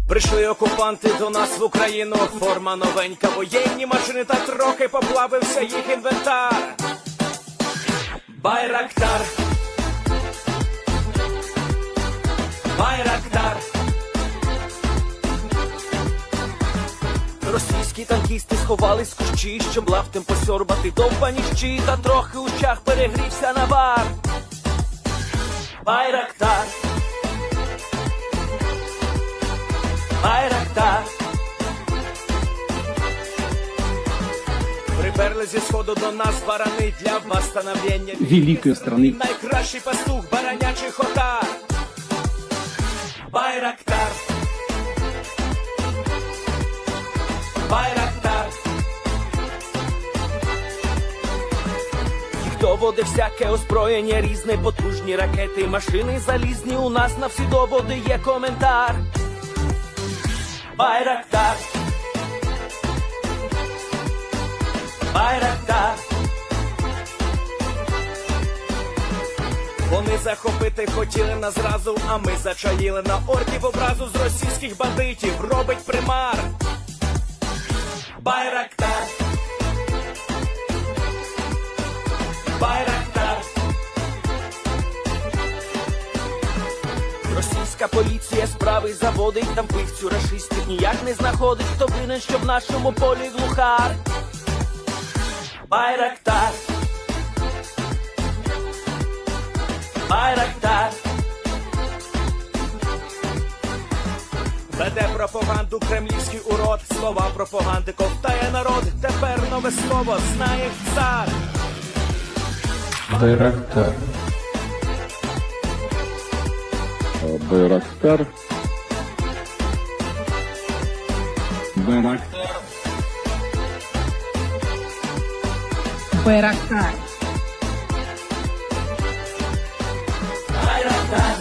Прийшли окупанти до нас в Україну, форма новенька, воєнні машини та трохи поплавився їх інвентар. Байрактар, Байрактар. Російські танкісти сховались з кущі, щоб лаптем посьорбати довбані щі, та трохи у чах перегрівся навар. Байрактар, Байрактар. Приперли зі сходу до нас барани для восстановлення великої страни. Найкращий пастух баранячих отар. Байрактар, Байрактар. Їх доводи всяке озброєння різне, потужні ракети, машини залізні, у нас на всі доводи є коментар. Байрактар, Байрактар. Вони захопити хотіли нас зразу, а ми зачаїли на орків образу з російських бандитів, робить примар. Байрактар, Байрактар. Російська поліція справи заводить, там пивцю рашистів ніяк не знаходить, хто винен, що в нашому полі глухар. Байрактар, Байрактар. Веде пропаганду кремлівський урод, слова пропаганди ковтає народ, тепер нове слово знає цар. Байрактар. Байрактар. Байрактар. Байрактар. Байрактар.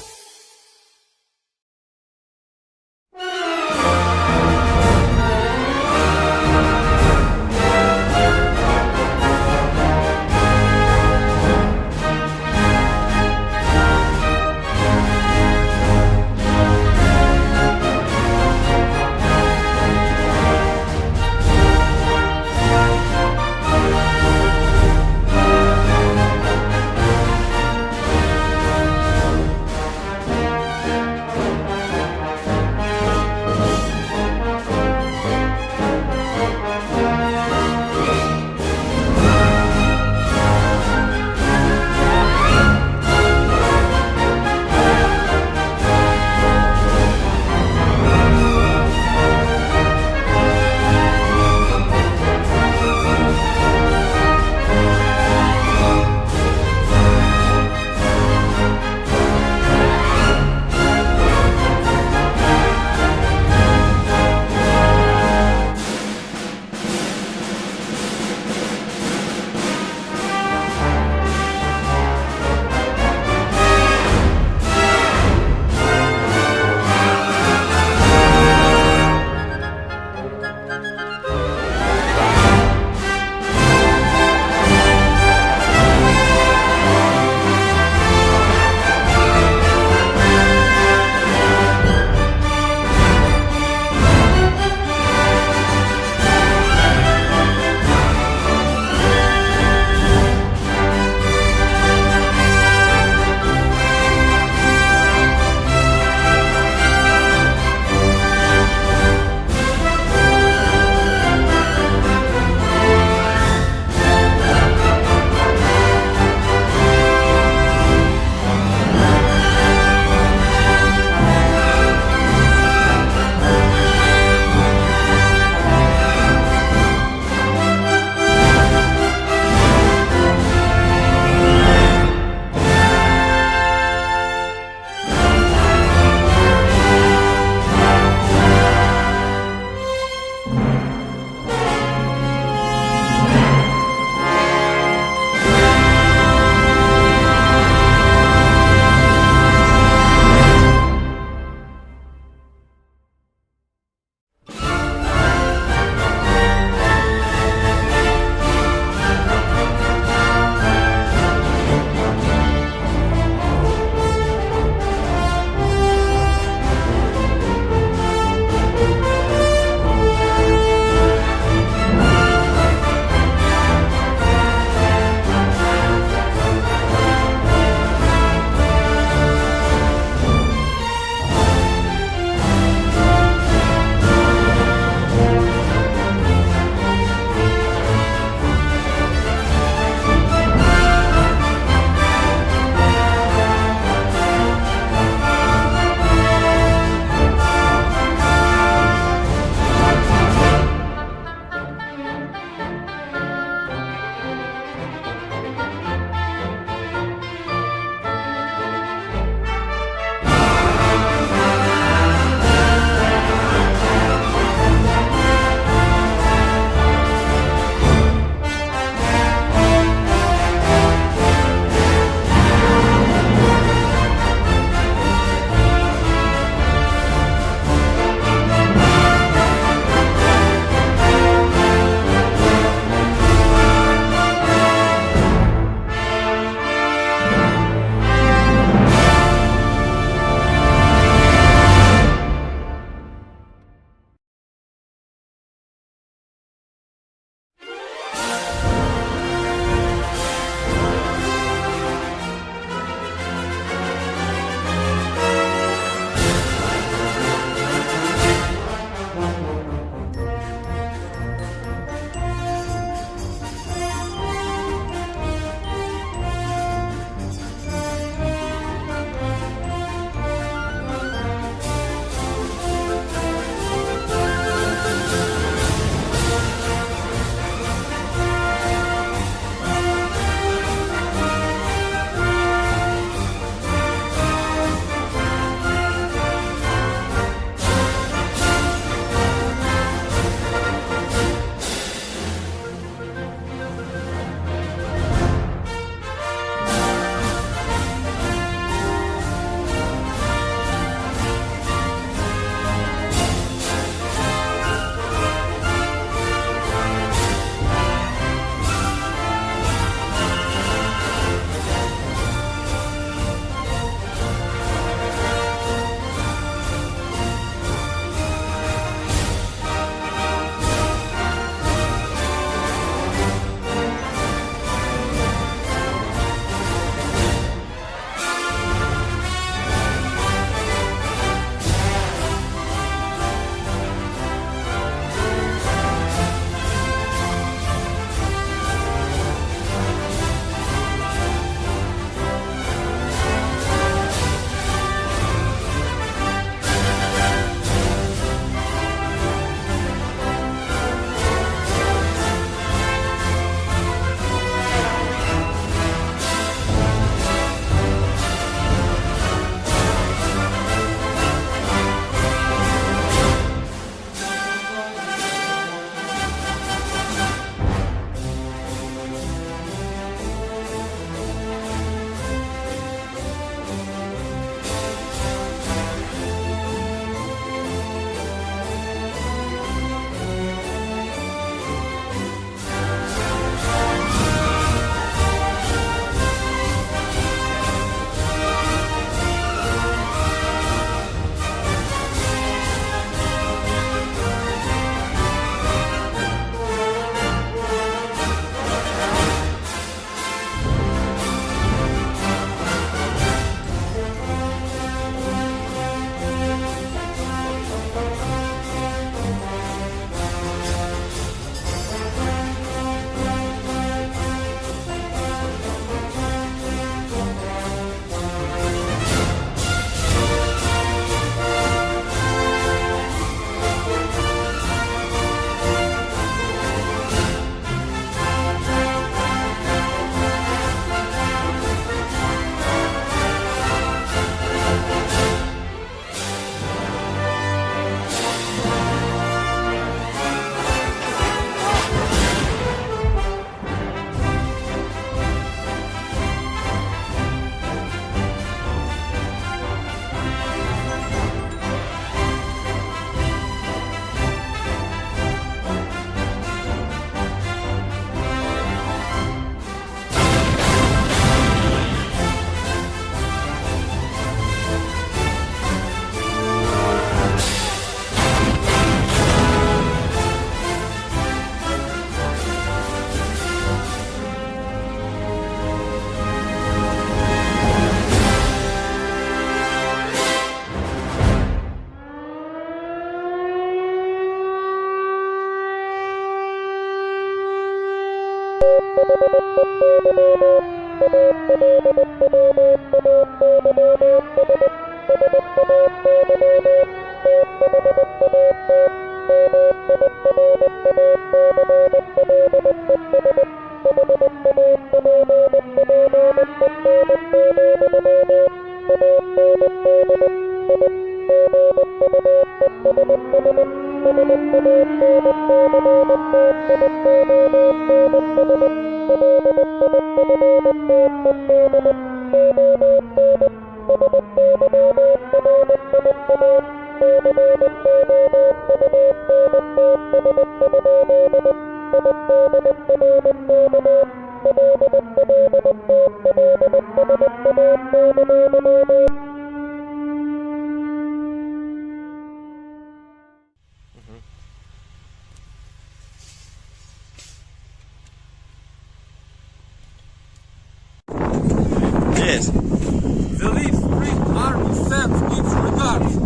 Yes. The lead Spring Army sends its regards.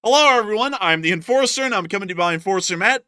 Hello, everyone. I'm the Enforcer, and I'm coming to you by Enforcer Matt.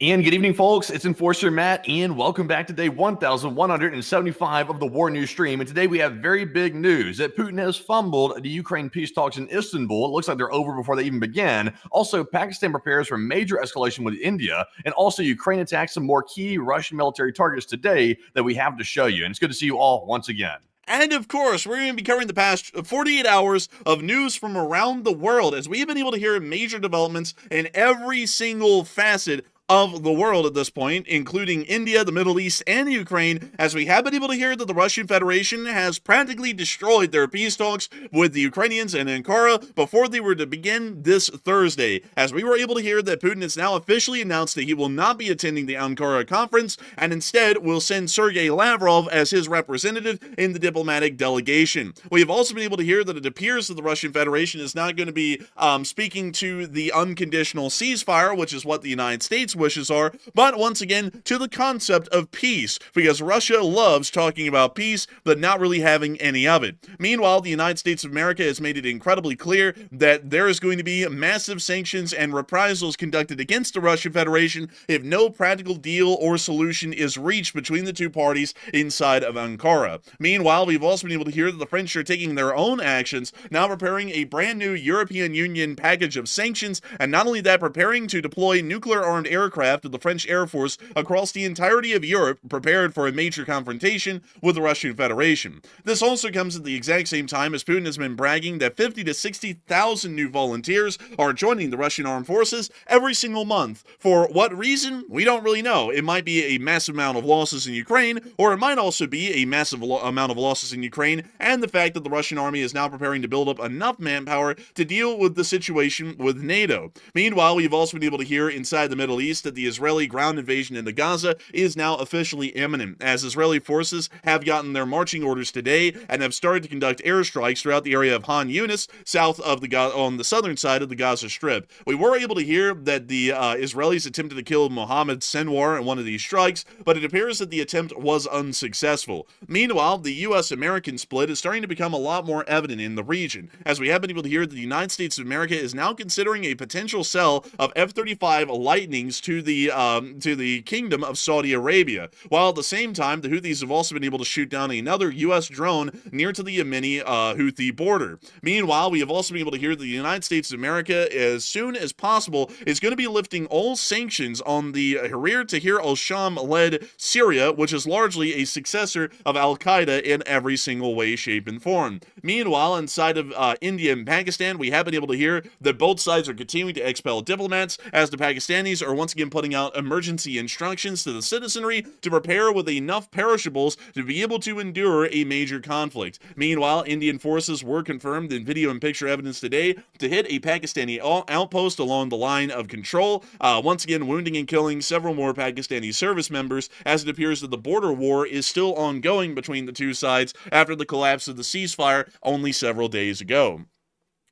And good evening, folks. It's Enforcer Matt, and welcome back to day 1175 of the War News stream. And today we have very big news that Putin has fumbled the Ukraine peace talks in Istanbul. It looks like they're over before they even begin. Also, Pakistan prepares for major escalation with India, and also Ukraine attacks some more key Russian military targets today that we have to show you. And it's good to see you all once again. And of course, we're going to be covering the past 48 hours of news from around the world as we have been able to hear major developments in every single facet of the world at this point, including India, the Middle East, and Ukraine, as we have been able to hear that the Russian Federation has practically destroyed their peace talks with the Ukrainians and Ankara before they were to begin this Thursday, as we were able to hear that Putin has now officially announced that he will not be attending the Ankara conference and instead will send Sergei Lavrov as his representative in the diplomatic delegation. We have also been able to hear that it appears that the Russian Federation is not going to be speaking to the unconditional ceasefire, which is what the United States wishes are, but once again to the concept of peace, because Russia loves talking about peace but not really having any of it. Meanwhile, the United States of America has made it incredibly clear that there is going to be massive sanctions and reprisals conducted against the Russian Federation if no practical deal or solution is reached between the two parties inside of Ankara. Meanwhile, we've also been able to hear that the French are taking their own actions, now preparing a brand new European Union package of sanctions, and not only that, preparing to deploy nuclear-armed aircraft of the French Air Force across the entirety of Europe, prepared for a major confrontation with the Russian Federation. This also comes at the exact same time as Putin has been bragging that 50 to 60,000 new volunteers are joining the Russian armed forces every single month. For what reason? We don't really know. It might be a massive amount of losses in Ukraine, or it might also be a massive amount of losses in Ukraine, and the fact that the Russian army is now preparing to build up enough manpower to deal with the situation with NATO. Meanwhile, we've also been able to hear inside the Middle East case that the Israeli ground invasion into Gaza is now officially imminent, as Israeli forces have gotten their marching orders today and have started to conduct airstrikes throughout the area of Han Yunis, south of on the southern side of the Gaza Strip. We were able to hear that the Israelis attempted to kill Mohammed Senwar in one of these strikes, but it appears that the attempt was unsuccessful. Meanwhile, the U.S.-American split is starting to become a lot more evident in the region, as we have been able to hear that the United States of America is now considering a potential sell of F-35 Lightnings to the Kingdom of Saudi Arabia, while at the same time, the Houthis have also been able to shoot down another U.S. drone near to the Yemeni Houthi border. Meanwhile, we have also been able to hear that the United States of America, as soon as possible, is going to be lifting all sanctions on the Harir Tahrir al-Sham-led Syria, which is largely a successor of al-Qaeda in every single way, shape, and form. Meanwhile, inside of India and Pakistan, we have been able to hear that both sides are continuing to expel diplomats, as the Pakistanis are once again putting out emergency instructions to the citizenry to prepare with enough perishables to be able to endure a major conflict. Meanwhile, Indian forces were confirmed in video and picture evidence today to hit a Pakistani outpost along the line of control, once again wounding and killing several more Pakistani service members, as it appears that the border war is still ongoing between the two sides after the collapse of the ceasefire only several days ago.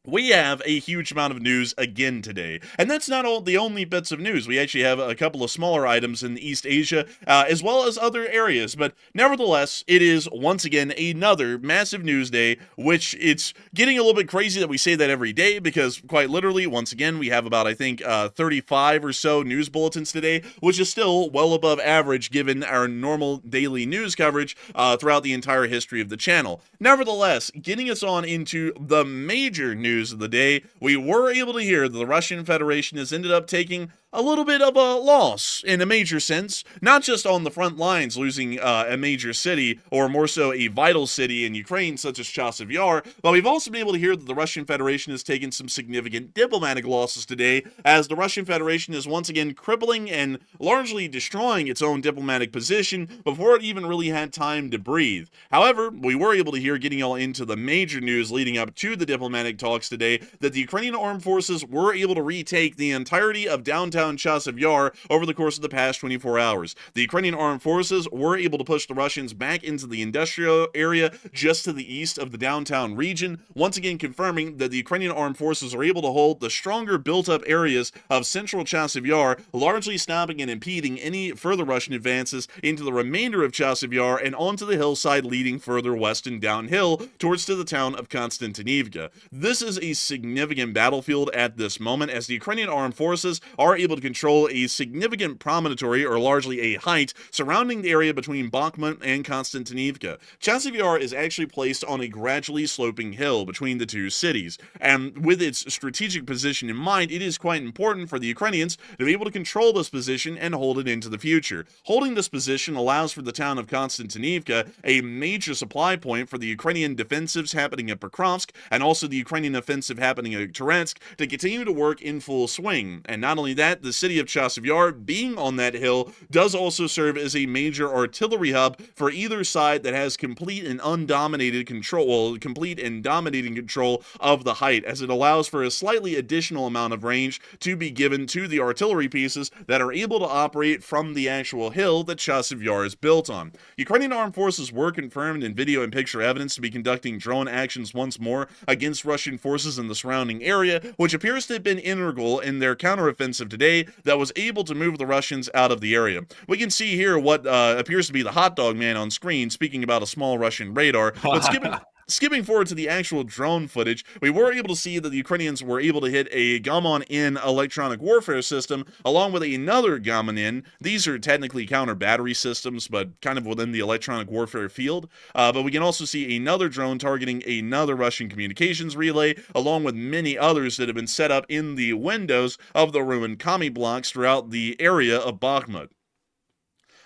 We have a huge amount of news again today, and that's not all the only bits of news. We actually have a couple of smaller items in East Asia, as well as other areas, but nevertheless, it is once again another massive news day, which it's getting a little bit crazy that we say that every day, because quite literally, once again, we have about, I think, 35 or so news bulletins today, which is still well above average given our normal daily news coverage throughout the entire history of the channel. Nevertheless, getting us on into the major news of the day, we were able to hear that the Russian Federation has ended up taking a little bit of a loss in a major sense, not just on the front lines losing a major city, or more so a vital city in Ukraine such as Chasiv Yar, but we've also been able to hear that the Russian Federation has taken some significant diplomatic losses today, as the Russian Federation is once again crippling and largely destroying its own diplomatic position before it even really had time to breathe. However, we were able to hear, getting all into the major news leading up to the diplomatic talks today, that the Ukrainian armed forces were able to retake the entirety of downtown Chasiv Yar over the course of the past 24 hours. The Ukrainian armed forces were able to push the Russians back into the industrial area just to the east of the downtown region, once again confirming that the Ukrainian armed forces are able to hold the stronger built-up areas of central Chasiv Yar, largely stopping and impeding any further Russian advances into the remainder of Chasiv Yar and onto the hillside leading further west and downhill towards to the town of Konstyantynivka. This is a significant battlefield at this moment, as the Ukrainian armed forces are able to control a significant promontory, or largely a height, surrounding the area between Bakhmut and Konstyantynivka. Chasiv Yar is actually placed on a gradually sloping hill between the two cities, and with its strategic position in mind, it is quite important for the Ukrainians to be able to control this position and hold it into the future. Holding this position allows for the town of Konstyantynivka, a major supply point for the Ukrainian defensives happening at Pokrovsk, and also the Ukrainian offensive happening at Toretsk, to continue to work in full swing. And not only that, the city of Chasiv Yar, being on that hill, does also serve as a major artillery hub for either side that has complete and undominated control, complete and dominating control of the height, as it allows for a slightly additional amount of range to be given to the artillery pieces that are able to operate from the actual hill that Chasiv Yar is built on. Ukrainian armed forces were confirmed in video and picture evidence to be conducting drone actions once more against Russian forces in the surrounding area, which appears to have been integral in their counteroffensive today that was able to move the Russians out of the area. We can see here what appears to be the hot dog man on screen speaking about a small Russian radar, but skipping forward to the actual drone footage, we were able to see that the Ukrainians were able to hit a Gammon-in electronic warfare system along with another Gammon-in. These are technically counter-battery systems, but kind of within the electronic warfare field. But we can also see another drone targeting another Russian communications relay, along with many others that have been set up in the windows of the ruined commie blocks throughout the area of Bakhmut.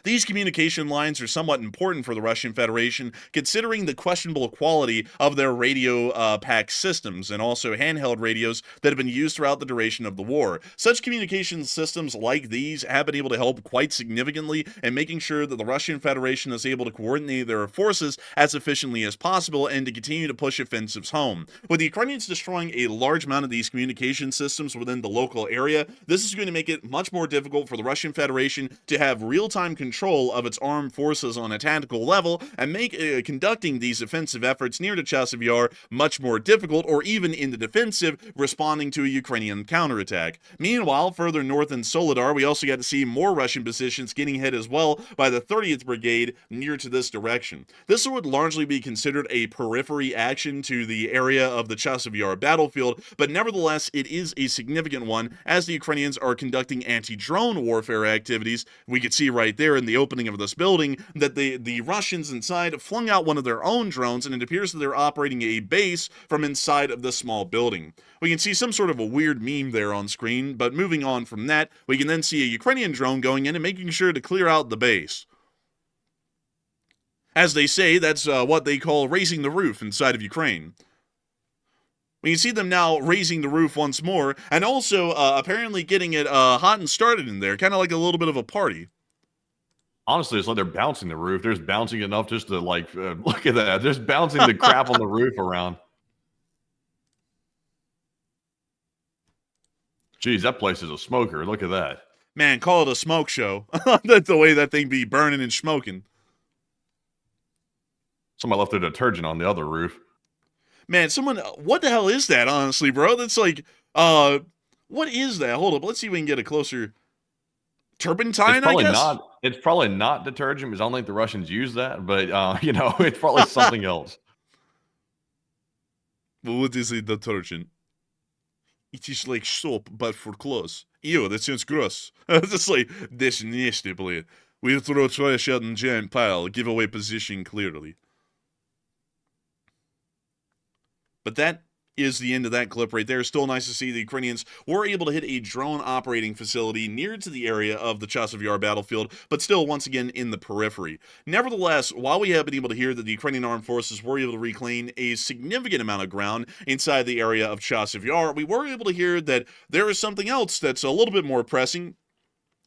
These communication lines are somewhat important for the Russian Federation, considering the questionable quality of their radio pack systems and also handheld radios that have been used throughout the duration of the war. Such communication systems like these have been able to help quite significantly in making sure that the Russian Federation is able to coordinate their forces as efficiently as possible and to continue to push offensives home. With the Ukrainians destroying a large amount of these communication systems within the local area, this is going to make it much more difficult for the Russian Federation to have real-time control of its armed forces on a tactical level and make conducting these offensive efforts near to Chasiv Yar much more difficult, or even in the defensive, responding to a Ukrainian counterattack. Meanwhile, further north in Soledar, we also got to see more Russian positions getting hit as well by the 30th Brigade near to this direction. This would largely be considered a periphery action to the area of the Chasiv Yar battlefield, but nevertheless, it is a significant one as the Ukrainians are conducting anti-drone warfare activities. We could see right there in the opening of this building that the Russians inside flung out one of their own drones, and it appears that they're operating a base from inside of this small building. We can see some sort of a weird meme there on screen, but moving on from that, we can then see a Ukrainian drone going in and making sure to clear out the base. As they say, that's what they call raising the roof inside of Ukraine. We can see them now raising the roof once more, and also apparently getting it hot and started in there, kind of like a little bit of a party. Honestly, it's like they're bouncing the roof. There's bouncing enough just to, like, look at that. There's bouncing the crap on the roof around. Jeez, that place is a smoker. Look at that. Man, call it a smoke show. That's the way that thing be burning and smoking. Somebody left their detergent on the other roof. Man, what the hell is that, honestly, bro? That's like, what is that? Hold up, let's see if we can get a closer... Turpentine, I guess? It's probably not detergent, because I don't think the Russians use that, but, you know, it's probably something else. Well, what is a detergent? It is like soap, but for clothes. Ew, that sounds gross. It's like, that's nasty, please. We throw trash out in giant pile, give away position clearly. But that is the end of that clip right there. Still nice to see the Ukrainians were able to hit a drone operating facility near to the area of the Chasiv Yar battlefield, but still once again in the periphery. Nevertheless, while we have been able to hear that the Ukrainian armed forces were able to reclaim a significant amount of ground inside the area of Chasiv Yar, we were able to hear that there is something else that's a little bit more pressing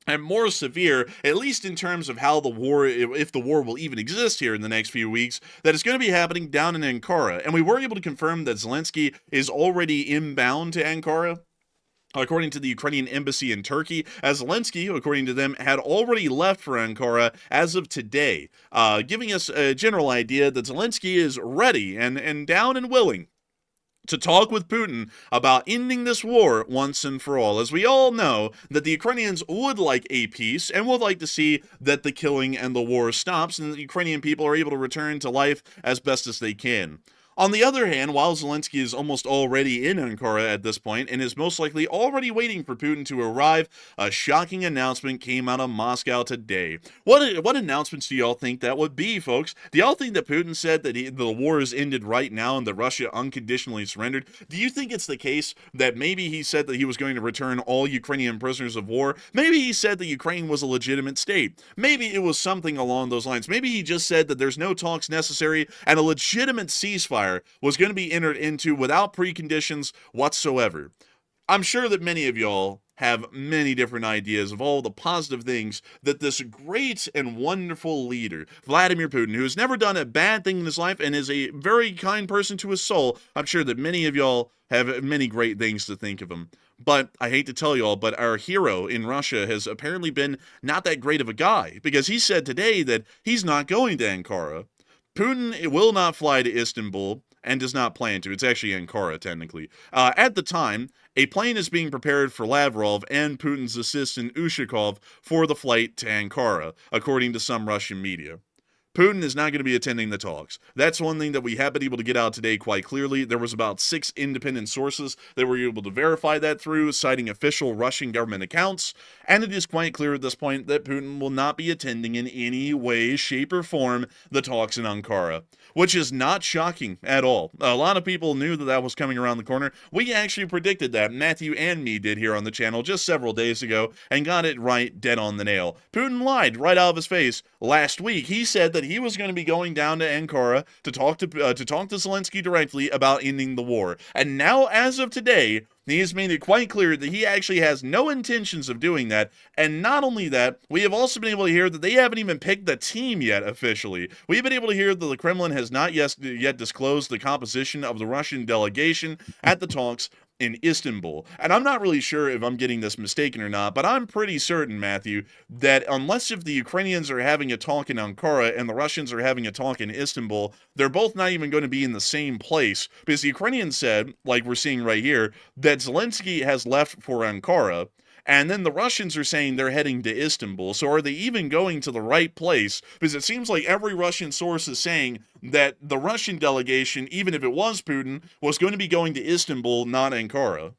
and more severe, at least in terms of how the war, if the war will even exist here in the next few weeks, that is going to be happening down in Ankara. And we were able to confirm that Zelensky is already inbound to Ankara, according to the Ukrainian embassy in Turkey, as Zelensky, according to them, had already left for Ankara as of today, giving us a general idea that Zelensky is ready and down and willing to talk with Putin about ending this war once and for all, as we all know that the Ukrainians would like a peace and would like to see that the killing and the war stops and that the Ukrainian people are able to return to life as best as they can. On the other hand, while Zelensky is almost already in Ankara at this point and is most likely already waiting for Putin to arrive, a shocking announcement came out of Moscow today. What announcements do y'all think that would be, folks? Do y'all think that Putin said that the war is ended right now and that Russia unconditionally surrendered? Do you think it's the case that maybe he said that he was going to return all Ukrainian prisoners of war? Maybe he said that Ukraine was a legitimate state. Maybe it was something along those lines. Maybe he just said that there's no talks necessary and a legitimate ceasefire was going to be entered into without preconditions whatsoever. I'm sure that many of y'all have many different ideas of all the positive things that this great and wonderful leader, Vladimir Putin, who has never done a bad thing in his life and is a very kind person to his soul, I'm sure that many of y'all have many great things to think of him. But I hate to tell y'all, but our hero in Russia has apparently been not that great of a guy, because he said today that he's not going to Ankara. Putin will not fly to Istanbul and does not plan to. It's actually Ankara, technically. At the time, a plane is being prepared for Lavrov and Putin's assistant Ushakov for the flight to Ankara, according to some Russian media. Putin is not going to be attending the talks. That's one thing that we have been able to get out today quite clearly. There was about 6 independent sources that were able to verify that through, citing official Russian government accounts, and it is quite clear at this point that Putin will not be attending in any way, shape, or form the talks in Ankara, which is not shocking at all. A lot of people knew that that was coming around the corner. We actually predicted that. Matthew and me did here on the channel just several days ago and got it right dead on the nail. Putin lied right out of his face last week. He said that he was going to be going down to Ankara to talk to Zelensky directly about ending the war. And now, as of today, he has made it quite clear that he actually has no intentions of doing that. And not only that, we have also been able to hear that they haven't even picked the team yet officially. We've been able to hear that the Kremlin has not yet disclosed the composition of the Russian delegation at the talks in Istanbul. And I'm not really sure if I'm getting this mistaken or not, but I'm pretty certain, Matthew, that unless if the Ukrainians are having a talk in Ankara and the Russians are having a talk in Istanbul, they're both not even going to be in the same place. Because the Ukrainians said, like we're seeing right here, that Zelensky has left for Ankara, and then the Russians are saying they're heading to Istanbul. So are they even going to the right place? Because it seems like every Russian source is saying that the Russian delegation, even if it was Putin, was going to be going to Istanbul, not Ankara.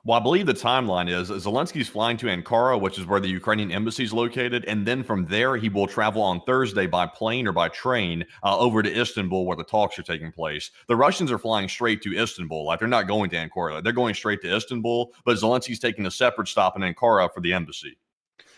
Well, I believe the timeline is Zelensky's flying to Ankara, which is where the Ukrainian embassy is located, and then from there he will travel on Thursday by plane or by train over to Istanbul, where the talks are taking place. The Russians are flying straight to Istanbul, like they're not going to Ankara, they're going straight to Istanbul, but Zelensky's taking a separate stop in Ankara for the embassy.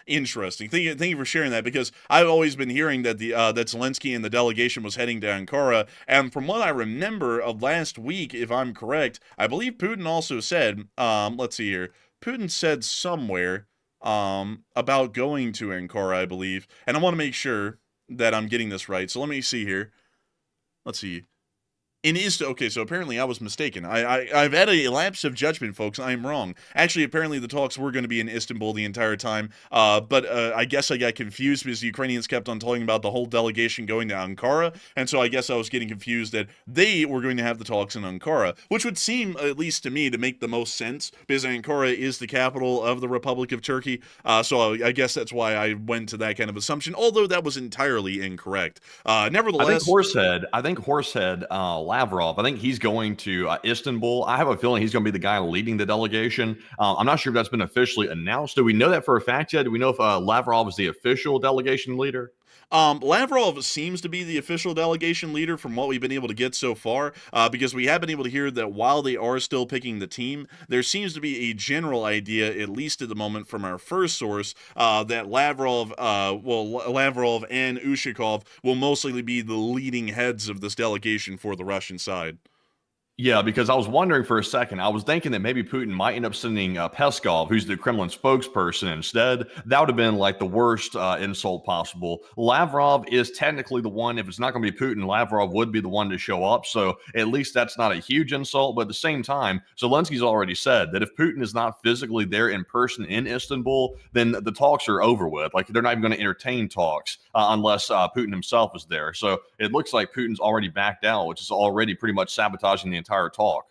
Interesting. Thank you for sharing that, because I've always been hearing that that Zelensky and the delegation was heading to Ankara, and from what I remember of last week, if I'm correct, I believe Putin also said, let's see here, Putin said somewhere about going to Ankara, I believe, and I want to make sure that I'm getting this right, so let me see here. Let's see. Okay, so apparently I was mistaken. I've had a lapse of judgment, folks. I'm wrong. Actually, apparently the talks were going to be in Istanbul the entire time, but I guess I got confused because the Ukrainians kept on talking about the whole delegation going to Ankara, and so I guess I was getting confused that they were going to have the talks in Ankara, which would seem, at least to me, to make the most sense, because Ankara is the capital of the Republic of Turkey, so I guess that's why I went to that kind of assumption, although that was entirely incorrect. Nevertheless... I think Horsehead, Lavrov, I think he's going to Istanbul. I have a feeling he's going to be the guy leading the delegation. I'm not sure if that's been officially announced. Do we know that for a fact yet? Do we know if Lavrov is the official delegation leader? Lavrov seems to be the official delegation leader from what we've been able to get so far, because we have been able to hear that while they are still picking the team, there seems to be a general idea, at least at the moment from our first source, that Lavrov and Ushakov will mostly be the leading heads of this delegation for the Russian side. Yeah, because I was wondering for a second, I was thinking that maybe Putin might end up sending Peskov, who's the Kremlin spokesperson, instead. That would have been like the worst insult possible. Lavrov is technically the one, if it's not going to be Putin, Lavrov would be the one to show up. So at least that's not a huge insult. But at the same time, Zelensky's already said that if Putin is not physically there in person in Istanbul, then the talks are over with. Like, they're not even going to entertain talks unless Putin himself is there. So it looks like Putin's already backed out, which is already pretty much sabotaging the entire talk.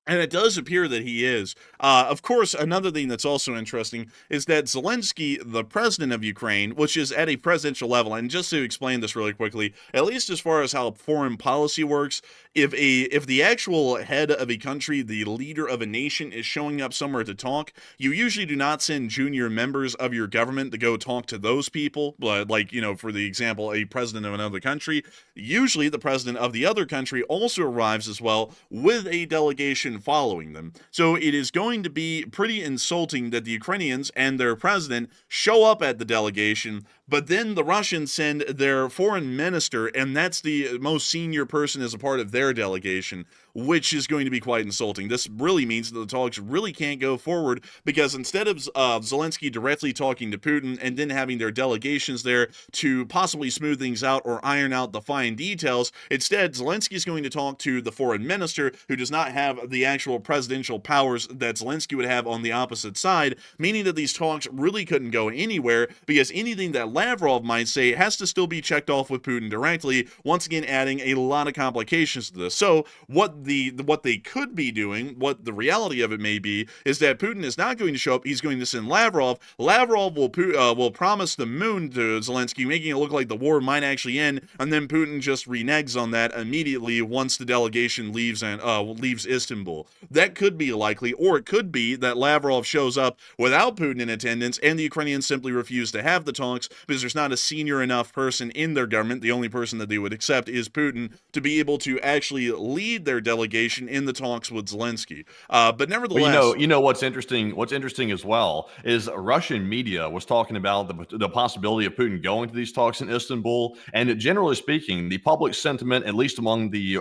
And it does appear that he is. Of course, another thing that's also interesting is that Zelensky, the president of Ukraine, which is at a presidential level, and just to explain this really quickly, at least as far as how foreign policy works, if the actual head of a country, the leader of a nation, is showing up somewhere to talk, you usually do not send junior members of your government to go talk to those people. Like, you know, for the example, a president of another country, usually the president of the other country also arrives as well with a delegation following them. So it is going to be pretty insulting that the Ukrainians and their president show up at the delegation, but then the Russians send their foreign minister, and that's the most senior person as a part of their delegation, which is going to be quite insulting. This really means that the talks really can't go forward, because instead of Zelensky directly talking to Putin and then having their delegations there to possibly smooth things out or iron out the fine details, instead Zelensky is going to talk to the foreign minister, who does not have the actual presidential powers that Zelensky would have on the opposite side, meaning that these talks really couldn't go anywhere, because anything that Lavrov might say has to still be checked off with Putin directly, once again adding a lot of complications to this. So what what they could be doing, what the reality of it may be, is that Putin is not going to show up. He's going to send Lavrov. Lavrov will promise the moon to Zelensky, making it look like the war might actually end, and then Putin just reneges on that immediately once the delegation leaves Istanbul. That could be likely, or it could be that Lavrov shows up without Putin in attendance, and the Ukrainians simply refuse to have the talks because there's not a senior enough person in their government. The only person that they would accept is Putin to be able to actually lead their delegation in the talks with Zelensky. But nevertheless, well, you know what's interesting. What's interesting as well is Russian media was talking about the possibility of Putin going to these talks in Istanbul, and generally speaking, the public sentiment, at least among the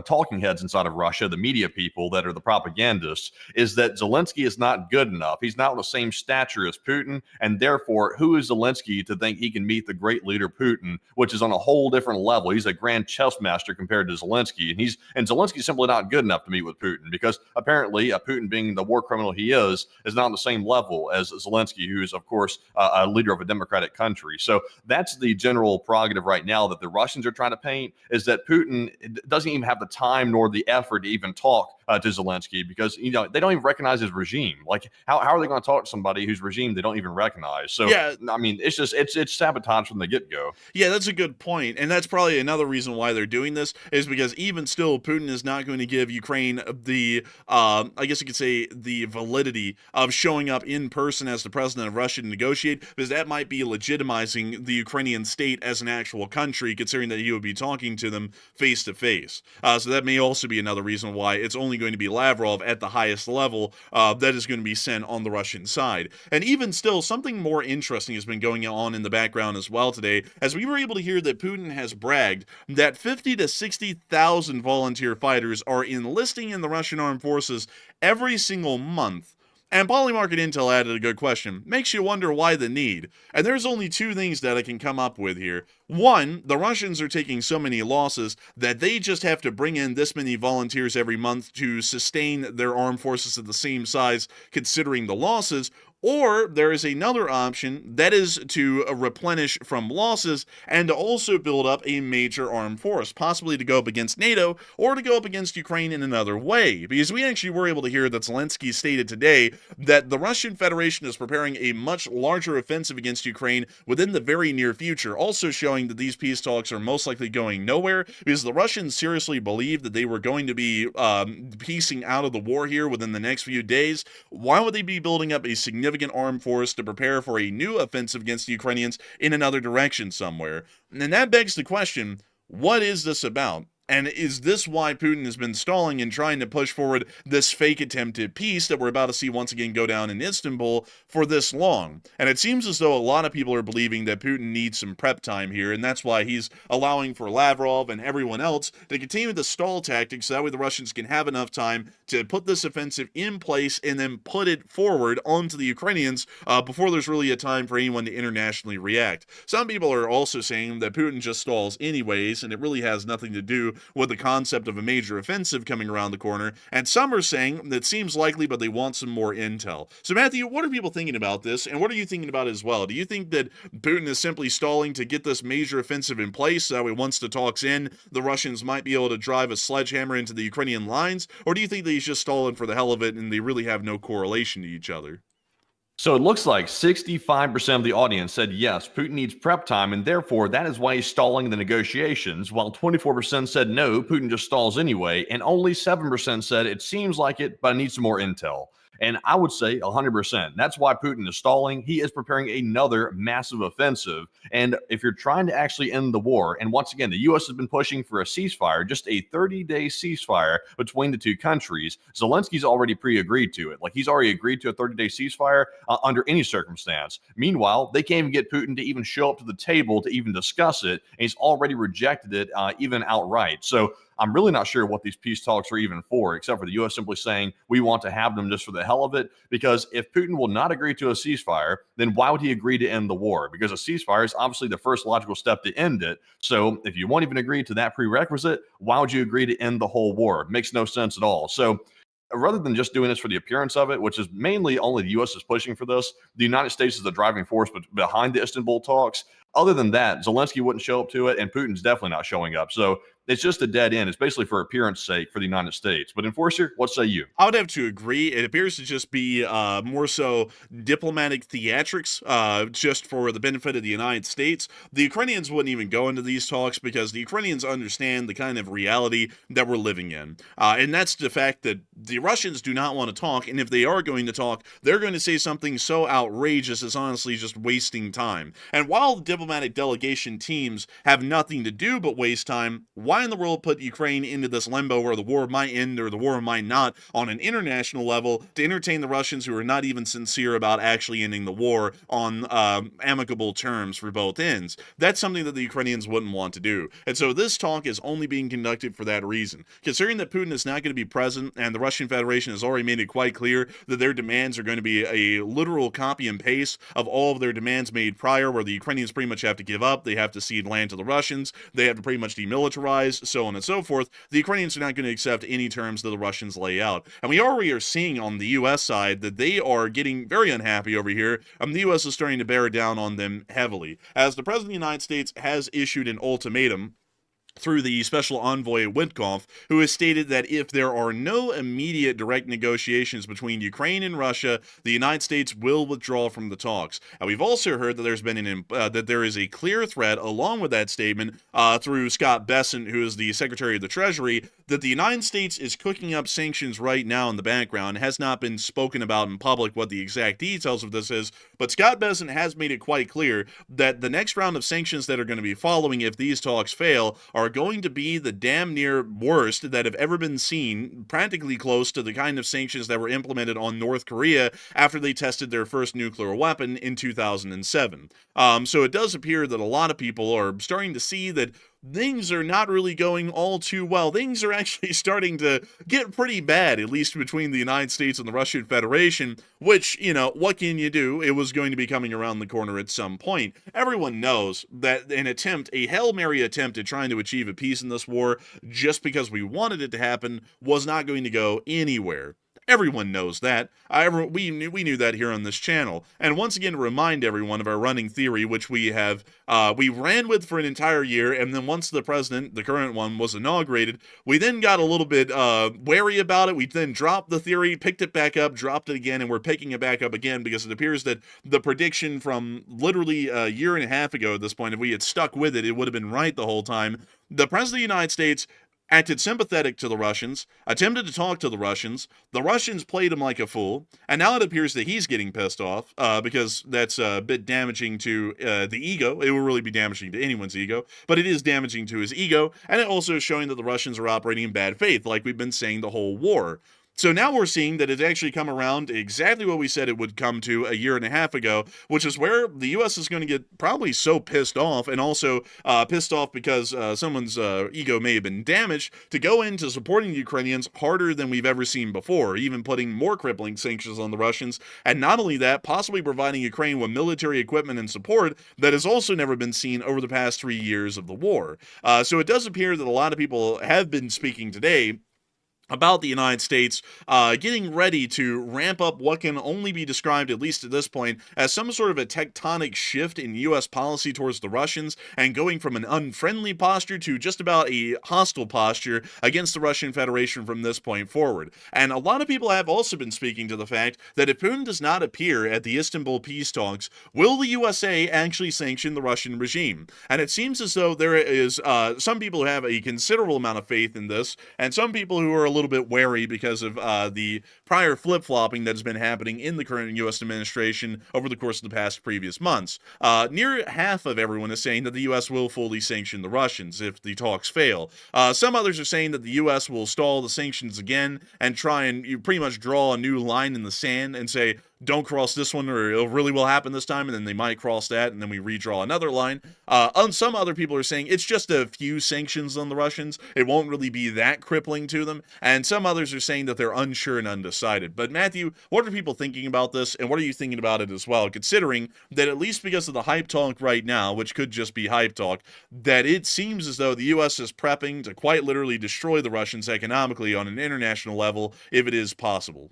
talking heads inside of Russia, the media people that are the propagandists, is that Zelensky is not good enough. He's not on the same stature as Putin, and therefore, who is Zelensky to think he can meet the great leader Putin, which is on a whole different level? He's a grand chess master compared to Zelensky, and Zelensky's simply not good enough to meet with Putin because apparently Putin, being the war criminal he is not on the same level as Zelensky, who is of course a leader of a democratic country. So that's the general prerogative right now that the Russians are trying to paint, is that Putin doesn't even have the time nor the effort to even talk to Zelensky because they don't even recognize his regime. Like how are they going to talk to somebody whose regime they don't even recognize? So yeah, I mean, it's sabotage from the get-go. Yeah, that's a good point, and that's probably another reason why they're doing this, is because even still, Putin is not going to give Ukraine the I guess you could say the validity of showing up in person as the president of Russia to negotiate, because that might be legitimizing the Ukrainian state as an actual country, considering that he would be talking to them face to face. So that may also be another reason why it's only going to be Lavrov at the highest level that is going to be sent on the Russian side. And even still, something more interesting has been going on in the background as well today, as we were able to hear that Putin has bragged that 50 to 60,000 volunteer fighters are enlisting in the Russian armed forces every single month. And Polymarket Intel added a good question. Makes you wonder why the need. And there's only two things that I can come up with here. One, the Russians are taking so many losses that they just have to bring in this many volunteers every month to sustain their armed forces at the same size, considering the losses. Or there is another option, that is to replenish from losses and to also build up a major armed force, possibly to go up against NATO or to go up against Ukraine in another way. Because we actually were able to hear that Zelensky stated today that the Russian Federation is preparing a much larger offensive against Ukraine within the very near future, also showing that these peace talks are most likely going nowhere, because the Russians seriously believed that they were going to be piecing out of the war here within the next few days. Why would they be building up a significant armed force to prepare for a new offensive against the Ukrainians in another direction somewhere? And that begs the question, what is this about? And is this why Putin has been stalling and trying to push forward this fake attempt at peace that we're about to see once again go down in Istanbul for this long? And it seems as though a lot of people are believing that Putin needs some prep time here, and that's why he's allowing for Lavrov and everyone else to continue the stall tactics, so that way the Russians can have enough time to put this offensive in place and then put it forward onto the Ukrainians before there's really a time for anyone to internationally react. Some people are also saying that Putin just stalls anyways, and it really has nothing to do with the concept of a major offensive coming around the corner, and some are saying that seems likely, but they want some more intel. So Matthew, what are people thinking about this, and what are you thinking about as well? Do you think that Putin is simply stalling to get this major offensive in place, so that way once the talks end, the Russians might be able to drive a sledgehammer into the Ukrainian lines, or do you think that he's just stalling for the hell of it and they really have no correlation to each other? So it looks like 65% of the audience said yes, Putin needs prep time, and therefore that is why he's stalling the negotiations, while 24% said no, Putin just stalls anyway, and only 7% said it seems like it, but I need some more intel. And I would say 100%. That's why Putin is stalling. He is preparing another massive offensive. And if you're trying to actually end the war, and once again, the U.S. has been pushing for a ceasefire, just a 30-day ceasefire between the two countries. Zelensky's already pre-agreed to it. Like, he's already agreed to a 30-day ceasefire under any circumstance. Meanwhile, they can't even get Putin to even show up to the table to even discuss it. And he's already rejected it even outright. So I'm really not sure what these peace talks are even for, except for the U.S. simply saying we want to have them just for the hell of it. Because if Putin will not agree to a ceasefire, then why would he agree to end the war? Because a ceasefire is obviously the first logical step to end it. So if you won't even agree to that prerequisite, why would you agree to end the whole war? It makes no sense at all. So rather than just doing this for the appearance of it, which is mainly only the U.S. is pushing for this, the United States is the driving force behind the Istanbul talks. Other than that, Zelensky wouldn't show up to it, and Putin's definitely not showing up. So it's just a dead end. It's basically for appearance sake for the United States. But Enforcer, what say you? I would have to agree. It appears to just be more so diplomatic theatrics, just for the benefit of the United States. The Ukrainians wouldn't even go into these talks because the Ukrainians understand the kind of reality that we're living in. And that's the fact that the Russians do not want to talk, and if they are going to talk, they're going to say something so outrageous as honestly just wasting time. And while the diplomatic delegation teams have nothing to do but waste time, why in the world put Ukraine into this limbo where the war might end or the war might not on an international level to entertain the Russians who are not even sincere about actually ending the war on amicable terms for both ends? That's something that the Ukrainians wouldn't want to do. And so this talk is only being conducted for that reason. Considering that Putin is not going to be present and the Russian Federation has already made it quite clear that their demands are going to be a literal copy and paste of all of their demands made prior, where the Ukrainians pretty much have to give up, they have to cede land to the Russians, they have to pretty much demilitarize, so on and so forth. The Ukrainians are not going to accept any terms that the Russians lay out. And we already are seeing on the U.S. side that they are getting very unhappy over here. The U.S. is starting to bear down on them heavily, as the President of the United States has issued an ultimatum through the special envoy Witkoff, who has stated that if there are no immediate direct negotiations between Ukraine and Russia, the United States will withdraw from the talks. And we've also heard that there's been that there is a clear threat, along with that statement, through Scott Bessent, who is the Secretary of the Treasury, that the United States is cooking up sanctions right now in the background. It has not been spoken about in public what the exact details of this is, but Scott Bessent has made it quite clear that the next round of sanctions that are going to be following if these talks fail are going to be the damn near worst that have ever been seen, practically close to the kind of sanctions that were implemented on North Korea after they tested their first nuclear weapon in 2007. So it does appear that a lot of people are starting to see that things are not really going all too well. Things are actually starting to get pretty bad, at least between the United States and the Russian Federation, which, you know, what can you do? It was going to be coming around the corner at some point. Everyone knows that a Hail Mary attempt at trying to achieve a peace in this war, just because we wanted it to happen, was not going to go anywhere. Everyone knows that. We knew that here on this channel. And once again, to remind everyone of our running theory, which we ran with for an entire year, and then once the president, the current one, was inaugurated, we then got a little bit wary about it. We then dropped the theory, picked it back up, dropped it again, and we're picking it back up again because it appears that the prediction from literally a year and a half ago at this point, if we had stuck with it, it would have been right the whole time. The president of the United States acted sympathetic to the Russians, attempted to talk to the Russians played him like a fool, and now it appears that he's getting pissed off, because that's a bit damaging to the ego. It will really be damaging to anyone's ego, but it is damaging to his ego, and it also is showing that the Russians are operating in bad faith, like we've been saying the whole war. So now we're seeing that it's actually come around to exactly what we said it would come to a year and a half ago, which is where the U.S. is going to get probably so pissed off, and also pissed off because someone's ego may have been damaged, to go into supporting the Ukrainians harder than we've ever seen before, even putting more crippling sanctions on the Russians, and not only that, possibly providing Ukraine with military equipment and support that has also never been seen over the past 3 years of the war. So it does appear that a lot of people have been speaking today about the United States getting ready to ramp up what can only be described, at least at this point, as some sort of a tectonic shift in U.S. policy towards the Russians, and going from an unfriendly posture to just about a hostile posture against the Russian Federation from this point forward. And a lot of people have also been speaking to the fact that if Putin does not appear at the Istanbul peace talks, will the USA actually sanction the Russian regime? And it seems as though there is some people who have a considerable amount of faith in this, and some people who are a little bit wary because of the prior flip-flopping that's been happening in the current U.S. administration over the course of the past previous months. Near half of everyone is saying that the U.S. will fully sanction the Russians if the talks fail. Some others are saying that the U.S. will stall the sanctions again and try and pretty much draw a new line in the sand and say, don't cross this one or it really will happen this time, and then they might cross that, and then we redraw another line. Some other people are saying it's just a few sanctions on the Russians. It won't really be that crippling to them. And some others are saying that they're unsure and undecided. But Matthew, what are people thinking about this, and what are you thinking about it as well, considering that at least because of the hype talk right now, which could just be hype talk, that it seems as though the U.S. is prepping to quite literally destroy the Russians economically on an international level if it is possible?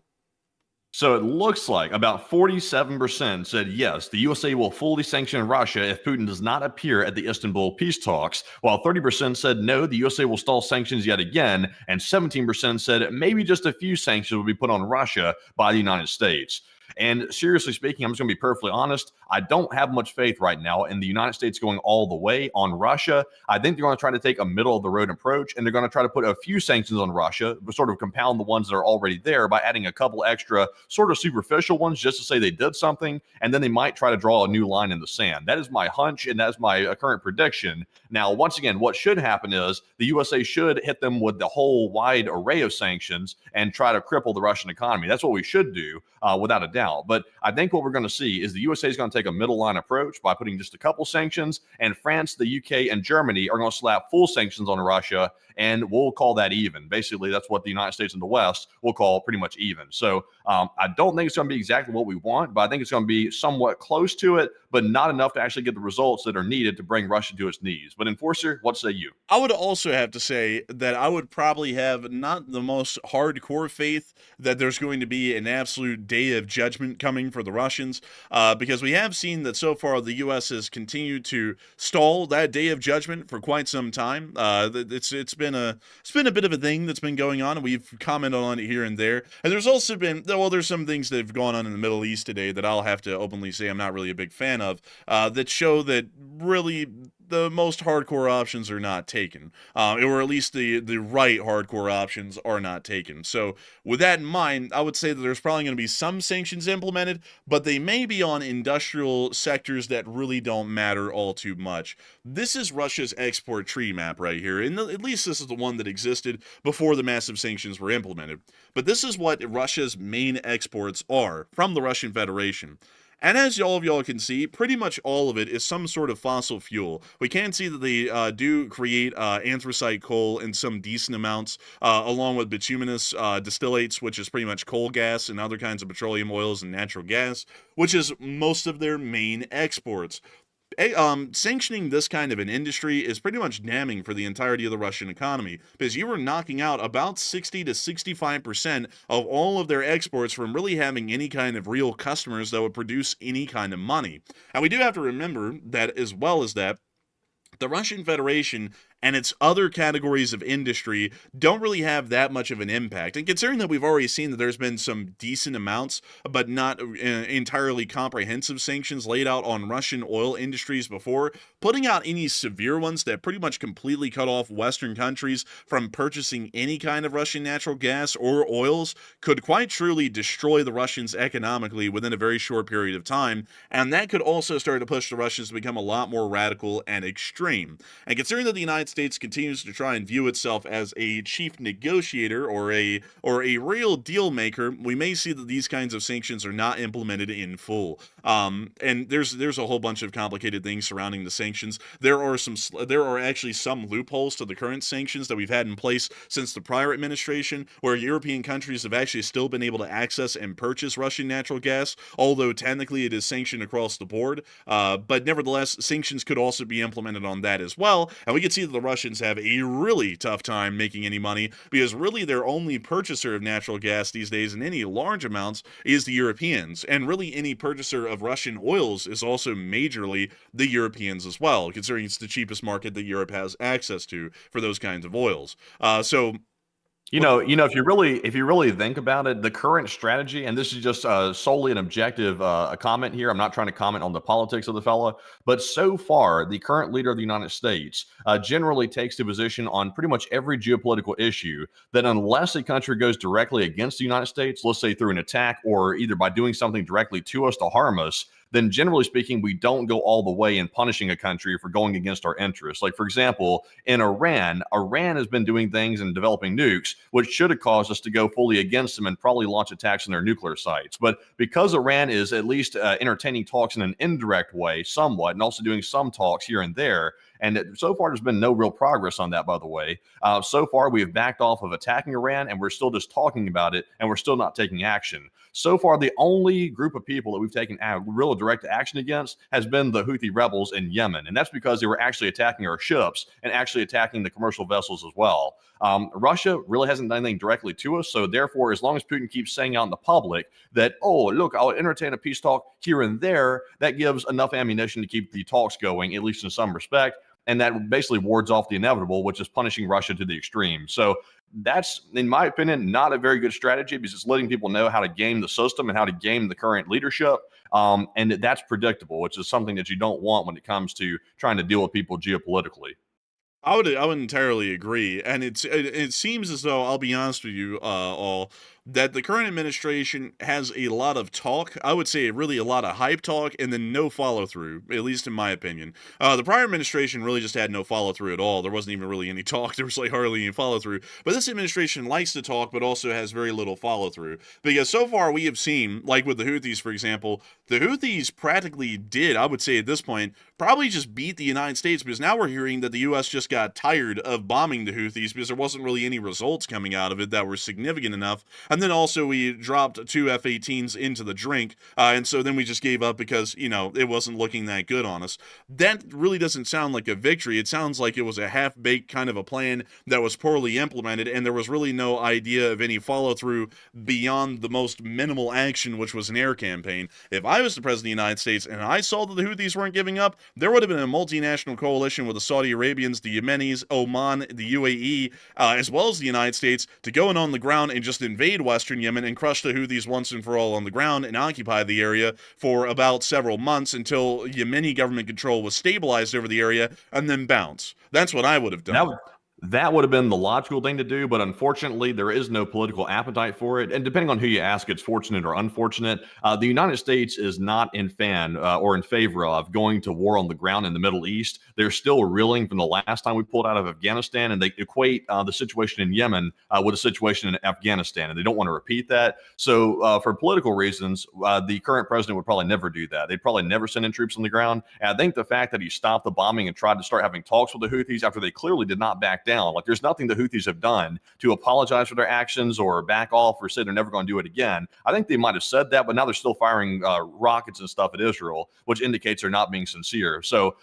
So it looks like about 47% said yes, the USA will fully sanction Russia if Putin does not appear at the Istanbul peace talks, while 30% said no, the USA will stall sanctions yet again, and 17% said maybe just a few sanctions will be put on Russia by the United States. And seriously speaking, I'm just going to be perfectly honest. I don't have much faith right now in the United States going all the way on Russia. I think they're going to try to take a middle of the road approach, and they're going to try to put a few sanctions on Russia, but sort of compound the ones that are already there by adding a couple extra sort of superficial ones just to say they did something. And then they might try to draw a new line in the sand. That is my hunch, and that's my current prediction. Now, once again, what should happen is the USA should hit them with the whole wide array of sanctions and try to cripple the Russian economy. That's what we should do, without a doubt. But I think what we're going to see is the USA is going to take a middle line approach by putting just a couple sanctions, and France, the UK, and Germany are going to slap full sanctions on Russia, and we'll call that even. Basically, that's what the United States and the West will call pretty much even. So I don't think it's going to be exactly what we want, but I think it's going to be somewhat close to it, but not enough to actually get the results that are needed to bring Russia to its knees. But Enforcer, what say you? I would also have to say that I would probably have not the most hardcore faith that there's going to be an absolute day of judgment coming for the Russians, because we have seen that so far the U.S. has continued to stall that day of judgment for quite some time. It's been a bit of a thing that's been going on, and we've commented on it here and there. And there's also been, well, there's some things that have gone on in the Middle East today that I'll have to openly say I'm not really a big fan of, that show that really the most hardcore options are not taken, or at least the right hardcore options are not taken. So with that in mind, I would say that there's probably going to be some sanctions implemented, but they may be on industrial sectors that really don't matter all too much. This is Russia's export tree map right here, and at least this is the one that existed before the massive sanctions were implemented. But this is what Russia's main exports are from the Russian Federation. And as all of y'all can see, pretty much all of it is some sort of fossil fuel. We can see that they do create anthracite coal in some decent amounts, along with bituminous distillates, which is pretty much coal gas and other kinds of petroleum oils and natural gas, which is most of their main exports. Sanctioning this kind of an industry is pretty much damning for the entirety of the Russian economy, because you were knocking out about 60 to 65% of all of their exports from really having any kind of real customers that would produce any kind of money. And we do have to remember that, as well as that, the Russian Federation and its other categories of industry don't really have that much of an impact. And considering that we've already seen that there's been some decent amounts, but not entirely comprehensive sanctions laid out on Russian oil industries before, putting out any severe ones that pretty much completely cut off Western countries from purchasing any kind of Russian natural gas or oils could quite truly destroy the Russians economically within a very short period of time. And that could also start to push the Russians to become a lot more radical and extreme. And considering that the United States continues to try and view itself as a chief negotiator or a real deal maker, we may see that these kinds of sanctions are not implemented in full. And there's a whole bunch of complicated things surrounding the sanctions. There are actually some loopholes to the current sanctions that we've had in place since the prior administration, where European countries have actually still been able to access and purchase Russian natural gas, although technically it is sanctioned across the board. But nevertheless, sanctions could also be implemented on that as well, and we can see that the Russians have a really tough time making any money, because really their only purchaser of natural gas these days in any large amounts is the Europeans, and really any purchaser of Russian oils is also majorly the Europeans as well, considering it's the cheapest market that Europe has access to for those kinds of oils. You know, if you really think about it, the current strategy, and this is just solely an objective comment here. I'm not trying to comment on the politics of the fella, but so far, the current leader of the United States generally takes the position on pretty much every geopolitical issue that unless a country goes directly against the United States, let's say through an attack or either by doing something directly to us to harm us, then generally speaking, we don't go all the way in punishing a country for going against our interests. Like, for example, in Iran has been doing things and developing nukes, which should have caused us to go fully against them and probably launch attacks on their nuclear sites. But because Iran is at least entertaining talks in an indirect way, somewhat, and also doing some talks here and there, and so far, there's been no real progress on that, by the way. So far, we have backed off of attacking Iran, and we're still just talking about it, and we're still not taking action. So far, the only group of people that we've taken real direct action against has been the Houthi rebels in Yemen. And that's because they were actually attacking our ships and actually attacking the commercial vessels as well. Russia really hasn't done anything directly to us. So therefore, as long as Putin keeps saying out in the public that, oh, look, I'll entertain a peace talk here and there, that gives enough ammunition to keep the talks going, at least in some respect. And that basically wards off the inevitable, which is punishing Russia to the extreme. So that's, in my opinion, not a very good strategy, because it's letting people know how to game the system and how to game the current leadership. And that's predictable, which is something that you don't want when it comes to trying to deal with people geopolitically. I would entirely agree, and it seems as though, I'll be honest with you all, that the current administration has a lot of talk. I would say really a lot of hype talk, and then no follow through, at least in my opinion. The prior administration really just had no follow through at all. There wasn't even really any talk. There was like hardly any follow through. But this administration likes to talk, but also has very little follow through, because so far we have seen, like with the Houthis, for example, the Houthis practically did, I would say at this point, probably just beat the United States, because now we're hearing that the U.S. just got tired of bombing the Houthis because there wasn't really any results coming out of it that were significant enough. And then also we dropped 2 F-18s into the drink, and so then we just gave up because, you know, it wasn't looking that good on us. That really doesn't sound like a victory. It sounds like it was a half-baked kind of a plan that was poorly implemented, and there was really no idea of any follow-through beyond the most minimal action, which was an air campaign. If I was the president of the United States and I saw that the Houthis weren't giving up, there would have been a multinational coalition with the Saudi Arabians, the Yemenis, Oman, the UAE, as well as the United States, to go in on the ground and just invade Western Yemen and crush the Houthis once and for all on the ground and occupy the area for about several months until Yemeni government control was stabilized over the area, and then bounce. That's what I would have done. That would have been the logical thing to do, but unfortunately, there is no political appetite for it. And depending on who you ask, it's fortunate or unfortunate. The United States is not in favor of going to war on the ground in the Middle East. They're still reeling from the last time we pulled out of Afghanistan, and they equate the situation in Yemen with a situation in Afghanistan, and they don't want to repeat that. So for political reasons, the current president would probably never do that. They'd probably never send in troops on the ground. And I think the fact that he stopped the bombing and tried to start having talks with the Houthis after they clearly did not back down, like there's nothing the Houthis have done to apologize for their actions or back off or say they're never going to do it again. I think they might have said that, but now they're still firing rockets and stuff at Israel, which indicates they're not being sincere. So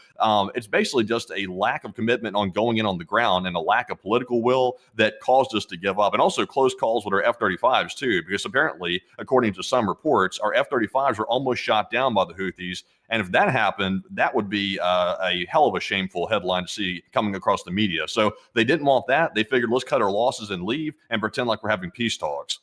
it's basically just a lack of commitment on going in on the ground and a lack of political will that caused us to give up. And also close calls with our F-35s too, because apparently, according to some reports, our F-35s were almost shot down by the Houthis. And if that happened, that would be a hell of a shameful headline to see coming across the media. So they didn't want that. They figured, let's cut our losses and leave and pretend like we're having peace talks.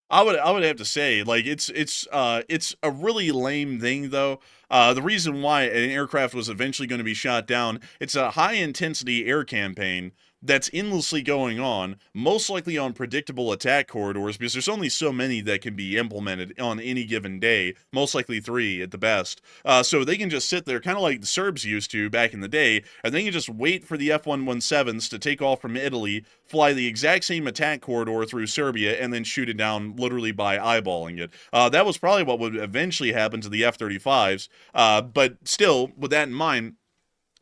I would have to say, like, it's a really lame thing, though. The reason why an aircraft was eventually going to be shot down, it's a high intensity air campaign that's endlessly going on, most likely on predictable attack corridors, because there's only so many that can be implemented on any given day, most likely 3 at the best. So they can just sit there, kind of like the Serbs used to back in the day, and they can just wait for the F-117s to take off from Italy, fly the exact same attack corridor through Serbia, and then shoot it down literally by eyeballing it. That was probably what would eventually happen to the F-35s, but still, with that in mind,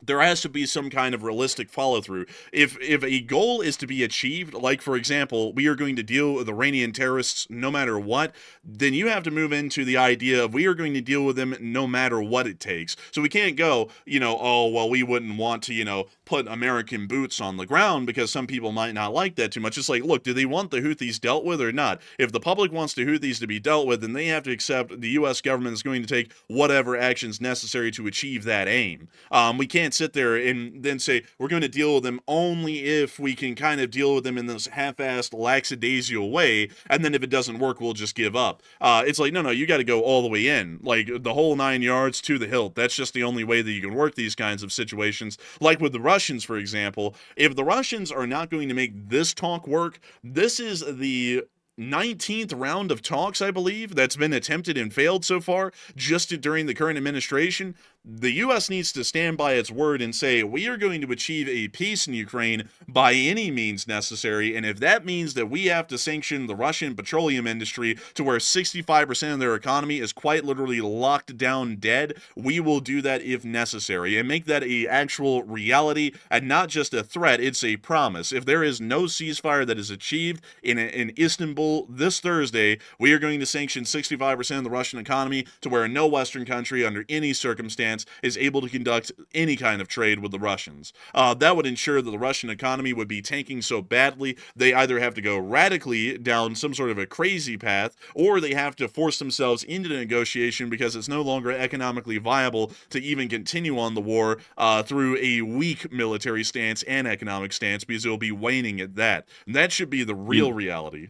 there has to be some kind of realistic follow-through. If a goal is to be achieved, like, for example, we are going to deal with Iranian terrorists no matter what, then you have to move into the idea of we are going to deal with them no matter what it takes. So we can't go, oh, well, we wouldn't want to, put American boots on the ground because some people might not like that too much. It's like, look, do they want the Houthis dealt with or not? If the public wants the Houthis to be dealt with, then they have to accept the U.S. government is going to take whatever actions necessary to achieve that aim. We can't sit there and then say we're going to deal with them only if we can kind of deal with them in this half-assed lackadaisical way, and then if it doesn't work, we'll just give up. It's like, no, you got to go all the way in, like the whole 9 yards to the hilt. That's just the only way that you can work these kinds of situations. Like with the Russians, for example, if the Russians are not going to make this talk work, this is the 19th round of talks, I believe, that's been attempted and failed so far, just during the current administration. the U.S. needs to stand by its word and say, we are going to achieve a peace in Ukraine by any means necessary, and if that means that we have to sanction the Russian petroleum industry to where 65% of their economy is quite literally locked down dead, we will do that if necessary, and make that a actual reality and not just a threat. It's a promise. If there is no ceasefire that is achieved in Istanbul this Thursday, we are going to sanction 65% of the Russian economy to where no Western country under any circumstance is able to conduct any kind of trade with the Russians. That would ensure that the Russian economy would be tanking so badly they either have to go radically down some sort of a crazy path, or they have to force themselves into the negotiation because it's no longer economically viable to even continue on the war through a weak military stance and economic stance, because it will be waning at that. And that should be the real reality.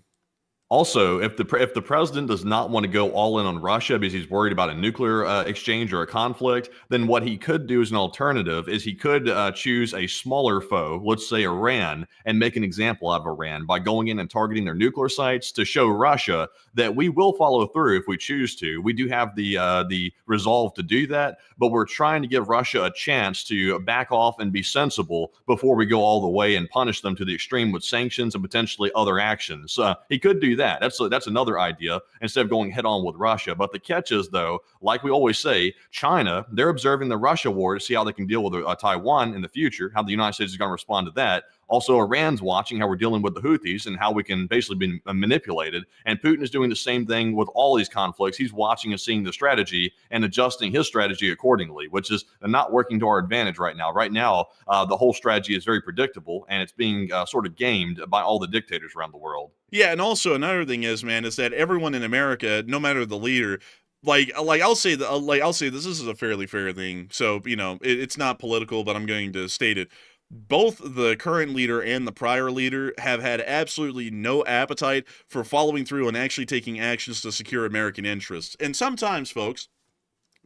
Also, if the president does not want to go all in on Russia because he's worried about a nuclear exchange or a conflict, then what he could do as an alternative is he could choose a smaller foe, let's say Iran, and make an example out of Iran by going in and targeting their nuclear sites to show Russia that we will follow through if we choose to. We do have the resolve to do that, but we're trying to give Russia a chance to back off and be sensible before we go all the way and punish them to the extreme with sanctions and potentially other actions. He could do that. That's another idea instead of going head on with Russia. But the catch is, though, like we always say, China, they're observing the Russia war to see how they can deal with Taiwan in the future, how the United States is going to respond to that. Also, Iran's watching how we're dealing with the Houthis and how we can basically be manipulated. And Putin is doing the same thing with all these conflicts. He's watching and seeing the strategy and adjusting his strategy accordingly, which is not working to our advantage right now. Right now, the whole strategy is very predictable, and it's being sort of gamed by all the dictators around the world. Yeah, and also another thing is, man, is that everyone in America, no matter the leader, I'll say this is a fairly fair thing. So, it's not political, but I'm going to state it. Both the current leader and the prior leader have had absolutely no appetite for following through and actually taking actions to secure American interests. And sometimes, folks,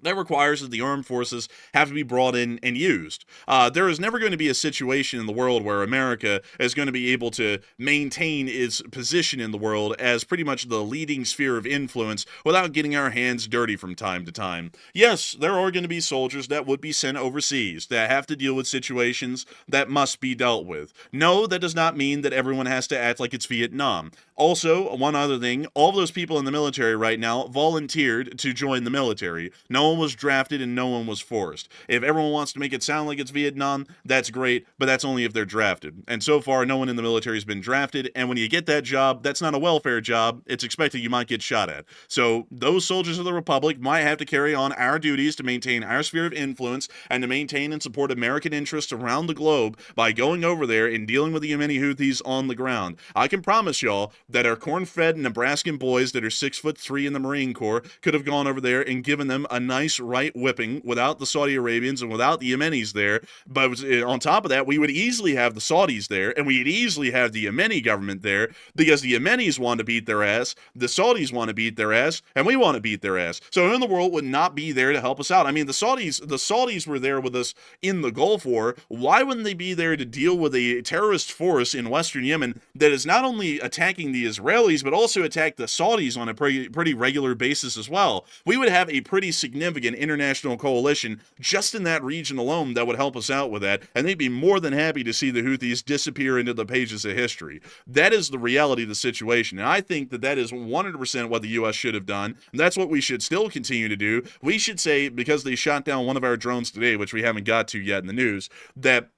that requires that the armed forces have to be brought in and used. There is never going to be a situation in the world where America is going to be able to maintain its position in the world as pretty much the leading sphere of influence without getting our hands dirty from time to time. Yes, there are going to be soldiers that would be sent overseas that have to deal with situations that must be dealt with. No, that does not mean that everyone has to act like it's Vietnam. Also, one other thing, all of those people in the military right now volunteered to join the military. No one was drafted and no one was forced. If everyone wants to make it sound like it's Vietnam, that's great, but that's only if they're drafted. And so far, no one in the military has been drafted, and when you get that job, that's not a welfare job. It's expected you might get shot at. So those soldiers of the Republic might have to carry on our duties to maintain our sphere of influence and to maintain and support American interests around the globe by going over there and dealing with the Yemeni Houthis on the ground. I can promise y'all that our corn-fed Nebraskan boys that are 6'3" in the Marine Corps could have gone over there and given them a nice right whipping without the Saudi Arabians and without the Yemenis there. But on top of that, we would easily have the Saudis there, and we'd easily have the Yemeni government there, because the Yemenis want to beat their ass, the Saudis want to beat their ass, and we want to beat their ass. So who in the world would not be there to help us out? I mean, the Saudis were there with us in the Gulf War. Why wouldn't they be there to deal with a terrorist force in Western Yemen that is not only attacking the Israelis, but also attack the Saudis on a pretty regular basis as well? We would have a pretty significant international coalition just in that region alone that would help us out with that, and they'd be more than happy to see the Houthis disappear into the pages of history. That is the reality of the situation, and I think that is 100% what the U.S. should have done, and that's what we should still continue to do. We should say, because they shot down one of our drones today, which we haven't got to yet in the news, that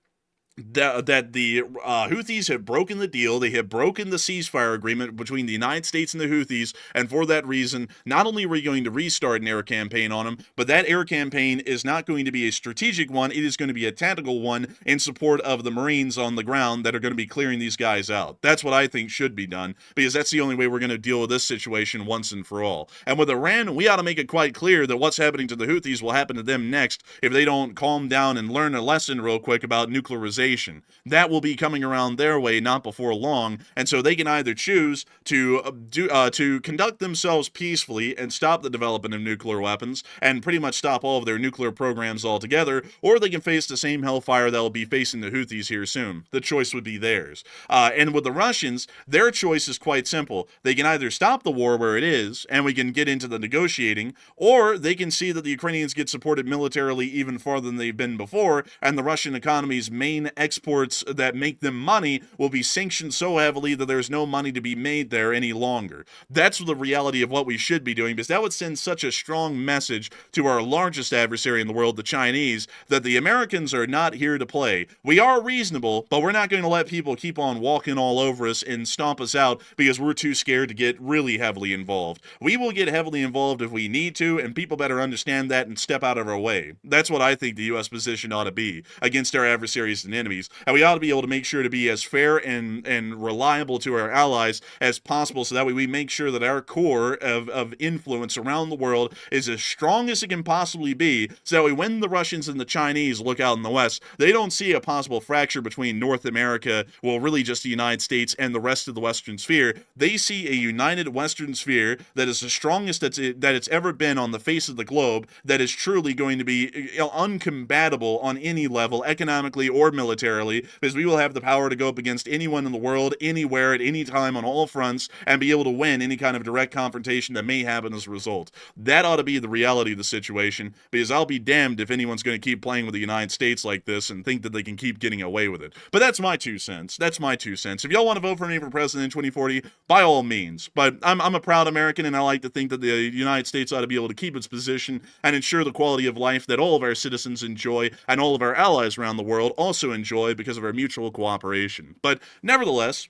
the Houthis have broken the deal. They have broken the ceasefire agreement between the United States and the Houthis, and for that reason, not only are we going to restart an air campaign on them, but that air campaign is not going to be a strategic one. It is going to be a tactical one in support of the Marines on the ground that are going to be clearing these guys out. That's what I think should be done, because that's the only way we're going to deal with this situation once and for all. And with Iran, we ought to make it quite clear that what's happening to the Houthis will happen to them next if they don't calm down and learn a lesson real quick about nuclearization normalization. That will be coming around their way not before long, and so they can either choose to conduct themselves peacefully and stop the development of nuclear weapons and pretty much stop all of their nuclear programs altogether, or they can face the same hellfire that will be facing the Houthis here soon. The choice would be theirs. And with the Russians, their choice is quite simple. They can either stop the war where it is, and we can get into the negotiating, or they can see that the Ukrainians get supported militarily even farther than they've been before, and the Russian economy's main exports that make them money will be sanctioned so heavily that there's no money to be made there any longer. That's the reality of what we should be doing, because that would send such a strong message to our largest adversary in the world, the Chinese, that the Americans are not here to play. We are reasonable, but we're not going to let people keep on walking all over us and stomp us out because we're too scared to get really heavily involved. We will get heavily involved if we need to, and people better understand that and step out of our way. That's what I think the U.S. position ought to be against our adversaries and enemies, and we ought to be able to make sure to be as fair and reliable to our allies as possible, so that way we make sure that our core of influence around the world is as strong as it can possibly be, so that way when the Russians and the Chinese look out in the West, they don't see a possible fracture between North America, well, really just the United States, and the rest of the Western sphere. They see a united Western sphere that is the strongest that it's ever been on the face of the globe, that is truly going to be uncombatable on any level, economically or militarily, because we will have the power to go up against anyone in the world, anywhere, at any time, on all fronts, and be able to win any kind of direct confrontation that may happen as a result. That ought to be the reality of the situation, because I'll be damned if anyone's going to keep playing with the United States like this and think that they can keep getting away with it. But that's my 2 cents. That's my 2 cents. If y'all want to vote for me for president in 2040, by all means. But I'm a proud American, and I like to think that the United States ought to be able to keep its position and ensure the quality of life that all of our citizens enjoy and all of our allies around the world also enjoy because of our mutual cooperation. But nevertheless,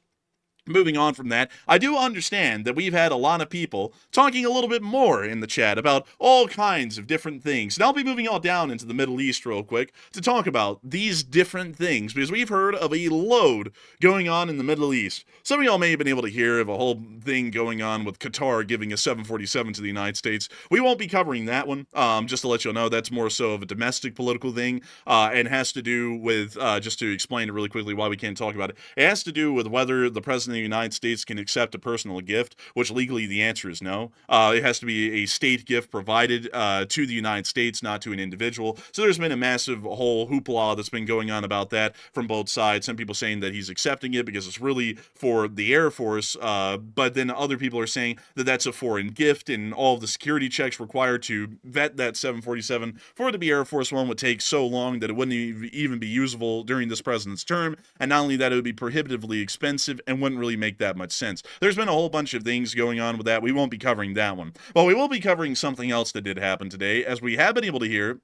moving on from that, I do understand that we've had a lot of people talking a little bit more in the chat about all kinds of different things. And I'll be moving all down into the Middle East real quick to talk about these different things, because we've heard of a load going on in the Middle East. Some of y'all may have been able to hear of a whole thing going on with Qatar giving a 747 to the United States. We won't be covering that one. Just to let you know, that's more so of a domestic political thing, and has to do with, just to explain it really quickly why we can't talk about it, it has to do with whether the president the United States can accept a personal gift, which legally the answer is no. It has to be a state gift provided to the United States, not to an individual. So there's been a massive whole hoopla that's been going on about that from both sides. Some people saying that he's accepting it because it's really for the Air Force, but then other people are saying that that's a foreign gift, and all of the security checks required to vet that 747 for it to be Air Force One would take so long that it wouldn't even be usable during this president's term, and not only that, it would be prohibitively expensive and wouldn't really make that much sense. There's been a whole bunch of things going on with that. We won't be covering that one. But we will be covering something else that did happen today, as we have been able to hear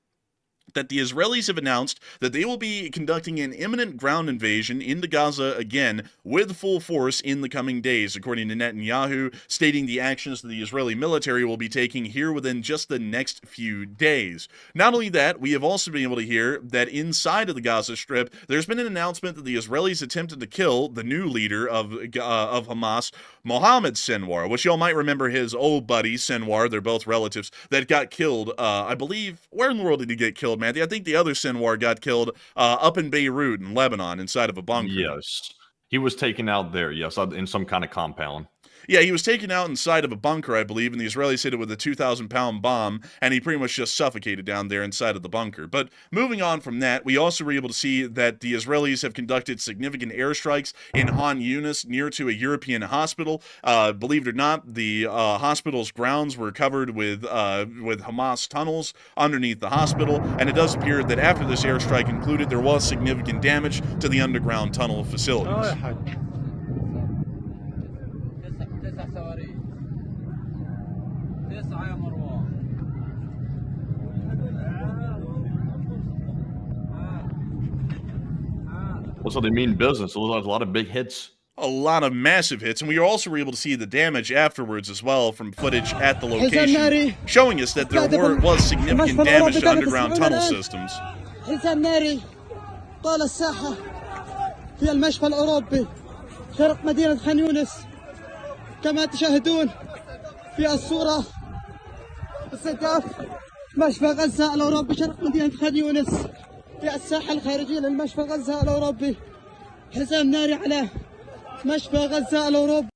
that the Israelis have announced that they will be conducting an imminent ground invasion into Gaza again with full force in the coming days, according to Netanyahu, stating the actions that the Israeli military will be taking here within just the next few days. Not only that, we have also been able to hear that inside of the Gaza Strip, there's been an announcement that the Israelis attempted to kill the new leader of Hamas, Mohammed Sinwar, which y'all might remember his old buddy, Sinwar, they're both relatives, that got killed, I believe, where in the world did he get killed, Matthew? I think the other Sinwar got killed up in Beirut in Lebanon inside of a bunker. Yes. He was taken out there, yes, in some kind of compound. Yeah, he was taken out inside of a bunker, I believe, and the Israelis hit it with a 2,000-pound bomb, and he pretty much just suffocated down there inside of the bunker. But moving on from that, we also were able to see that the Israelis have conducted significant airstrikes in Han Yunis, near to a European hospital. Believe it or not, the hospital's grounds were covered with Hamas tunnels underneath the hospital, and it does appear that after this airstrike concluded, there was significant damage to the underground tunnel facilities. Well, so they mean business. So there's a lot of big hits. A lot of massive hits, and we also were able to see the damage afterwards as well from footage at the location, showing us that there was significant damage to underground tunnel systems. طال الساحة في المشفى الأوروبي شرق مدينة خان يونس كما تشاهدون في الصورة استهداف مشفى غزة الأوروبي شرق مدينة خان يونس في الساحة الخارجية للمشفى غزة الأوروبي حزام ناري على مشفى غزة الأوروبي.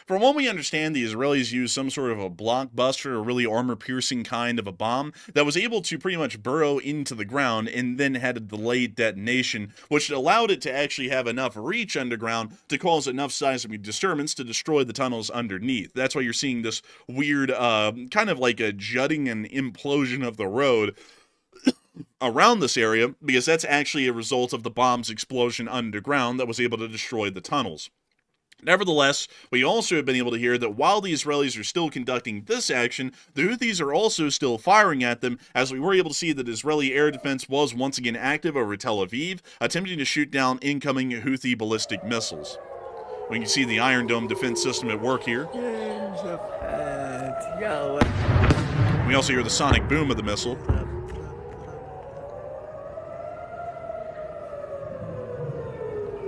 From what we understand, the Israelis used some sort of a blockbuster, a really armor-piercing kind of a bomb that was able to pretty much burrow into the ground and then had a delayed detonation, which allowed it to actually have enough reach underground to cause enough seismic disturbance to destroy the tunnels underneath. That's why you're seeing this weird, kind of like a jutting and implosion of the road around this area, because that's actually a result of the bomb's explosion underground that was able to destroy the tunnels. Nevertheless, we also have been able to hear that while the Israelis are still conducting this action, the Houthis are also still firing at them, as we were able to see that Israeli air defense was once again active over Tel Aviv, attempting to shoot down incoming Houthi ballistic missiles. We can see the Iron Dome defense system at work here. We also hear the sonic boom of the missile.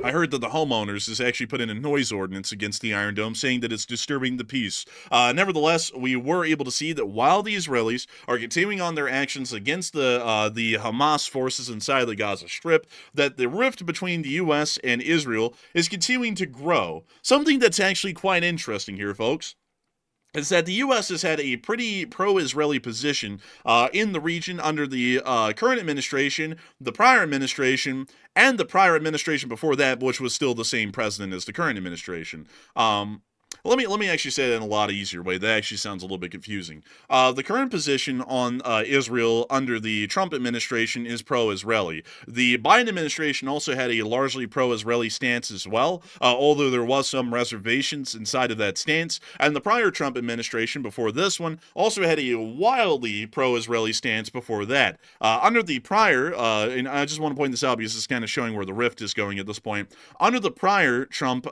I heard that the homeowners has actually put in a noise ordinance against the Iron Dome, saying that it's disturbing the peace. Nevertheless, we were able to see that while the Israelis are continuing on their actions against the Hamas forces inside the Gaza Strip, that the rift between the U.S. and Israel is continuing to grow. Something that's actually quite interesting here, folks, is that the U.S. has had a pretty pro-Israeli position in the region under the current administration, the prior administration, and the prior administration before that, which was still the same president as the current administration. Let me actually say that in a lot easier way. That actually sounds a little bit confusing. The current position on Israel under the Trump administration is pro-Israeli. The Biden administration also had a largely pro-Israeli stance as well, although there was some reservations inside of that stance. And the prior Trump administration before this one also had a wildly pro-Israeli stance before that. Under the prior, and I just want to point this out because it's kind of showing where the rift is going at this point. Under the prior Trump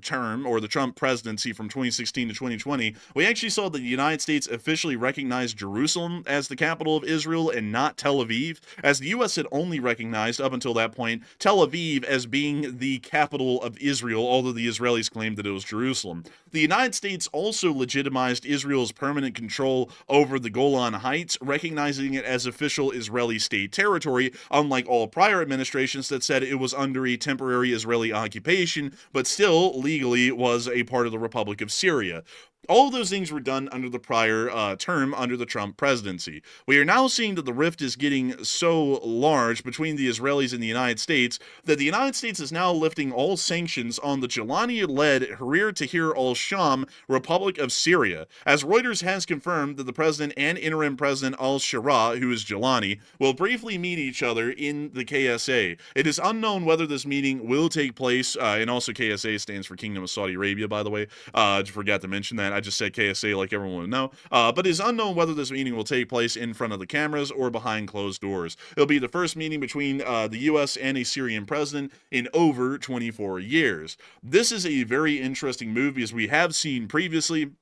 term, or the Trump presidency from 2016 to 2020, we actually saw that the United States officially recognized Jerusalem as the capital of Israel and not Tel Aviv, as the U.S. had only recognized, up until that point, Tel Aviv as being the capital of Israel, although the Israelis claimed that it was Jerusalem. The United States also legitimized Israel's permanent control over the Golan Heights, recognizing it as official Israeli state territory, unlike all prior administrations that said it was under a temporary Israeli occupation, but still legally was a part of the Republic of Syria. All of those things were done under the prior term under the Trump presidency. We are now seeing that the rift is getting so large between the Israelis and the United States that the United States is now lifting all sanctions on the Jelani-led Harir Tahrir al-Sham Republic of Syria, as Reuters has confirmed that the president and interim president al-Shara, who is Jelani, will briefly meet each other in the KSA. It is unknown whether this meeting will take place, and also KSA stands for Kingdom of Saudi Arabia, by the way. I forgot to mention that. I just said KSA like everyone would know. But it is unknown whether this meeting will take place in front of the cameras or behind closed doors. It'll be the first meeting between the U.S. and a Syrian president in over 24 years. This is a very interesting move because we have seen previously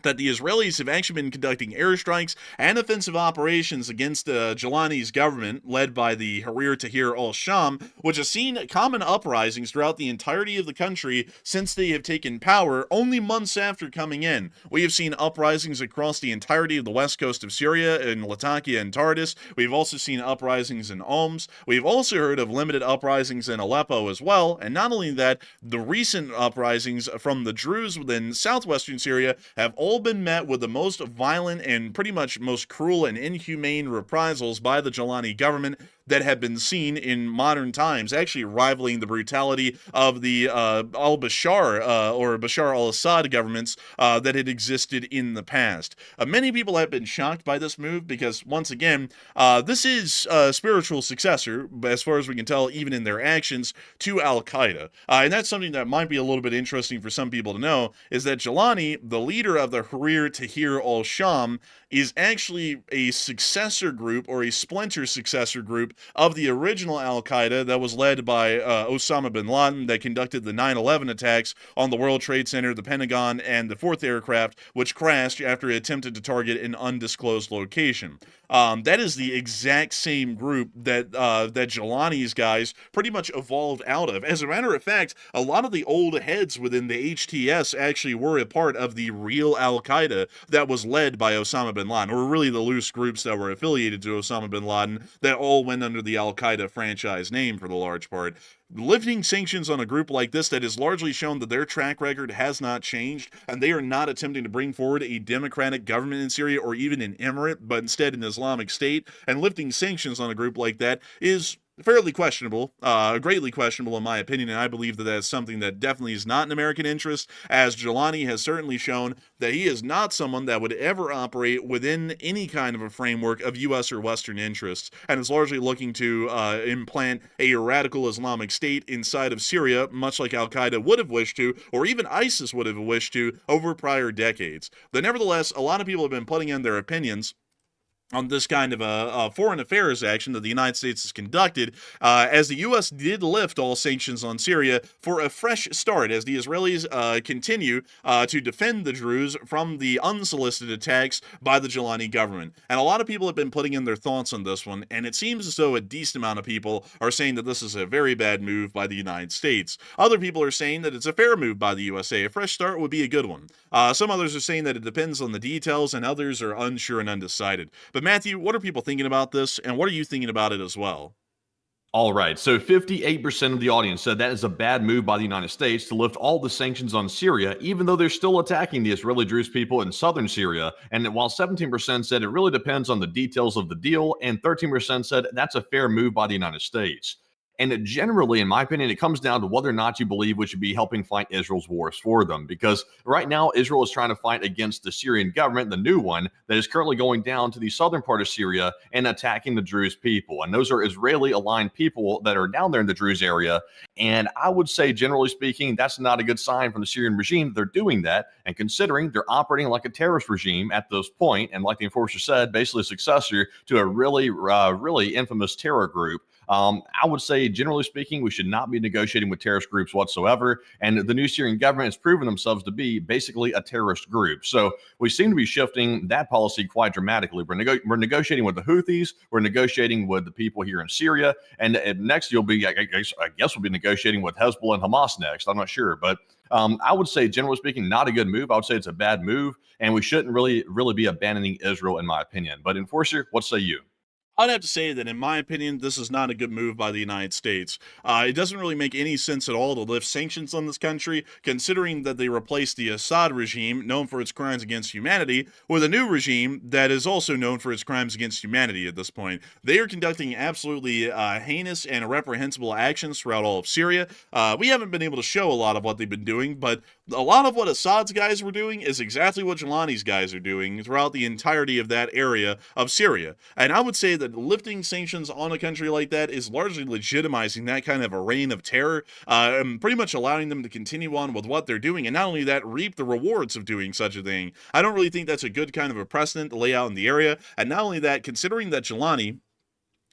that the Israelis have actually been conducting airstrikes and offensive operations against Jelani's government, led by the Harir Tahrir al-Sham, which has seen common uprisings throughout the entirety of the country since they have taken power, only months after coming in. We have seen uprisings across the entirety of the west coast of Syria, in Latakia and Tartus. We've also seen uprisings in Homs. We've also heard of limited uprisings in Aleppo as well, and not only that, the recent uprisings from the Druze within southwestern Syria have all been met with the most violent and pretty much most cruel and inhumane reprisals by the Jelani government that have been seen in modern times, actually rivaling the brutality of the al-Bashar or Bashar al-Assad governments that had existed in the past. Many people have been shocked by this move because, once again, this is a spiritual successor, as far as we can tell, even in their actions, to Al-Qaeda. And that's something that might be a little bit interesting for some people to know, is that Jelani, the leader of the Harir Tahrir al-Sham, is actually a successor group, or a splinter successor group, of the original Al-Qaeda that was led by Osama bin Laden, that conducted the 9/11 attacks on the World Trade Center, the Pentagon, and the 4th aircraft, which crashed after it attempted to target an undisclosed location. That is the exact same group that Jelani's guys pretty much evolved out of. As a matter of fact, a lot of the old heads within the HTS actually were a part of the real Al-Qaeda that was led by Osama bin Laden, or really the loose groups that were affiliated to Osama bin Laden that all went under the Al-Qaeda franchise name for the large part. Lifting sanctions on a group like this that has largely shown that their track record has not changed, and they are not attempting to bring forward a democratic government in Syria or even an emirate, but instead an Islamic state, and lifting sanctions on a group like that is fairly questionable, greatly questionable in my opinion, and I believe that that's something that definitely is not in American interest, as Jelani has certainly shown that he is not someone that would ever operate within any kind of a framework of U.S. or Western interests, and is largely looking to implant a radical Islamic state inside of Syria, much like Al-Qaeda would have wished to, or even ISIS would have wished to, over prior decades. But nevertheless, a lot of people have been putting in their opinions on this kind of a foreign affairs action that the United States has conducted, as the U.S. did lift all sanctions on Syria for a fresh start, as the Israelis continue to defend the Druze from the unsolicited attacks by the Jelani government. And a lot of people have been putting in their thoughts on this one, and it seems as though a decent amount of people are saying that this is a very bad move by the United States. Other people are saying that it's a fair move by the USA. A fresh start would be a good one. Some others are saying that it depends on the details, and others are unsure and undecided. But Matthew, what are people thinking about this, and what are you thinking about it as well? All right, so 58% of the audience said that is a bad move by the United States to lift all the sanctions on Syria, even though they're still attacking the Israeli Druze people in southern Syria. And while 17% said it really depends on the details of the deal, and 13% said that's a fair move by the United States. And generally, in my opinion, it comes down to whether or not you believe we should be helping fight Israel's wars for them. Because right now, Israel is trying to fight against the Syrian government, the new one, that is currently going down to the southern part of Syria and attacking the Druze people. And those are Israeli-aligned people that are down there in the Druze area. And I would say, generally speaking, that's not a good sign from the Syrian regime that they're doing that. And considering they're operating like a terrorist regime at this point, and like the enforcer said, basically a successor to a really infamous terror group, I would say, generally speaking, we should not be negotiating with terrorist groups whatsoever. And the new Syrian government has proven themselves to be basically a terrorist group. So we seem to be shifting that policy quite dramatically. We're negotiating with the Houthis. We're negotiating with the people here in Syria. And next, I guess we'll be negotiating with Hezbollah and Hamas next. I'm not sure. But I would say, generally speaking, not a good move. I would say it's a bad move. And we shouldn't really be abandoning Israel, in my opinion. But Enforcer, what say you? I'd have to say that, in my opinion, this is not a good move by the United States. It doesn't really make any sense at all to lift sanctions on this country, considering that they replaced the Assad regime, known for its crimes against humanity, with a new regime that is also known for its crimes against humanity at this point. They are conducting absolutely heinous and reprehensible actions throughout all of Syria. We haven't been able to show a lot of what they've been doing, but a lot of what Assad's guys were doing is exactly what Jelani's guys are doing throughout the entirety of that area of Syria. And I would say that lifting sanctions on a country like that is largely legitimizing that kind of a reign of terror, and pretty much allowing them to continue on with what they're doing, and not only that, reap the rewards of doing such a thing. I don't really think that's a good kind of a precedent to lay out in the area, and not only that, considering that Jelani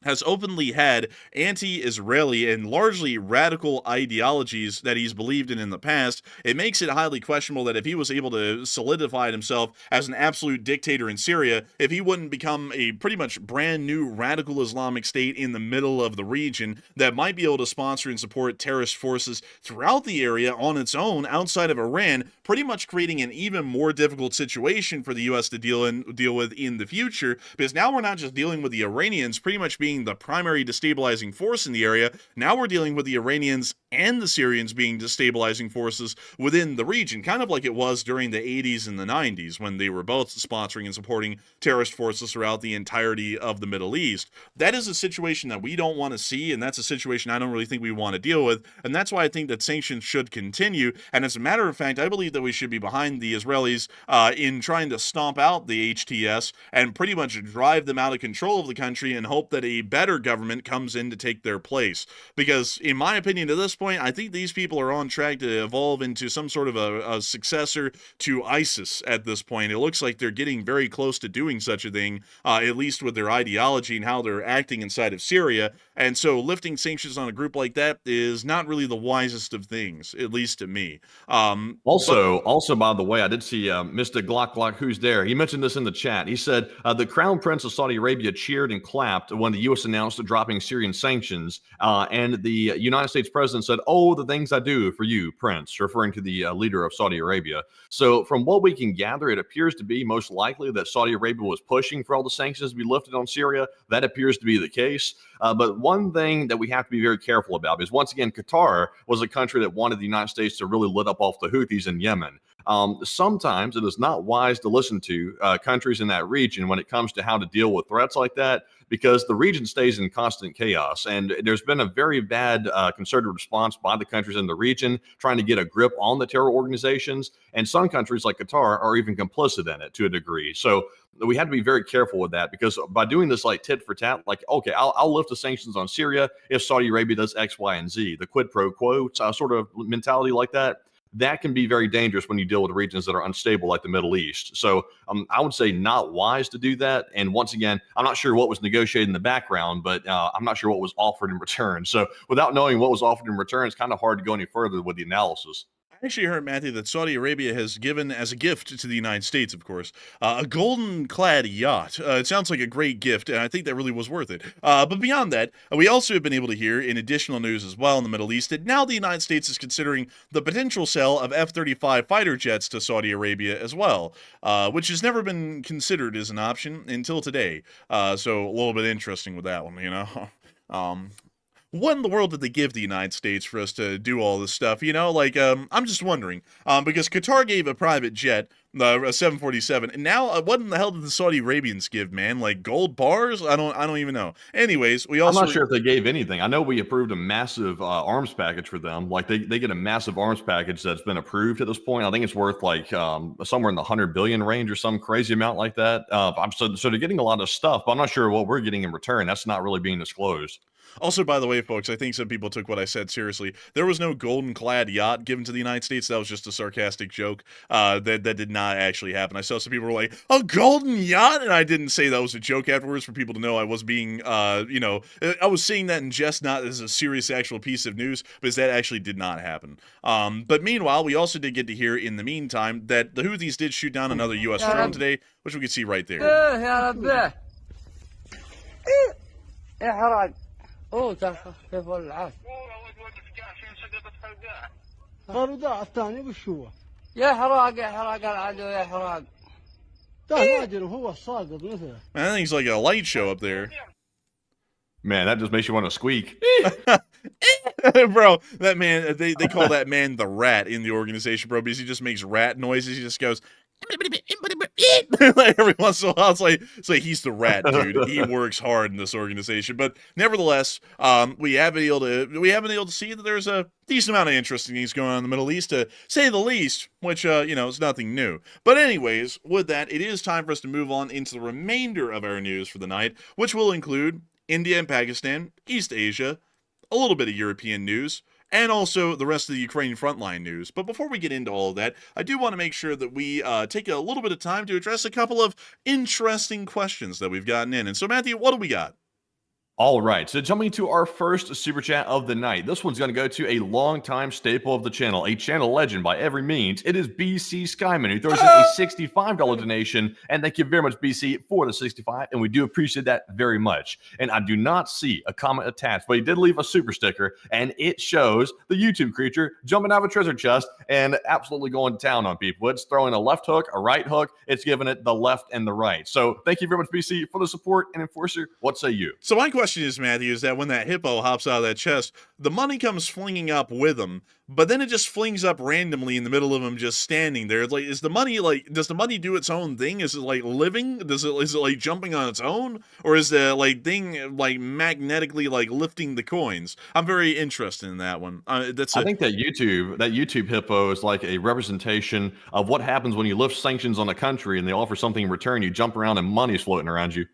has openly had anti-Israeli and largely radical ideologies that he's believed in the past, it makes it highly questionable that if he was able to solidify himself as an absolute dictator in Syria, if he wouldn't become a pretty much brand new radical Islamic state in the middle of the region that might be able to sponsor and support terrorist forces throughout the area on its own outside of Iran, pretty much creating an even more difficult situation for the U.S. to deal with in the future, because now we're not just dealing with the Iranians pretty much being the primary destabilizing force in the area. Now we're dealing with the Iranians and the Syrians being destabilizing forces within the region, kind of like it was during the 80s and the 90s when they were both sponsoring and supporting terrorist forces throughout the entirety of the Middle East. That is a situation that we don't want to see, and that's a situation I don't really think we want to deal with, and that's why I think that sanctions should continue. And as a matter of fact, I believe that we should be behind the Israelis in trying to stomp out the HTS and pretty much drive them out of control of the country and hope that a better government comes in to take their place. Because in my opinion, at this point, I think these people are on track to evolve into some sort of a successor to ISIS at this point. It looks like they're getting very close to doing such a thing, at least with their ideology and how they're acting inside of Syria. And so lifting sanctions on a group like that is not really the wisest of things, at least to me. Also, by the way, I did see Mr. Glock, who's there. He mentioned this in the chat. He said the Crown Prince of Saudi Arabia cheered and clapped when the U.S. announced dropping Syrian sanctions, and the United States president said, "Oh, the things I do for you, Prince," referring to the leader of Saudi Arabia. So from what we can gather, it appears to be most likely that Saudi Arabia was pushing for all the sanctions to be lifted on Syria. That appears to be the case. But one thing that we have to be very careful about is, once again, Qatar was a country that wanted the United States to really let up off the Houthis in Yemen. Sometimes it is not wise to listen to countries in that region when it comes to how to deal with threats like that, because the region stays in constant chaos. And there's been a very bad concerted response by the countries in the region trying to get a grip on the terror organizations. And some countries like Qatar are even complicit in it to a degree. So we have to be very careful with that, because by doing this like tit for tat, like, okay, I'll lift the sanctions on Syria if Saudi Arabia does X, Y, and Z, the quid pro quo sort of mentality like that, that can be very dangerous when you deal with regions that are unstable like the Middle East. So I would say not wise to do that. And once again, I'm not sure what was negotiated in the background, but I'm not sure what was offered in return. So without knowing what was offered in return, it's kind of hard to go any further with the analysis. I actually heard, Matthew, that Saudi Arabia has given as a gift to the United States, of course, a golden-clad yacht. It sounds like a great gift, and I think that really was worth it. But beyond that, we also have been able to hear in additional news as well in the Middle East that now the United States is considering the potential sale of F-35 fighter jets to Saudi Arabia as well, which has never been considered as an option until today. So a little bit interesting with that one, you know. What in the world did they give the United States for us to do all this stuff? You know, like, I'm just wondering, because Qatar gave a private jet, a 747, and now what in the hell did the Saudi Arabians give, man? Like gold bars? I don't even know. Anyways, we also— I'm not sure if they gave anything. I know we approved a massive arms package for them. Like they get a massive arms package that's been approved at this point. I think it's worth like somewhere in the 100 billion range or some crazy amount like that. So they're getting a lot of stuff, but I'm not sure what we're getting in return. That's not really being disclosed. Also, by the way, folks, I think some people took what I said seriously. There was no golden-clad yacht given to the United States. That was just a sarcastic joke. That did not actually happen. I saw some people were like, "A golden yacht?" And I didn't say that was a joke afterwards for people to know I was being, I was saying that in jest, not as a serious actual piece of news, because that actually did not happen. But meanwhile, we also did get to hear in the meantime that the Houthis did shoot down another U.S. drone today, which we can see right there. باروداع الثاني وش هو؟ يا حراق يا حراق العدو يا حراق. ده ما ادري هو الصادق مثله. Man, that thing's like a light show up there. Man, that just makes you want to squeak. Bro, that man, they call that man the rat in the organization, bro, because he just makes rat noises. He just goes like every once in a while. It's like he's the rat, dude. He works hard in this organization. But nevertheless, we have been able to see that there's a decent amount of interesting things going on in the Middle East, to say the least, which is nothing new. But anyways, with that, it is time for us to move on into the remainder of our news for the night, which will include India and Pakistan, East Asia, a little bit of European news, and also the rest of the Ukrainian frontline news. But before we get into all of that, I do want to make sure that we take a little bit of time to address a couple of interesting questions that we've gotten in. And so, Matthew, what do we got? All right, so jumping to our first super chat of the night. This one's going to go to a longtime staple of the channel, a channel legend by every means. It is BC Skyman, who throws in a $65 donation, and thank you very much, BC, for the 65, and we do appreciate that very much. And I do not see a comment attached, but he did leave a super sticker, and it shows the YouTube creature jumping out of a treasure chest and absolutely going to town on people. It's throwing a left hook, a right hook. It's giving it the left and the right. So thank you very much, BC, for the support. And Enforcer, what say you? So my question is, Matthew, is that when that hippo hops out of that chest, the money comes flinging up with him, but then it just flings up randomly in the middle of him just standing there. It's like, does the money do its own thing? Is it like living? Is it like jumping on its own? Or is the thing like magnetically like lifting the coins? I'm very interested in that one. I think that YouTube hippo is like a representation of what happens when you lift sanctions on a country and they offer something in return. You jump around and money's floating around you.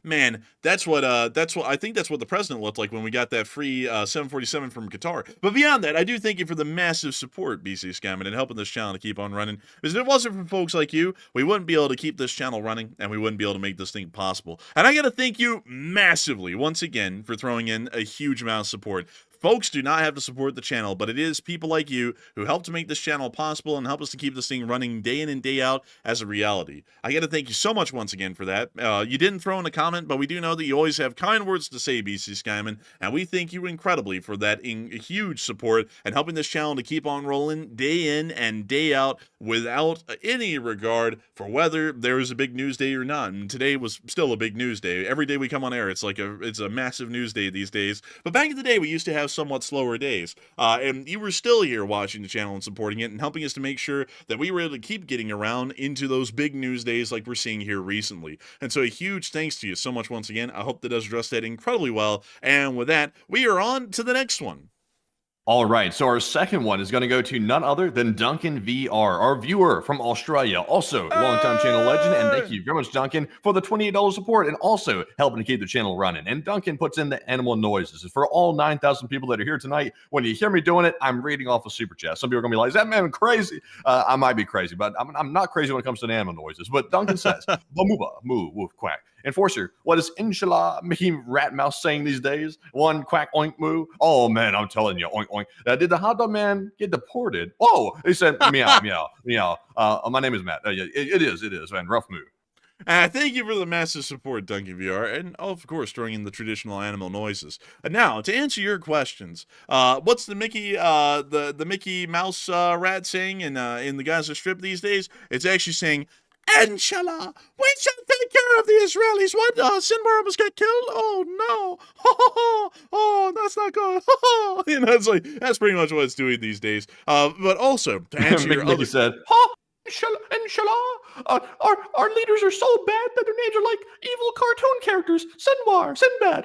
Man, that's what I think that's what the president looked like when we got that free 747 from Qatar. But beyond that, I do thank you for the massive support, BC Scammon, and helping this channel to keep on running. Because if it wasn't for folks like you, we wouldn't be able to keep this channel running, and we wouldn't be able to make this thing possible. And I got to thank you massively once again for throwing in a huge amount of support. folks do not have to support the channel, but it is people like you who help to make this channel possible and help us to keep this thing running day in and day out as a reality. I got to thank you so much once again for that. You didn't throw in a comment, but we do know that you always have kind words to say, BC Skyman, and we thank you incredibly for that huge support and helping this channel to keep on rolling day in and day out without any regard for whether there is a big news day or not. And today was still a big news day. Every day we come on air, it's a massive news day these days. But back in the day, we used to have somewhat slower days. And you were still here watching the channel and supporting it and helping us to make sure that we were able to keep getting around into those big news days like we're seeing here recently. And so a huge thanks to you so much once again. I hope that does address that incredibly well. And with that, we are on to the next one. All right, so our second one is going to go to none other than Duncan VR, our viewer from Australia, also a longtime channel legend, and thank you very much, Duncan, for the $28 support and also helping to keep the channel running. And Duncan puts in the animal noises. For all 9,000 people that are here tonight, when you hear me doing it, I'm reading off a super chat. Some people are going to be like, is that man crazy? I might be crazy, but I'm not crazy when it comes to the animal noises. But Duncan says, Bamuba, moo, woof, quack. Enforcer, what is inshallah Mickey Ratmouse saying these days? One quack oink moo. Oh man, I'm telling you, oink oink. Did the hot dog man get deported? Oh, he said meow meow meow. My name is Matt. Yeah, it is, man. Rough moo. Thank you for the massive support, Duncan VR, and of course throwing in the traditional animal noises. Now, to answer your questions, what's the Mickey Mickey Mouse rat saying in the Gaza Strip these days? It's actually saying, Inshallah, we shall take care of the Israelis. What? Sinwar almost got killed? Oh no! Oh, that's not good. You know, it's like that's pretty much what it's doing these days. But also to answer your Mickey other said, Inshallah, our leaders are so bad that their names are like evil cartoon characters. Sinwar, Sinbad.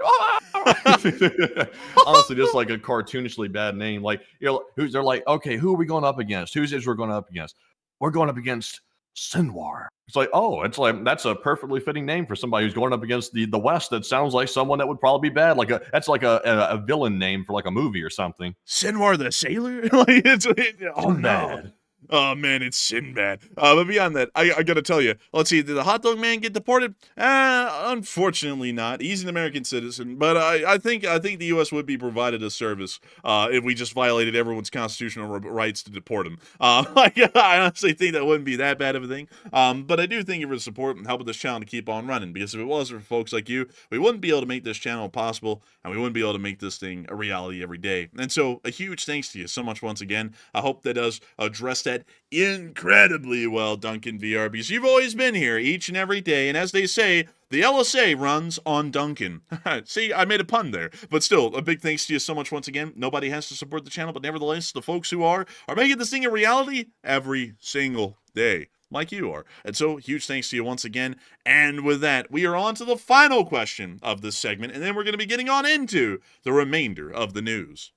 Honestly, just like a cartoonishly bad name. Like, they're like, okay, who are we going up against? Who's Israel going up against? We're going up against Sinwar. It's like, oh, it's like that's a perfectly fitting name for somebody who's going up against the West. That sounds like someone that would probably be bad. That's like a villain name for like a movie or something. Sinwar the Sailor? Like oh Sinbad. no. Oh man, it's Sinbad. But beyond that, I gotta tell you, let's see, did the hot dog man get deported? Unfortunately not. He's an American citizen, but I think the U.S. would be provided a service if we just violated everyone's constitutional rights to deport him. I honestly think that wouldn't be that bad of a thing. But I do thank you for the support and helping this channel to keep on running, because if it wasn't for folks like you, we wouldn't be able to make this channel possible, and we wouldn't be able to make this thing a reality every day. And so a huge thanks to you so much once again. I hope that does address that incredibly well, Duncan VR, because you've always been here each and every day, and as they say, the LSA runs on Duncan. See, I made a pun there, but still, a big thanks to you so much once again. Nobody has to support the channel, but nevertheless, the folks who are making this thing a reality every single day, like you are. And so, huge thanks to you once again. And with that, we are on to the final question of this segment, and then we're going to be getting on into the remainder of the news.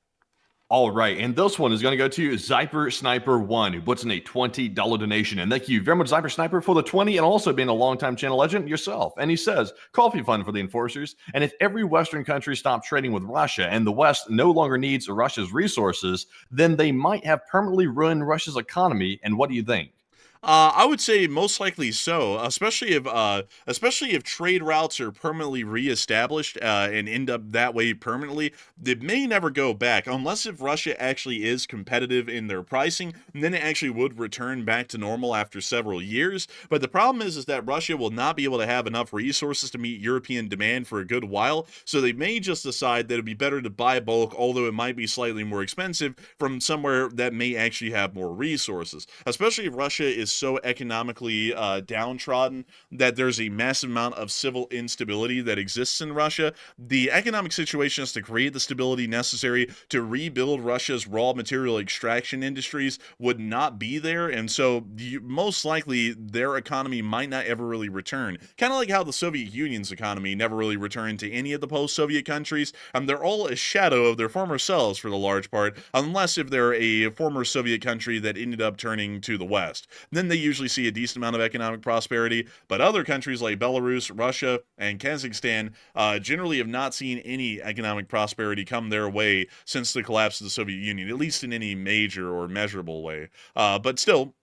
All right, and this one is going to go to Zyper Sniper 1, who puts in a $20 donation. And thank you very much, Zyper Sniper, for the 20, and also being a longtime channel legend yourself. And he says, coffee fund for the enforcers. And if every Western country stopped trading with Russia and the West no longer needs Russia's resources, then they might have permanently ruined Russia's economy. And what do you think? I would say most likely so, especially if trade routes are permanently reestablished and end up that way permanently. They may never go back unless if Russia actually is competitive in their pricing, and then it actually would return back to normal after several years. But the problem is that Russia will not be able to have enough resources to meet European demand for a good while, so they may just decide that it'd be better to buy bulk, although it might be slightly more expensive, from somewhere that may actually have more resources, especially if Russia is so economically downtrodden that there's a massive amount of civil instability that exists in Russia. The economic situation is to create the stability necessary to rebuild Russia's raw material extraction industries would not be there, and so most likely their economy might not ever really return. Kind of like how the Soviet Union's economy never really returned to any of the post-Soviet countries. They're all a shadow of their former selves for the large part, unless if they're a former Soviet country that ended up turning to the West. Then they usually see a decent amount of economic prosperity, but other countries like Belarus, Russia, and Kazakhstan generally have not seen any economic prosperity come their way since the collapse of the Soviet Union, at least in any major or measurable way. But still,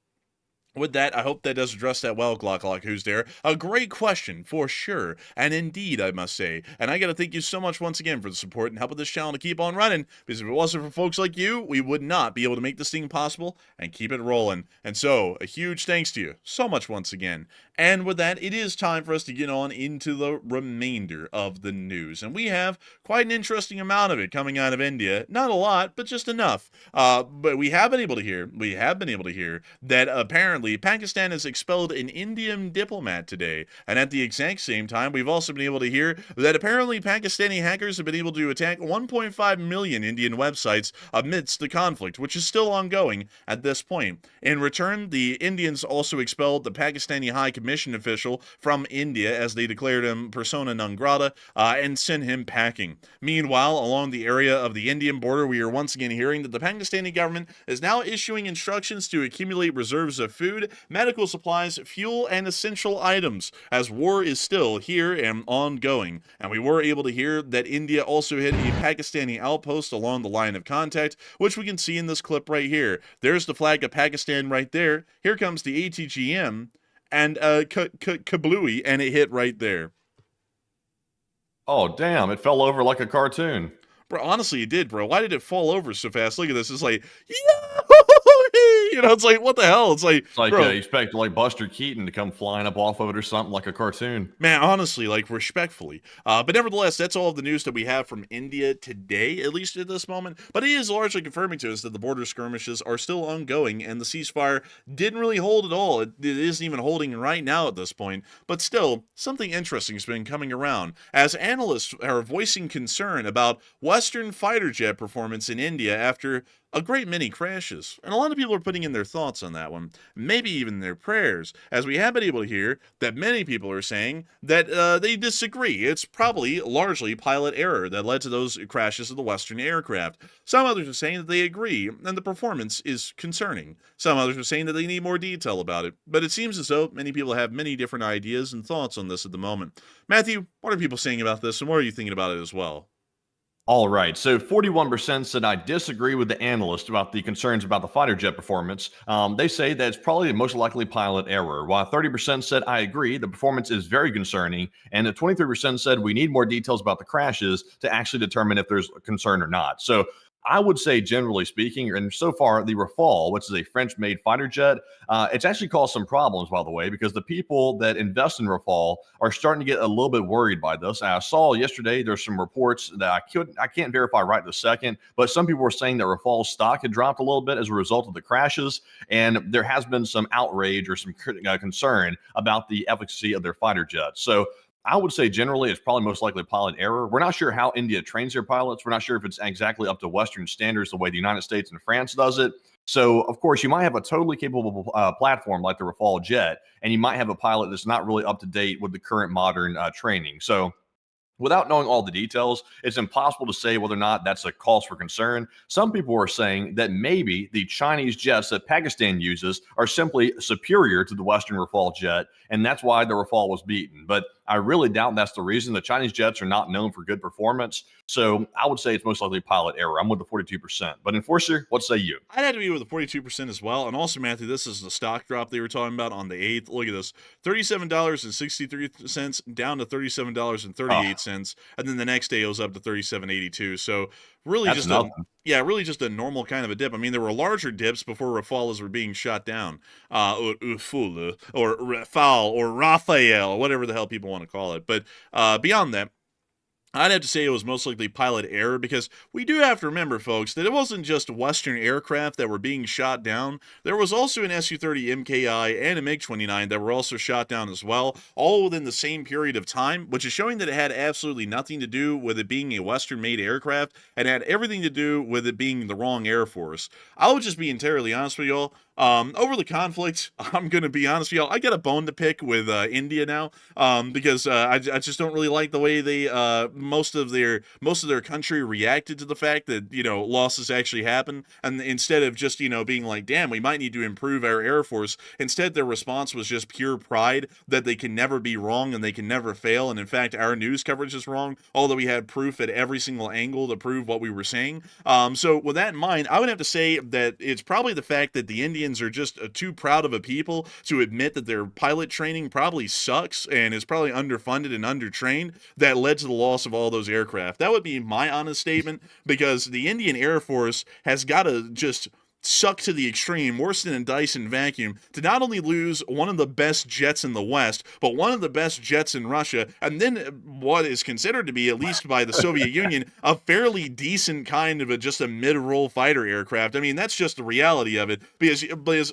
With that, I hope that does address that well, Glock who's there. A great question, for sure. And indeed, I must say. And I gotta thank you so much once again for the support and helping this channel to keep on running. Because if it wasn't for folks like you, we would not be able to make this thing possible and keep it rolling. And so, a huge thanks to you so much once again. And with that, it is time for us to get on into the remainder of the news. And we have quite an interesting amount of it coming out of India. Not a lot, but just enough. But we have been able to hear that apparently Pakistan has expelled an Indian diplomat today. And at the exact same time, we've also been able to hear that apparently Pakistani hackers have been able to attack 1.5 million Indian websites amidst the conflict, which is still ongoing at this point. In return, the Indians also expelled the Pakistani High Commission official from India as they declared him persona non grata and sent him packing. Meanwhile, along the area of the Indian border, we are once again hearing that the Pakistani government is now issuing instructions to accumulate reserves of food, medical supplies, fuel, and essential items, as war is still here and ongoing. And we were able to hear that India also hit a Pakistani outpost along the line of contact, which we can see in this clip right here. There's the flag of Pakistan right there. Here comes the ATGM and kablooey, and it hit right there. Oh, damn. It fell over like a cartoon. Bro, honestly, it did, bro. Why did it fall over so fast? Look at this. It's like, yeah! You know, it's like, what the hell? It's like You expect like Buster Keaton to come flying up off of it or something like a cartoon. Man, honestly, like, respectfully. But nevertheless, that's all of the news that we have from India today, at least at this moment. But it is largely confirming to us that the border skirmishes are still ongoing, and the ceasefire didn't really hold at all. It isn't even holding right now at this point. But still, something interesting has been coming around, as analysts are voicing concern about Western fighter jet performance in India after a great many crashes. And a lot of people are putting in their thoughts on that one, maybe even their prayers, as we have been able to hear that many people are saying that they disagree. It's probably largely pilot error that led to those crashes of the Western aircraft. Some others are saying that they agree, and the performance is concerning. Some others are saying that they need more detail about it. But it seems as though many people have many different ideas and thoughts on this at the moment. Matthew, what are people saying about this, and what are you thinking about it as well? All right, so 41% said I disagree with the analyst about the concerns about the fighter jet performance. They say that it's probably the most likely pilot error, while 30% said I agree, the performance is very concerning, and 23% said we need more details about the crashes to actually determine if there's a concern or not. So I would say, generally speaking, and so far, the Rafale, which is a French-made fighter jet, it's actually caused some problems, by the way, because the people that invest in Rafale are starting to get a little bit worried by this. I saw yesterday there's some reports that I can't verify right this second, but some people were saying that Rafale's stock had dropped a little bit as a result of the crashes, and there has been some outrage or some concern about the efficacy of their fighter jets. So I would say generally it's probably most likely pilot error. We're not sure how India trains their pilots. We're not sure if it's exactly up to Western standards the way the United States and France does it. So, of course, you might have a totally capable platform like the Rafale jet, and you might have a pilot that's not really up to date with the current modern training. So, without knowing all the details, it's impossible to say whether or not that's a cause for concern. Some people are saying that maybe the Chinese jets that Pakistan uses are simply superior to the Western Rafale jet, and that's why the Rafale was beaten. But I really doubt that's the reason. The Chinese jets are not known for good performance. So I would say it's most likely pilot error. I'm with the 42%. But Enforcer, what say you? I'd have to be with the 42% as well. And also, Matthew, this is the stock drop they were talking about on the 8th. Look at this. $37.63 down to $37.38. And then the next day it was up to $37.82. So really That's just nothing. really just a normal kind of a dip. I mean, there were larger dips before Rafalas were being shot down. Or Rafale or Raphael, whatever the hell people want to call it. But beyond that, I'd have to say it was most likely pilot error, because we do have to remember, folks, that it wasn't just Western aircraft that were being shot down. There was also an Su-30 MKI and a MiG-29 that were also shot down as well, all within the same period of time, which is showing that it had absolutely nothing to do with it being a Western-made aircraft and had everything to do with it being the wrong Air Force. I would just be entirely honest with y'all. Over the conflict, I'm going to be honest with y'all, I got a bone to pick with India now, because I just don't really like the way they most of their country reacted to the fact that, you know, losses actually happen, and instead of just, you know, being like, damn, we might need to improve our Air Force, instead their response was just pure pride that they can never be wrong and they can never fail, and in fact our news coverage is wrong, although we had proof at every single angle to prove what we were saying. So with that in mind, I would have to say that it's probably the fact that the Indians are just too proud of a people to admit that their pilot training probably sucks and is probably underfunded and undertrained that led to the loss of all those aircraft. That would be my honest statement, because the Indian Air Force has got to just suck to the extreme, worse than a Dyson vacuum, to not only lose one of the best jets in the West, but one of the best jets in Russia, and then what is considered to be, at least by the Soviet Union, a fairly decent kind of just a mid-roll fighter aircraft. I mean, that's just the reality of it, because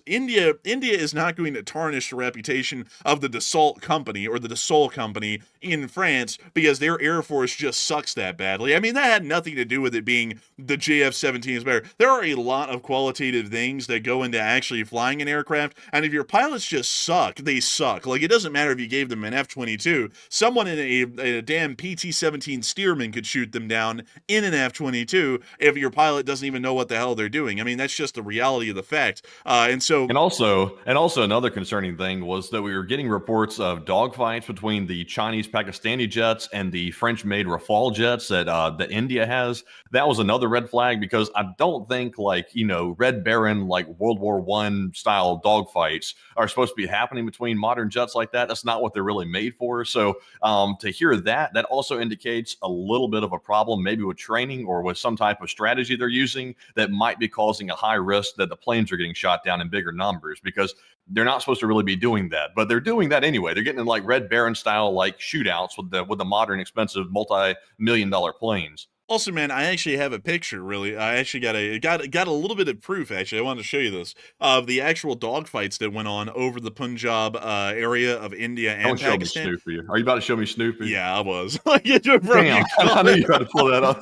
India is not going to tarnish the reputation of the Dassault Company or the Dassault Company in France because their Air Force just sucks that badly. I mean, that had nothing to do with it being the JF-17 is better. There are a lot of qualitative things that go into actually flying an aircraft, and if your pilots just suck, they suck. Like, it doesn't matter if you gave them an F-22. Someone in a damn PT-17 Stearman could shoot them down in an F-22 if your pilot doesn't even know what the hell they're doing. I mean, that's just the reality of the fact. And also another concerning thing was that we were getting reports of dogfights between the Chinese Pakistani jets and the French-made Rafale jets that India has. That was another red flag, because I don't think, like, you know, Red Baron, like World War I style dogfights are supposed to be happening between modern jets like that. That's not what they're really made for. So to hear that also indicates a little bit of a problem, maybe with training or with some type of strategy they're using that might be causing a high risk that the planes are getting shot down in bigger numbers, because they're not supposed to really be doing that, but they're doing that anyway. They're getting in like Red Baron style like shootouts with the modern expensive multi-million-dollar planes. Also, man, I actually have a picture, really. I actually got a little bit of proof, actually. I wanted to show you this, of the actual dogfights that went on over the Punjab area of India and Don't show me Pakistan. Snoopy. Are you about to show me Snoopy? Yeah, I was. Bro, damn, I knew you had to pull that up.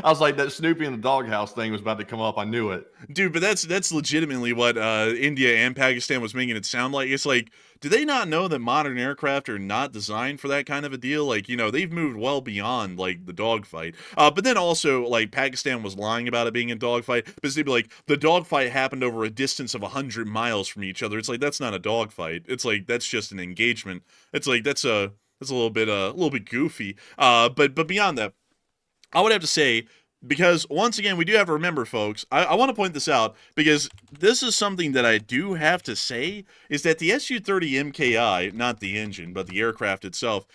I was like, that Snoopy in the doghouse thing was about to come up. I knew it. Dude, but that's legitimately what India and Pakistan was making it sound like. It's like, do they not know that modern aircraft are not designed for that kind of a deal? Like, you know, they've moved well beyond, like, the dogfight. But then also, like, Pakistan was lying about it being a dogfight, because they'd be like, the dogfight happened over a distance of 100 miles from each other. It's like, that's not a dogfight. It's like, that's just an engagement. It's like, that's a little bit goofy. But beyond that, I would have to say, because once again, we do have to remember, folks, I want to point this out, because this is something that I do have to say, is that the Su-30 MKI, not the engine, but the aircraft itself,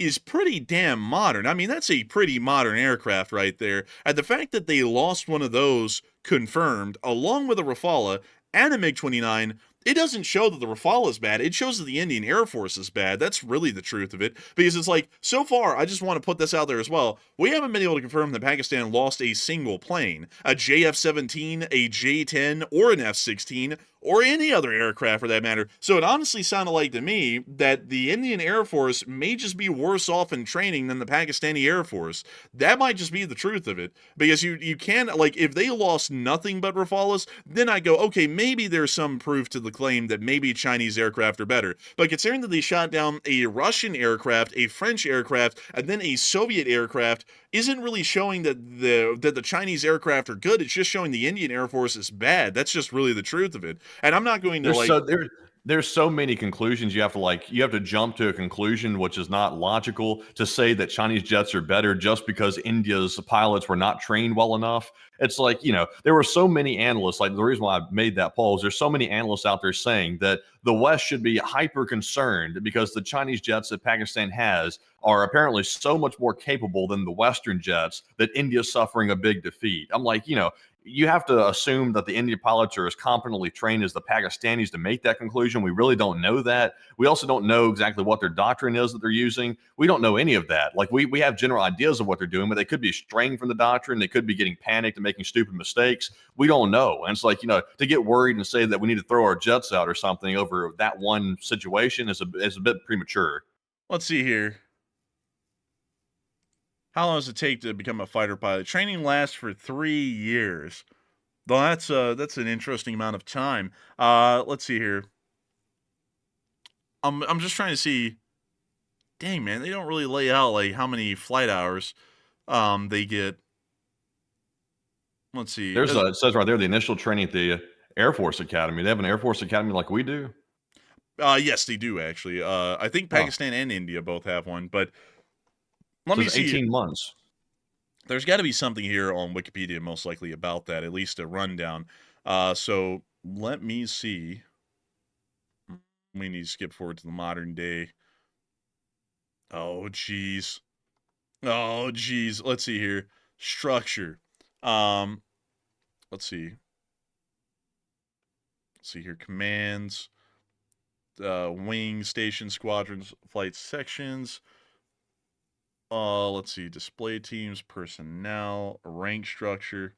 is pretty damn modern. I mean, that's a pretty modern aircraft right there. And the fact that they lost one of those confirmed, along with a Rafale and a MiG-29, it doesn't show that the Rafale is bad. It shows that the Indian Air Force is bad. That's really the truth of it. Because it's like, so far, I just want to put this out there as well, we haven't been able to confirm that Pakistan lost a single plane. A JF-17, a J-10, or an F-16, or any other aircraft for that matter. So it honestly sounded like to me that the Indian Air Force may just be worse off in training than the Pakistani Air Force. That might just be the truth of it. Because you can, like, if they lost nothing but Rafales, then I go, okay, maybe there's some proof to the claim that maybe Chinese aircraft are better. But considering that they shot down a Russian aircraft, a French aircraft, and then a Soviet aircraft, isn't really showing that the Chinese aircraft are good. It's just showing the Indian Air Force is bad. That's just really the truth of it. And I'm not going to there's so many conclusions you have to jump to a conclusion which is not logical to say that Chinese jets are better just because India's pilots were not trained well enough. It's like, you know, there were so many analysts, like the reason why I made that poll is there's so many analysts out there saying that the West should be hyper concerned because the Chinese jets that Pakistan has are apparently so much more capable than the Western jets that India's suffering a big defeat. I'm like, you know, you have to assume that the Indian pilots are as competently trained as the Pakistanis to make that conclusion. We really don't know that. We also don't know exactly what their doctrine is that they're using. We don't know any of that. Like, we have general ideas of what they're doing, but they could be straying from the doctrine. They could be getting panicked and making stupid mistakes. We don't know. And it's like, you know, to get worried and say that we need to throw our jets out or something over that one situation is a bit premature. Let's see here. How long does it take to become a fighter pilot? Training lasts for 3 years. Well, that's an interesting amount of time. Let's see here. I'm just trying to see. dang, man, they don't really lay out like how many flight hours they get. Let's see. There's it says right there the initial training at the Air Force Academy. They have an Air Force Academy like we do. Yes, they do actually. I think Pakistan and India both have one, but let So me it's see. 18 months. There's got to be something here on Wikipedia, most likely about that, at least a rundown. So let me see. We need to skip forward to the modern day. Oh, geez. Oh, geez. Let's see here. Structure. Let's see. Let's see here. Commands. Wing, station, squadrons, flight sections. Let's see. Display teams, personnel, rank structure.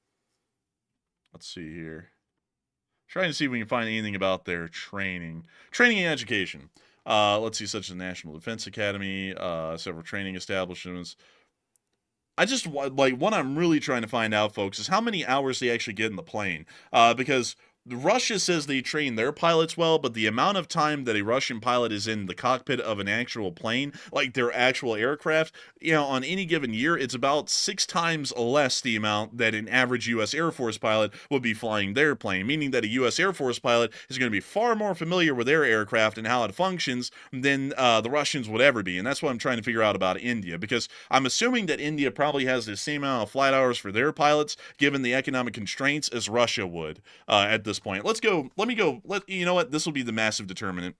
Let's see here. Trying to see if we can find anything about their training. Training and education. Let's see, such as National Defense Academy, several training establishments. I just, like, what I'm really trying to find out, folks, is how many hours they actually get in the plane. Because Russia says they train their pilots well, but the amount of time that a Russian pilot is in the cockpit of an actual plane, like their actual aircraft, on any given year, it's about 6 times less the amount that an average U.S. Air Force pilot would be flying their plane, meaning that a U.S. Air Force pilot is going to be far more familiar with their aircraft and how it functions than the Russians would ever be. And that's what I'm trying to figure out about India, because I'm assuming that India probably has the same amount of flight hours for their pilots, given the economic constraints, as Russia would at this point. Let's go. You know what? This will be the massive determinant.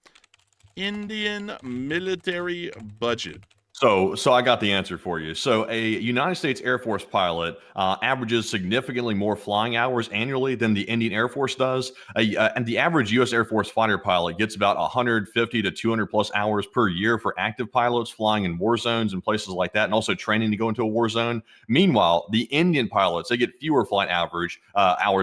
Indian military budget. So I got the answer for you. So a United States Air Force pilot averages significantly more flying hours annually than the Indian Air Force does. And the average U.S. Air Force fighter pilot gets about 150 to 200 plus hours per year for active pilots flying in war zones and places like that, and also training to go into a war zone. Meanwhile, the Indian pilots, they get fewer flight hours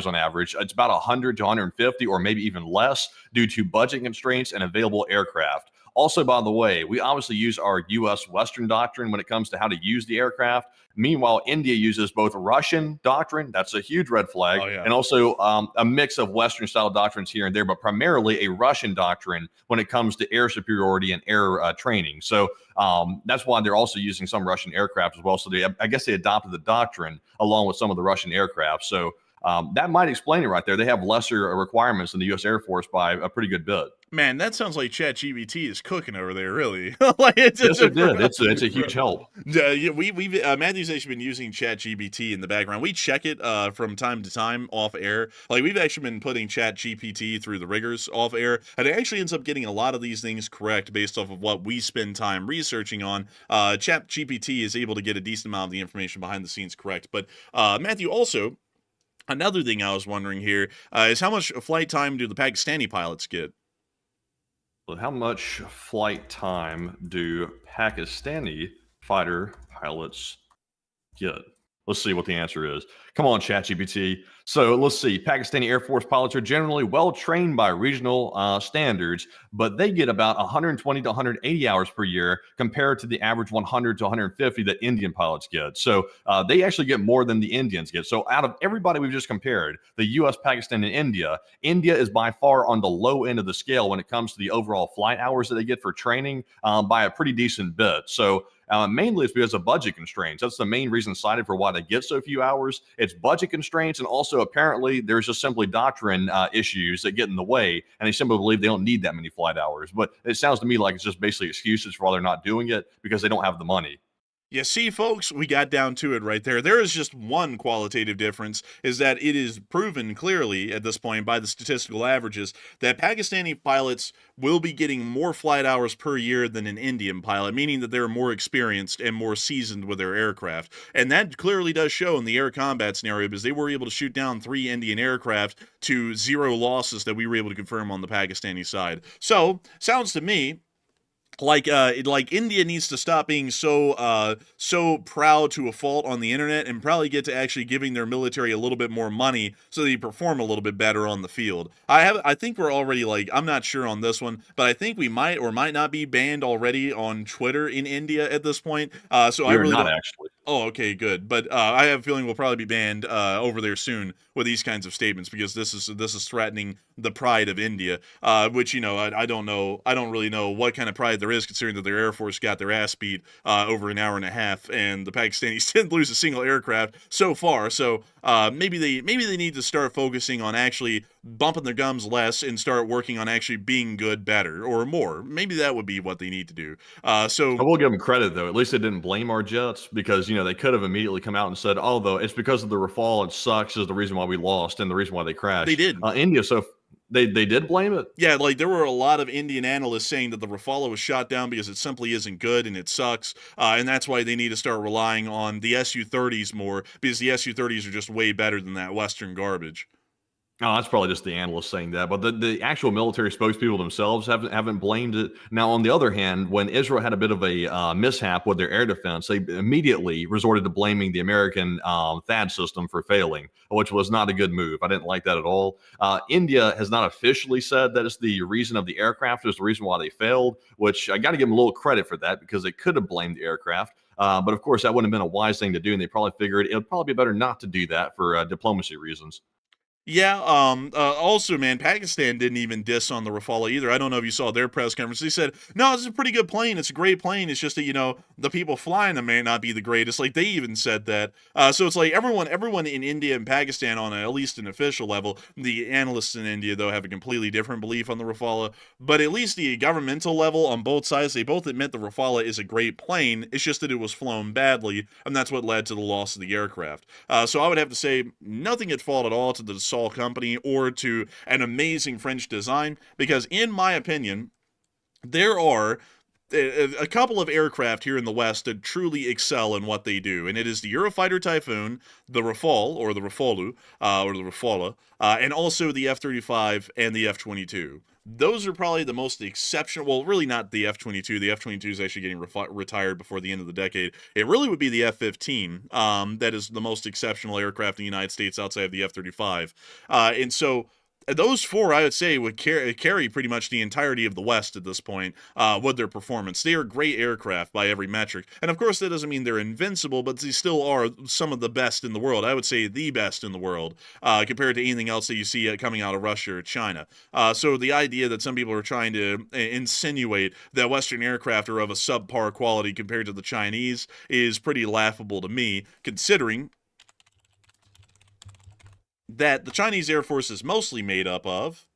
on average. It's about 100 to 150 or maybe even less due to budget constraints and available aircraft. Also, by the way, we obviously use our U.S. Western doctrine when it comes to how to use the aircraft. Meanwhile, India uses both Russian doctrine, that's a huge red flag, and also a mix of Western-style doctrines here and there, but primarily a Russian doctrine when it comes to air superiority and air training. So that's why they're also using some Russian aircraft as well. So I guess they adopted the doctrine along with some of the Russian aircraft. So that might explain it right there. They have lesser requirements than the U.S. Air Force by a pretty good bit. Man, that sounds like ChatGPT is cooking over there, really. Yes, it did. It's a huge help. We've Matthew's actually been using ChatGPT in the background. We check it from time to time off air. Like, we've actually been putting ChatGPT through the rigors off air, and it actually ends up getting a lot of these things correct based off of what we spend time researching on. ChatGPT is able to get a decent amount of the information behind the scenes correct. But Matthew, also, another thing I was wondering here is how much flight time do the Pakistani pilots get? How much flight time do Pakistani fighter pilots get? Let's see what the answer is. Come on, ChatGPT. So let's see. Pakistani Air Force pilots are generally well trained by regional standards, but they get about 120 to 180 hours per year compared to the average 100 to 150 that Indian pilots get. So they actually get more than the Indians get. So out of everybody we've just compared, the U.S., Pakistan, and India is by far on the low end of the scale when it comes to the overall flight hours that they get for training by a pretty decent bit. So mainly it's because of budget constraints. That's the main reason cited for why they get so few hours. It's budget constraints, and also apparently there's just simply doctrine issues that get in the way, and they simply believe they don't need that many flight hours. But it sounds to me like it's just basically excuses for why they're not doing it because they don't have the money. You see, folks, we got down to it right there. There is just one qualitative difference, is that it is proven clearly at this point by the statistical averages that Pakistani pilots will be getting more flight hours per year than an Indian pilot, meaning that they're more experienced and more seasoned with their aircraft. And that clearly does show in the air combat scenario, because they were able to shoot down 3 Indian aircraft to 0 losses that we were able to confirm on the Pakistani side. So, sounds to me like India needs to stop being so proud to a fault on the internet, and probably get to actually giving their military a little bit more money so they perform a little bit better on the field. I think we're already, like, I'm not sure on this one, but I think we might or might not be banned already on Twitter in India at this point. So I really not actually. Oh, okay, good. But I have a feeling we'll probably be banned over there soon with these kinds of statements because this is threatening the pride of India, which I don't know. I don't really know what kind of pride there is, considering that their air force got their ass beat over an hour and a half, and the Pakistanis didn't lose a single aircraft so far. So maybe they need to start focusing on actually bumping their gums less and start working on actually being good better or more. Maybe that would be what they need to do. I will give them credit though. At least they didn't blame our jets because they could have immediately come out and said, "Oh, though it's because of the Rafale. It sucks is the reason why we lost and the reason why they crashed." They did. India, so they did blame it. Yeah, like there were a lot of Indian analysts saying that the Rafale was shot down because it simply isn't good and it sucks, and that's why they need to start relying on the Su-30s more because the Su-30s are just way better than that Western garbage. Oh, that's probably just the analysts saying that, but the actual military spokespeople themselves haven't blamed it. Now, on the other hand, when Israel had a bit of a mishap with their air defense, they immediately resorted to blaming the American THAAD system for failing, which was not a good move. I didn't like that at all. India has not officially said that it's the reason of the aircraft is the reason why they failed, which I got to give them a little credit for that because they could have blamed the aircraft. But of course, that wouldn't have been a wise thing to do, and they probably figured it would probably be better not to do that for diplomacy reasons. Yeah, also, man, Pakistan didn't even diss on the Rafale either. I don't know if you saw their press conference. They said, no, it's a pretty good plane. It's a great plane. It's just that, the people flying them may not be the greatest. Like, they even said that. So it's like everyone in India and Pakistan on at least an official level, the analysts in India, though, have a completely different belief on the Rafale. But at least the governmental level on both sides, they both admit the Rafale is a great plane. It's just that it was flown badly, and that's what led to the loss of the aircraft. So I would have to say nothing at fault at all to the Dassault company or to an amazing French design, because in my opinion, there are a couple of aircraft here in the West that truly excel in what they do, and it is the Eurofighter Typhoon, the Rafale, or the Rafale, or the Rafale, and also the F-35 and the F-22. Those are probably the most exceptional. Well, really not the F-22. The F-22 is actually getting retired before the end of the decade. It really would be the F-15 that is the most exceptional aircraft in the United States outside of the F-35. And so those four, I would say, would carry pretty much the entirety of the West at this point with their performance. They are great aircraft by every metric. And of course, that doesn't mean they're invincible, but they still are some of the best in the world. I would say the best in the world compared to anything else that you see coming out of Russia or China. So the idea that some people are trying to insinuate that Western aircraft are of a subpar quality compared to the Chinese is pretty laughable to me, considering that the Chinese Air Force is mostly made up of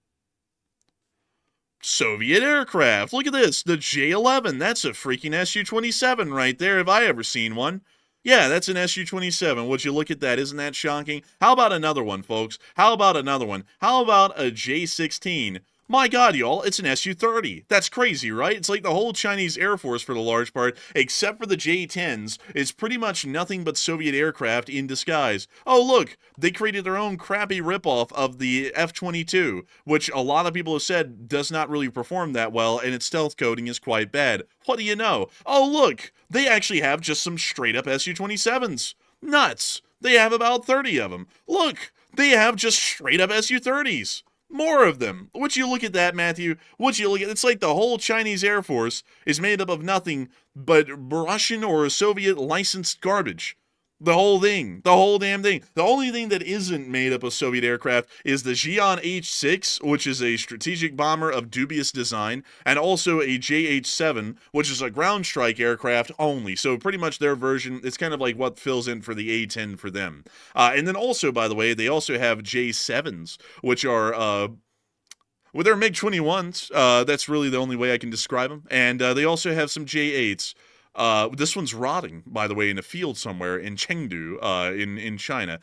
Soviet aircraft. Look at this, the J-11. That's a freaking Su-27 right there, if I ever seen one. Yeah, that's an Su-27. Would you look at that? Isn't that shocking? How about another one, folks? How about another one? How about a J-16? My God, y'all, it's an Su-30. That's crazy, right? It's like the whole Chinese Air Force, for the large part, except for the J-10s, is pretty much nothing but Soviet aircraft in disguise. Oh, look, they created their own crappy ripoff of the F-22, which a lot of people have said does not really perform that well, and its stealth coding is quite bad. What do you know? Oh, look, they actually have just some straight-up Su-27s. Nuts. They have about 30 of them. Look, they have just straight-up Su-30s. More of them. Would you look at that, Matthew? Would you look at it's like the whole Chinese Air Force is made up of nothing but Russian or Soviet licensed garbage. The whole thing. The whole damn thing. The only thing that isn't made up of Soviet aircraft is the Xi'an H-6, which is a strategic bomber of dubious design, and also a JH-7, which is a ground strike aircraft only. So pretty much their version, it's kind of like what fills in for the A-10 for them. And then also, by the way, they also have J-7s, which are with their MiG-21s, that's really the only way I can describe them. And they also have some J-8s. This one's rotting, by the way, in a field somewhere in Chengdu, in China.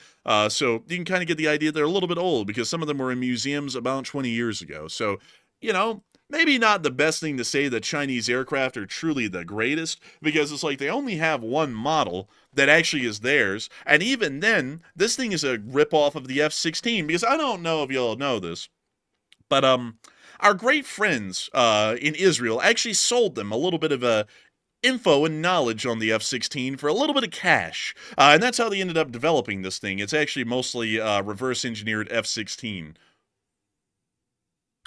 So you can kind of get the idea they're a little bit old because some of them were in museums about 20 years ago. So, maybe not the best thing to say that Chinese aircraft are truly the greatest because it's like they only have one model that actually is theirs. And even then, this thing is a ripoff of the F-16 because I don't know if y'all know this, but our great friends in Israel actually sold them a little bit of info and knowledge on the F-16 for a little bit of cash. And that's how they ended up developing this thing. It's actually mostly reverse-engineered F-16.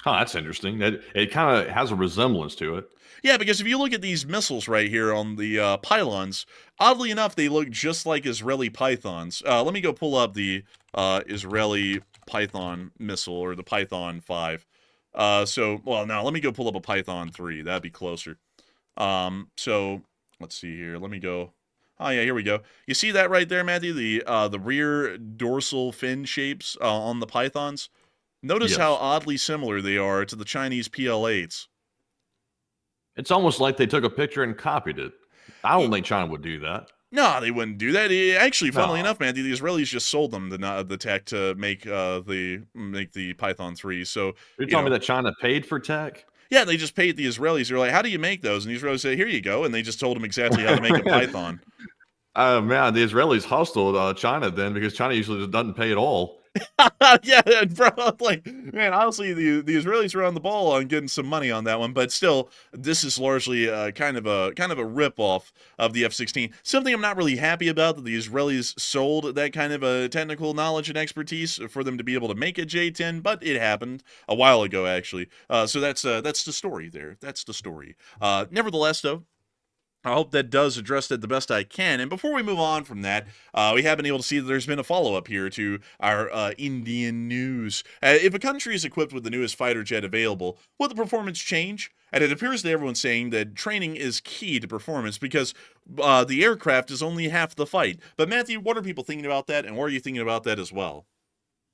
Huh, that's interesting. It kind of has a resemblance to it. Yeah, because if you look at these missiles right here on the pylons, oddly enough, they look just like Israeli Pythons. Let me go pull up the Israeli Python missile, or the Python 5. Well, now let me go pull up a Python 3. That'd be closer. So, let's see here. Let me go. Oh, yeah, here we go. You see that right there, Matthew? The rear dorsal fin shapes on the Pythons? Notice Yes. how oddly similar they are to the Chinese PL-8s. It's almost like they took a picture and copied it. I don't think China would do that. No, they wouldn't do that. Actually, funnily No. enough, man, the Israelis just sold them the tech to make the Python 3. So You're telling me that China paid for tech? yeah, they just paid the Israelis. They're like, "How do you make those?" And the Israelis say, "Here you go," and they just told them exactly how to make a Python. Man, the Israelis hustled China then, because China usually just doesn't pay at all. Yeah, bro. Like, man, honestly, the Israelis were on the ball on getting some money on that one, but still, this is largely kind of a rip off of the F-16. Something I'm not really happy about, that the Israelis sold that kind of a technical knowledge and expertise for them to be able to make a J-10, but it happened a while ago, actually. So that's the story there. That's the story. Nevertheless, though, I hope that does address that the best I can. And before we move on from that, we have been able to see that there's been a follow-up here to our Indian news. If a country is equipped with the newest fighter jet available, will the performance change? And it appears that everyone's saying that training is key to performance, because the aircraft is only half the fight. But Matthew, what are people thinking about that, and what are you thinking about that as well?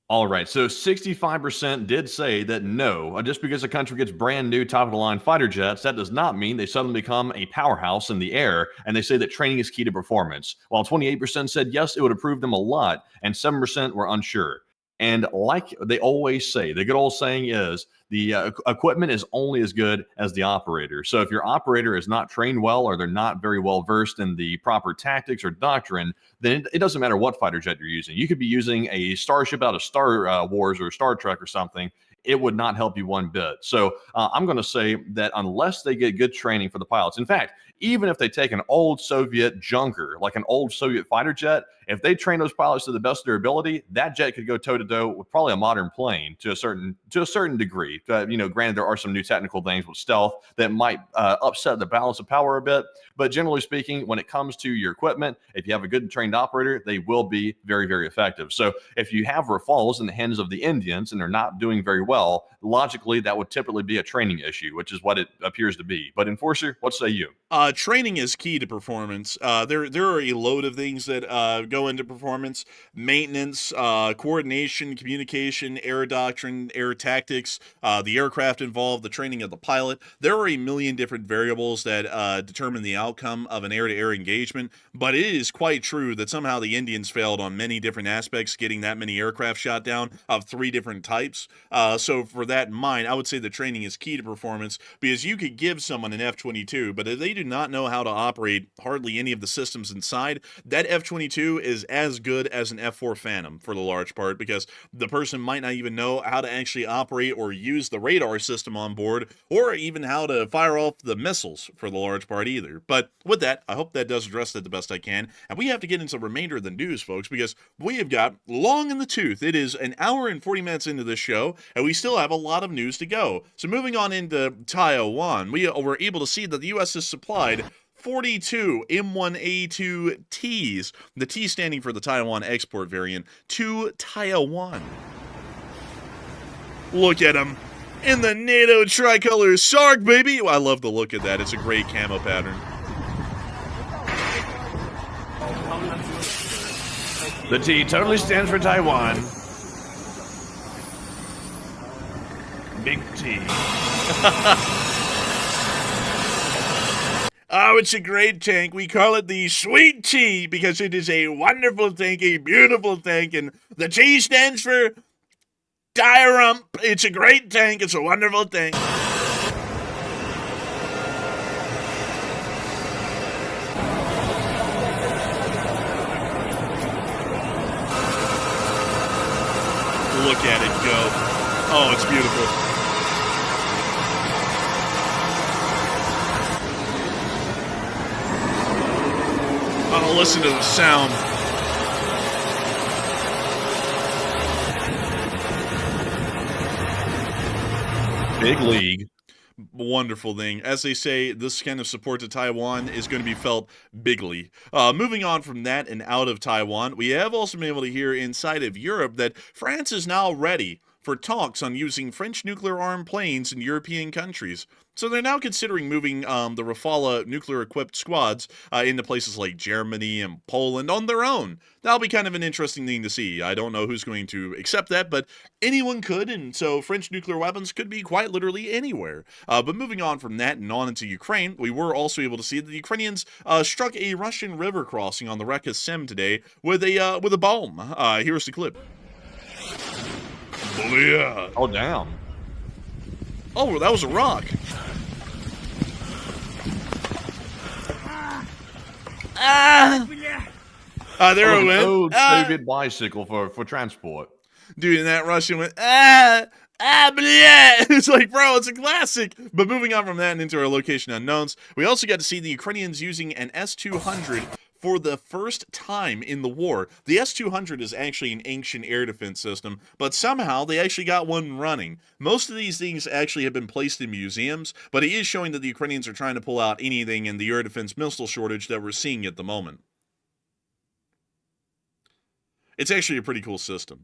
All right, so 65% did say that no, just because a country gets brand new top-of-the-line fighter jets, that does not mean they suddenly become a powerhouse in the air, and they say that training is key to performance. While 28% said yes, it would improve them a lot, and 7% were unsure. And like they always say, the good old saying is, the equipment is only as good as the operator. So if your operator is not trained well, or they're not very well versed in the proper tactics or doctrine, then it doesn't matter what fighter jet you're using. You could be using a starship out of Star Wars or Star Trek or something. It would not help you one bit. So I'm going to say that unless they get good training for the pilots, in fact, even if they take an old Soviet junker, like an old Soviet fighter jet, if they train those pilots to the best of their ability, that jet could go toe-to-toe with probably a modern plane to a certain degree. Granted, there are some new technical things with stealth that might upset the balance of power a bit, but generally speaking, when it comes to your equipment, if you have a good trained operator, they will be very, very effective. So if you have Rafales in the hands of the Indians and they're not doing very well, logically, that would typically be a training issue, which is what it appears to be. But Enforcer, what say you? Training is key to performance. There are a load of things that go into performance: maintenance, coordination, communication, air doctrine, air tactics, the aircraft involved, the training of the pilot. There are a million different variables that determine the outcome of an air-to-air engagement, but it is quite true that somehow the Indians failed on many different aspects, getting that many aircraft shot down of 3 different types. So for that in mind, I would say the training is key to performance, because you could give someone an F-22, but if they do not know how to operate hardly any of the systems inside, that F-22 is as good as an F-4 Phantom for the large part, because the person might not even know how to actually operate or use the radar system on board, or even how to fire off the missiles for the large part either. But with that, I hope that does address that the best I can, and we have to get into the remainder of the news, folks, because we have got long in the tooth. It is an hour and 40 minutes into this show, and we still have a lot of news to go. So moving on into Taiwan, we were able to see that the U.S. has supplied 42 M1A2Ts, the T standing for the Taiwan export variant, to Taiwan. Look at them in the NATO tricolor SARC, baby. I love the look of that. It's a great camo pattern. The T totally stands for Taiwan. Big T. Oh, it's a great tank. We call it the Sweet T because it is a wonderful tank, a beautiful tank, and the T stands for Diarump. It's a great tank. It's a wonderful tank. Look at it go. Oh, it's beautiful. Oh, listen to the sound. Big league. Wonderful thing. As they say, this kind of support to Taiwan is going to be felt bigly. Moving on from that and out of Taiwan, we have also been able to hear inside of Europe that France is now ready for talks on using French nuclear-armed planes in European countries. So they're now considering moving the Rafale nuclear-equipped squads into places like Germany and Poland on their own. That'll be kind of an interesting thing to see. I don't know who's going to accept that, but anyone could, and so French nuclear weapons could be quite literally anywhere. But moving on from that and on into Ukraine, we were also able to see that the Ukrainians struck a Russian river crossing on the Reka Sem today with a bomb. Here's the clip. Yeah. Oh, damn. Oh, that was a rock. There it went. Old Soviet bicycle for transport. Dude, and that Russian went, bleh. It's like, bro, it's a classic. But moving on from that and into our location unknowns, we also got to see the Ukrainians using an S-200 for the first time in the war. The S-200 is actually an ancient air defense system, but somehow they actually got one running. Most of these things actually have been placed in museums, but it is showing that the Ukrainians are trying to pull out anything in the air defense missile shortage that we're seeing at the moment. It's actually a pretty cool system.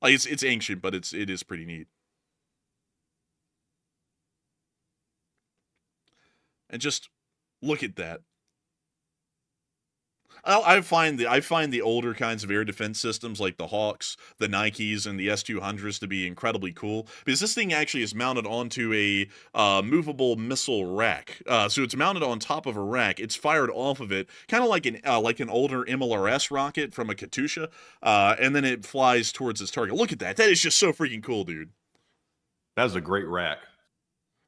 Like, it's ancient, but it is pretty neat. And just look at that. I find the older kinds of air defense systems like the Hawks, the Nikes, and the S-200s to be incredibly cool because this thing actually is mounted onto a movable missile rack. So it's mounted on top of a rack. It's fired off of it, kind of like an older MLRS rocket from a Katyusha, and then it flies towards its target. Look at that. That is just so freaking cool, dude. That's a great rack.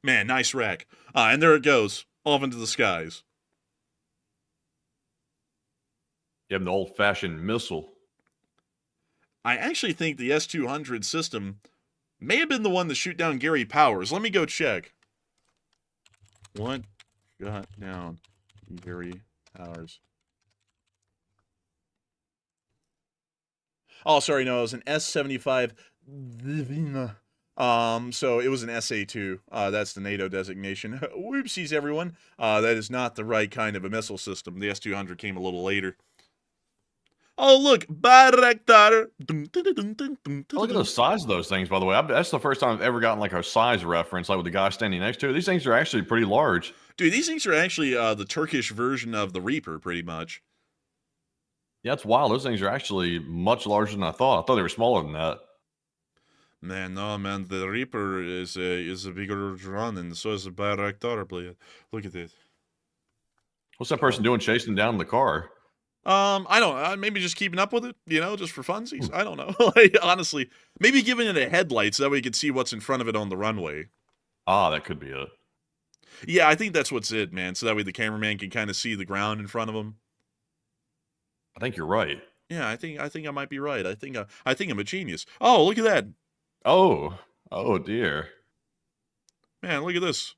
Man, nice rack. And there it goes, off into the skies. You have the old-fashioned missile. I actually think the S-200 system may have been the one to shoot down Gary Powers. Let me go check. What got down Gary Powers? Oh, sorry, no, it was an S-75. So it was an SA-2. That's the NATO designation. Whoopsies, everyone. That is not the right kind of a missile system. The S-200 came a little later. Oh, look, Bayraktar. Look at the size of those things, by the way. That's the first time I've ever gotten like a size reference, like with the guy standing next to it. These things are actually pretty large. Dude, these things are actually the Turkish version of the Reaper, pretty much. Yeah, it's wild. Those things are actually much larger than I thought. I thought they were smaller than that. Man, no, man. The Reaper is a bigger drone, and so is the Bayraktar. Look at this. What's that person doing chasing down the car? I don't. Maybe just keeping up with it, just for funsies. I don't know. Like, honestly, maybe giving it a headlight so that way you can see what's in front of it on the runway. Ah, that could be it. Yeah, I think that's what's it, man. So that way the cameraman can kind of see the ground in front of him. I think you're right. Yeah, I think I might be right. I think I'm a genius. Oh, look at that. Oh dear. Man, look at this.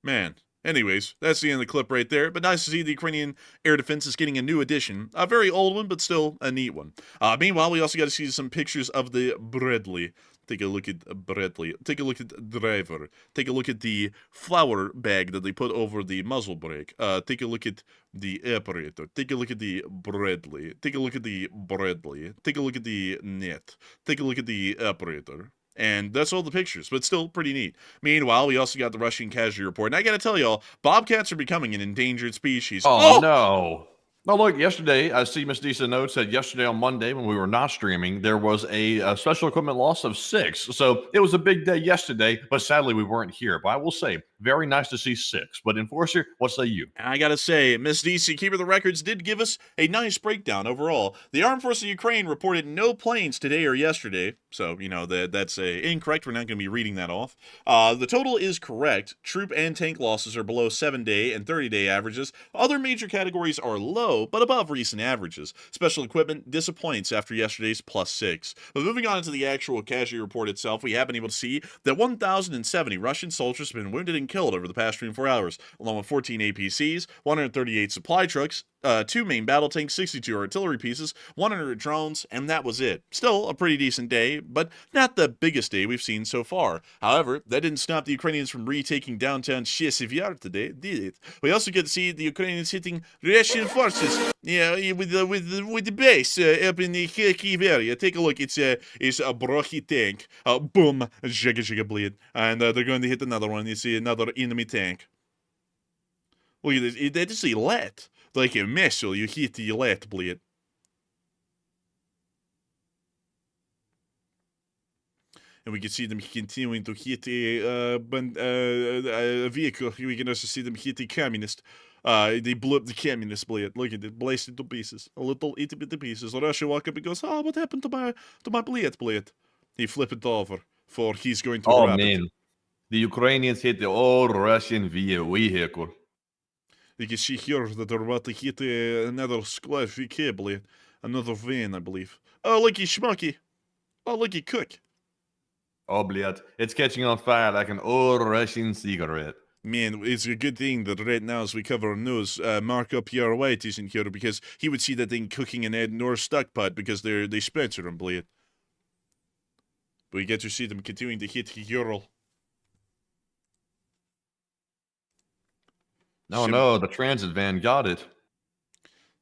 Man. Anyways, that's the end of the clip right there, but nice to see the Ukrainian air defense is getting a new addition. A very old one, but still a neat one. Meanwhile, we also got to see some pictures of the Bradley. Take a look at Bradley. Take a look at driver. Take a look at the flour bag that they put over the muzzle brake. Take a look at the operator. Take a look at the Bradley. Take a look at the Bradley. Take a look at the net. Take a look at the operator. And that's all the pictures, but still pretty neat. Meanwhile, we also got the Russian casualty report. And I gotta tell y'all, bobcats are becoming an endangered species. Oh! No. No, look, yesterday, I see Miss Disa notes said yesterday on Monday when we were not streaming, there was a special equipment loss of 6. So it was a big day yesterday, but sadly we weren't here. But I will say, very nice to see 6. But Enforcer, what say you? And I gotta say, Miss DC, Keeper of the Records, did give us a nice breakdown overall. The Armed Forces of Ukraine reported no planes today or yesterday. So, that's incorrect. We're not going to be reading that off. The total is correct. Troop and tank losses are below 7-day and 30-day averages. Other major categories are low, but above recent averages. Special equipment disappoints after yesterday's +6. But moving on to the actual casualty report itself, we have been able to see that 1,070 Russian soldiers have been wounded and killed over the past 24 hours, along with 14 APCs, 138 supply trucks, 2 main battle tanks, 62 artillery pieces, 100 drones, and that was it. Still a pretty decent day, but not the biggest day we've seen so far. However, that didn't stop the Ukrainians from retaking downtown Chasiv Yar today, did it? We also get to see the Ukrainians hitting Russian forces, with the base up in the Kyiv area. Take a look. It's a Brochy tank. Boom, jaga bleed, and they're going to hit another one. You see another enemy tank. Look at this. That is a let. Like a missile, you hit the let, bleed. And we can see them continuing to hit a vehicle. We can also see them hit the communist. They blew up the communist blade. Look at it, blasted to pieces. A little itty bitty pieces. Russia walk up and goes, "Oh, what happened to my blade? He flip it over, for he's going to Oh wrap man, it. the Ukrainians hit the old Russian vehicle. You can see here that they're about to hit another squad VK blade. Another van, I believe. Oh, looky schmucky. Oh, looky cook. Oh, bled. It's catching on fire like an old Russian cigarette. Man, it's a good thing that right now as we cover news, Marco Pierre White isn't here because he would see that thing cooking in Ed North stockpot because they sponsor him, bleed. But we get to see them continuing to hit Ural. No, the transit van got it.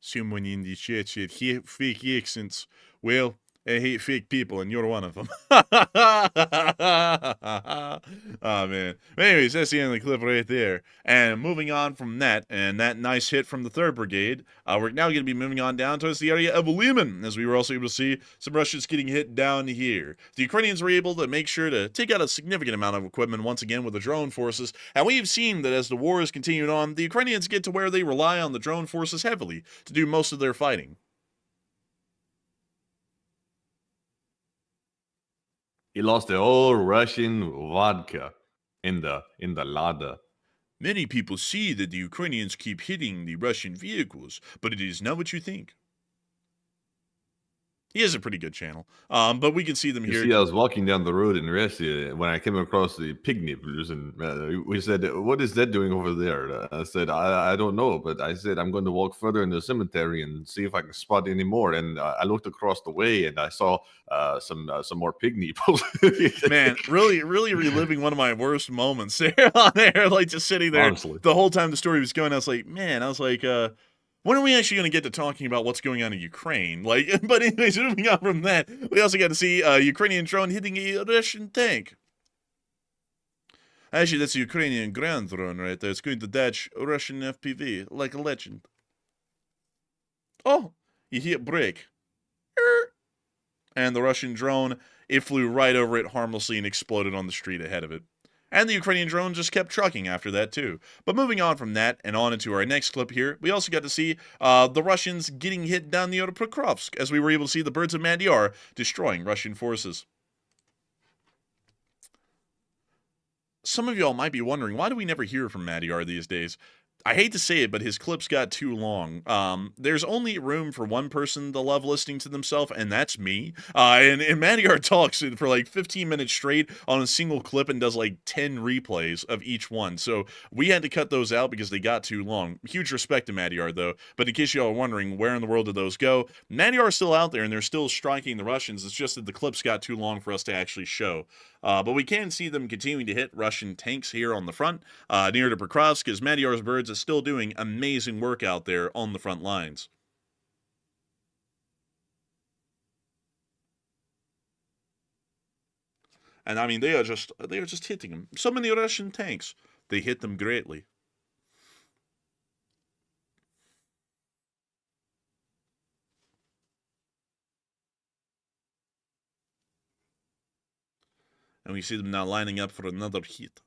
Someone in the chat said, hate fake accents. Well, I hate fake people, and you're one of them. Oh, man. Anyways, that's the end of the clip right there. And moving on from that, and that nice hit from the 3rd Brigade, we're now going to be moving on down towards the area of Lyman, as we were also able to see some Russians getting hit down here. The Ukrainians were able to make sure to take out a significant amount of equipment once again with the drone forces, and we've seen that as the war is continued on, the Ukrainians get to where they rely on the drone forces heavily to do most of their fighting. He lost the old Russian vodka in the Lada. Many people see that the Ukrainians keep hitting the Russian vehicles, but it is not what you think. He has a pretty good channel, but we can see them You here. see, I was walking down the road in Russia when I came across the pig nibblers, and we said, "What is that doing over there?" I said, "I don't know," but I said, "I'm going to walk further in the cemetery and see if I can spot any more." And I looked across the way, and I saw some more pig nipples. Man, really reliving one of my worst moments there on there, like just sitting there. Honestly. The whole time the story was going, I was like, when are we actually going to get to talking about what's going on in Ukraine? But anyways, moving on from that, we also got to see a Ukrainian drone hitting a Russian tank. Actually, that's a Ukrainian ground drone right there. It's going to dodge Russian FPV like a legend. Oh, you hear it break. And the Russian drone, it flew right over it harmlessly and exploded on the street ahead of it. And the Ukrainian drone just kept trucking after that too. But moving on from that and on into our next clip here, we also got to see the Russians getting hit down near Pokrovsk, as we were able to see the birds of Magyar destroying Russian forces. Some of y'all might be wondering, why do we never hear from Magyar these days? I hate to say it, but his clips got too long. There's only room for one person to love listening to themselves, and that's me. And Magyar talks for like 15 minutes straight on a single clip and does like 10 replays of each one. So we had to cut those out because they got too long. Huge respect to Magyar, though. But in case y'all are wondering, where in the world did those go? Magyar is still out there, and they're still striking the Russians. It's just that the clips got too long for us to actually show. But we can see them continuing to hit Russian tanks here on the front, near to Pokrovsk, as Magyar's birds is still doing amazing work out there on the front lines. And I mean, they are just hitting them. So many Russian tanks, they hit them greatly. And we see them now lining up for another hit.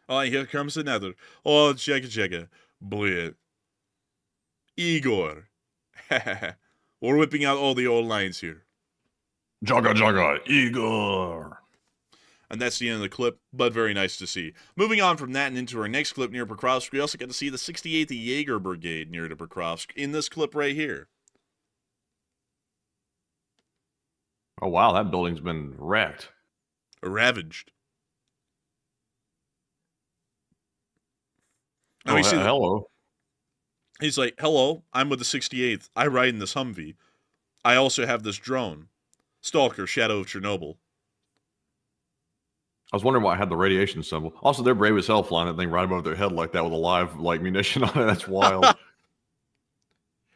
Oh, here comes another. Oh, checka. Bled. Igor. We're whipping out all the old lines here. Jaga, Igor. And that's the end of the clip, but very nice to see. Moving on from that and into our next clip near Pokrovsk, we also get to see the 68th Jaeger Brigade near to Pokrovsk in this clip right here. Oh, wow, that building's been wrecked. Ravaged. Now we see hello. He's like, hello, I'm with the 68th. I ride in this Humvee. I also have this drone. Stalker, Shadow of Chernobyl. I was wondering why I had the radiation symbol. Also, they're brave as hell flying that thing right above their head like that with a live munition on it. That's wild.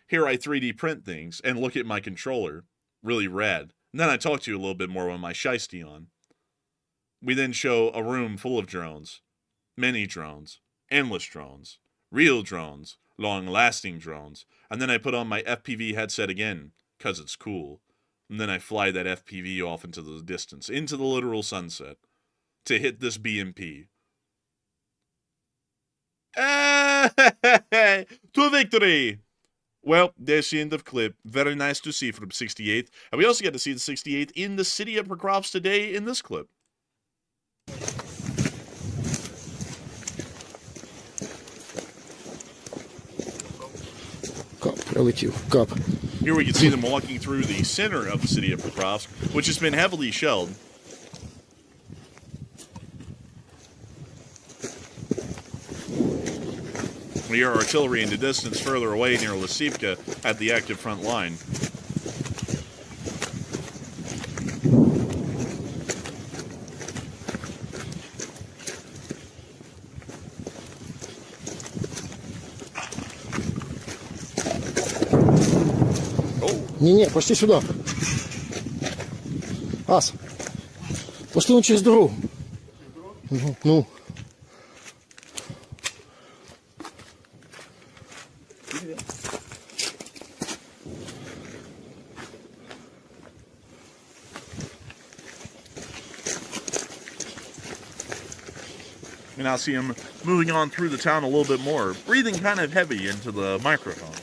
Here I 3D print things and look at my controller. Really rad. And then I talk to you a little bit more with my shiesty on. We then show a room full of drones. Many drones. Endless drones. Real drones. Long-lasting drones. And then I put on my FPV headset again, because it's cool. And then I fly that FPV off into the distance, into the literal sunset, to hit this BMP. To victory! Well, there's the end of clip. Very nice to see from 68th. And we also get to see the 68th in the city of Pokrovsk today in this clip. Here we can see them walking through the center of the city of Pokrovsk, which has been heavily shelled. We hear artillery in the distance further away near Lysivka at the active front line. Не, пошли сюда. Ас, пошли он через дорогу. Ну. And I'll see him moving on through the town a little bit more, breathing kind of heavy into the microphone.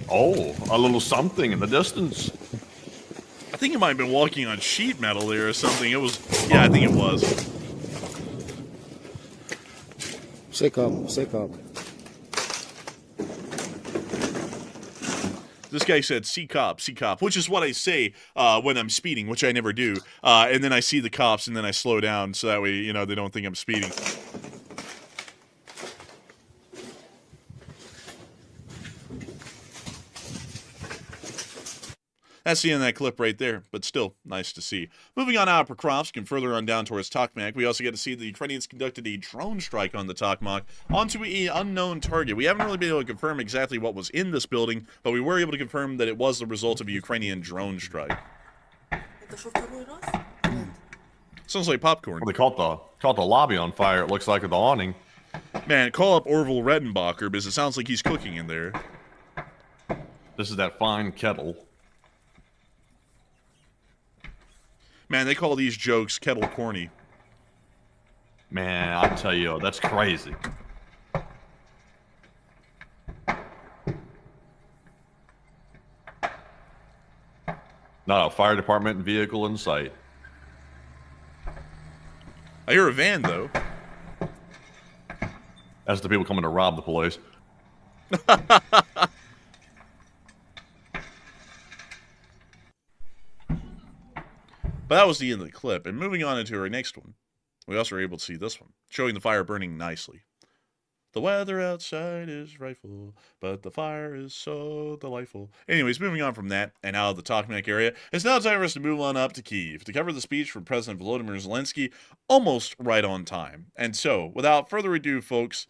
Oh, a little something in the distance. I think he might have been walking on sheet metal there or something. It was, yeah, I think it was. Все calm, все calm. This guy said, see cop, which is what I say when I'm speeding, which I never do. And then I see the cops, and then I slow down, so that way, you know, they don't think I'm speeding. That's the end of that clip right there, but still nice to see. Moving on out of Pokrovsk and further on down towards Tokmak, we also get to see the Ukrainians conducted a drone strike on the Tokmak onto an unknown target. We haven't really been able to confirm exactly what was in this building, but we were able to confirm that it was the result of a Ukrainian drone strike. Sounds like popcorn. Well, they caught the lobby on fire, it looks like, with the awning. Man, call up Orville Redenbacher, because it sounds like he's cooking in there. This is that fine kettle. Man, they call these jokes kettle corny. Man, I tell you, that's crazy. Not a fire department vehicle in sight. I hear a van, though. That's the people coming to rob the place. But that was the end of the clip. And moving on into our next one, we also were able to see this one, showing the fire burning nicely. The weather outside is frightful, but the fire is so delightful. Anyways, moving on from that and out of the Tokmak area, it's now time for us to move on up to Kyiv to cover the speech from President Volodymyr Zelensky, almost right on time. And so, without further ado, folks,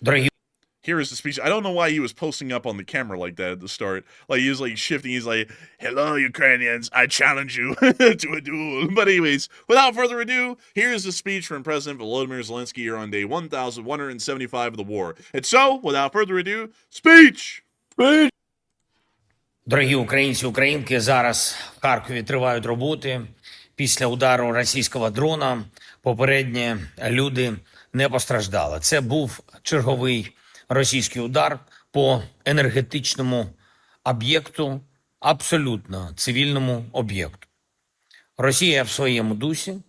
here is the speech. I don't know why he was posting up on the camera like that at the start. Like, he was, like, shifting. He's like, hello, Ukrainians. I challenge you to a duel. But anyways, without further ado, here is the speech from President Volodymyr Zelensky here on day 1175 of the war. And so, without further ado, speech! Speech! Дорогі українці, українки, зараз в Харкові тривають роботи. Після удару російського дрона попередні люди не постраждали. Це був черговий російський удар по енергетичному об'єкту, абсолютно цивільному об'єкту. Росія в своєму дусі,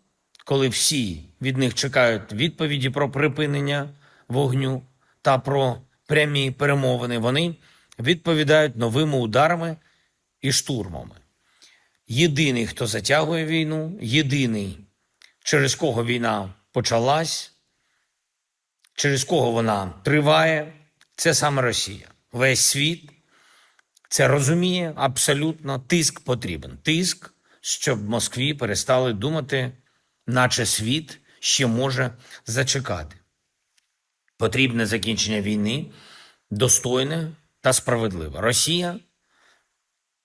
коли всі від них чекають відповіді про припинення вогню та про прямі перемовини, вони відповідають новими ударами і штурмами. єдиний, хто затягує війну, єдиний, через кого війна почалась, через кого вона триває, це саме Росія. Весь світ це розуміє абсолютно. Тиск потрібен. Тиск, щоб Москві перестали думати, наче світ ще може зачекати. Потрібне закінчення війни, достойне та справедливе. Росія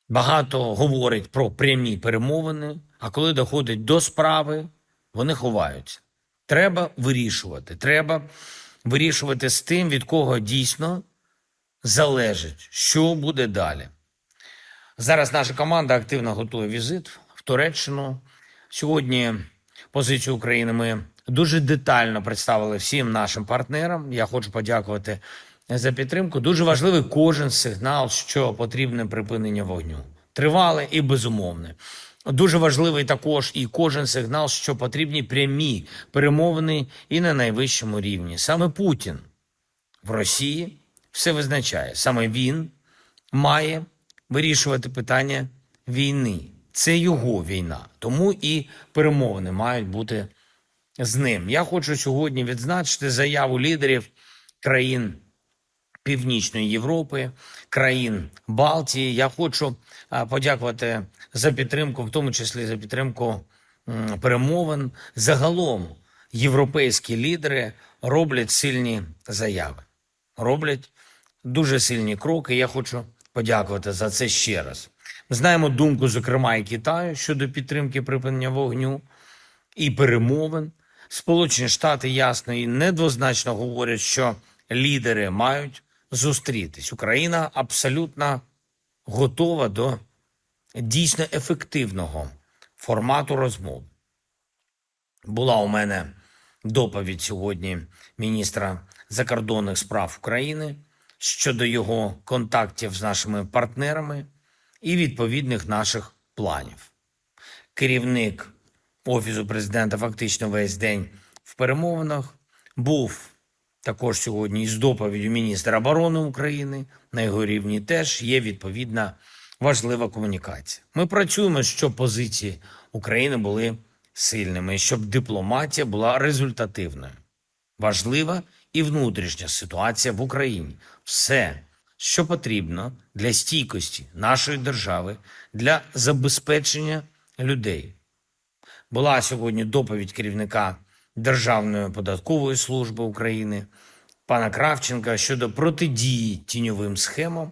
багато говорить про прямі перемовини, а коли доходить до справи, вони ховаються. Треба вирішувати з тим, від кого дійсно залежить, що буде далі. Зараз наша команда активно готує візит в Туреччину. Сьогодні позицію України ми дуже детально представили всім нашим партнерам. Я хочу подякувати за підтримку. Дуже важливий кожен сигнал, що потрібне припинення вогню. Тривале і безумовне. Дуже важливий також і кожен сигнал, що потрібні прямі перемовини і на найвищому рівні. Саме Путін в Росії все визначає. Саме він має вирішувати питання війни. Це його війна. Тому і перемовини мають бути з ним. Я хочу сьогодні відзначити заяву лідерів країн Північної Європи, країн Балтії. Я хочу подякувати за підтримку, в тому числі за підтримку перемовин. Загалом європейські лідери роблять сильні заяви, роблять дуже сильні кроки. Я хочу подякувати за це ще раз. Ми знаємо думку, зокрема, і Китаю щодо підтримки припинення вогню і перемовин. Сполучені Штати ясно і недвозначно говорять, що лідери мають зустрітись. Україна абсолютно готова до дійсно ефективного формату розмов. Була у мене доповідь сьогодні міністра закордонних справ України щодо його контактів з нашими партнерами і відповідних наших планів. Керівник Офісу президента фактично весь день в перемовинах, був також сьогодні із доповіддю міністра оборони України. На його рівні теж є відповідна важлива комунікація. Ми працюємо, щоб позиції України були сильними, щоб дипломатія була результативною. Важлива і внутрішня ситуація в Україні. Все, що потрібно для стійкості нашої держави, для забезпечення людей. Була сьогодні доповідь керівника Державної податкової служби України пана Кравченка щодо протидії тіньовим схемам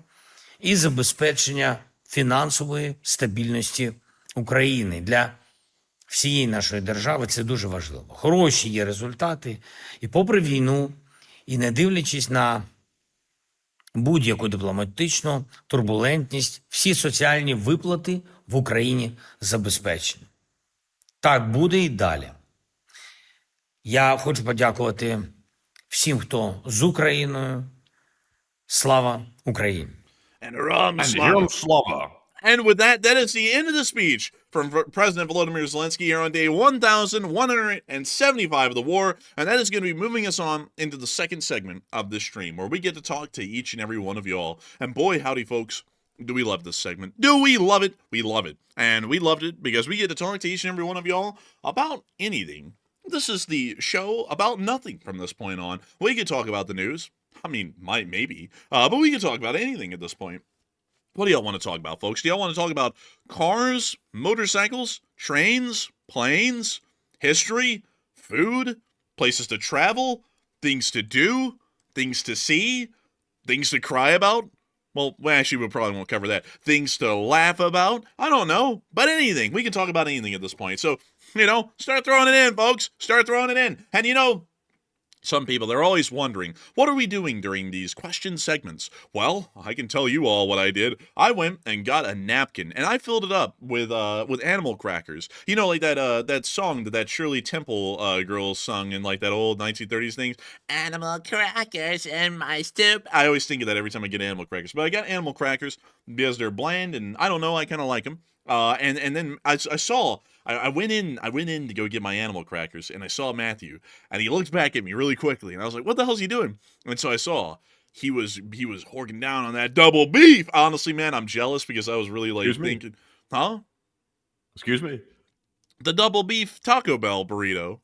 і забезпечення фінансової стабільності України. Для всієї нашої держави це дуже важливо. Хороші є результати, і попри війну, і не дивлячись на будь-яку дипломатичну турбулентність, всі соціальні виплати в Україні забезпечені. Так буде і далі. Я хочу подякувати всім, хто з Україною. Слава Україні! And Ram Героям слава! And with that, that is the end of the speech from President Volodymyr Zelensky here on day 1,175 of the war. And that is going to be moving us on into the second segment of this stream, where we get to talk to each and every one of y'all. And boy, howdy, folks, do we love this segment. Do we love it? We love it. And we loved it because we get to talk to each and every one of y'all about anything. This is the show about nothing from this point on. We could talk about the news. I mean, maybe. But we could talk about anything at this point. What do y'all want to talk about, folks? Do y'all want to talk about cars, motorcycles, trains, planes, history, food, places to travel, things to do, things to see, things to cry about? Well, actually, we probably won't cover that. Things to laugh about? I don't know. But anything. We can talk about anything at this point. So, start throwing it in, folks. Start throwing it in. And some people, they're always wondering, what are we doing during these question segments? Well, I can tell you all what I did. I went and got a napkin, and I filled it up with animal crackers. Like that song that Shirley Temple girl sung in like that old 1930s thing. Animal crackers in my soup. I always think of that every time I get animal crackers. But I got animal crackers because they're bland, and I don't know, I kind of like them. And then I saw... I went in to go get my animal crackers, and I saw Matthew, and he looked back at me really quickly, and I was like, what the hell's he doing? And so I saw he was horking down on that double beef. Honestly, man, I'm jealous because I was really thinking, huh? Excuse me? The double beef Taco Bell burrito.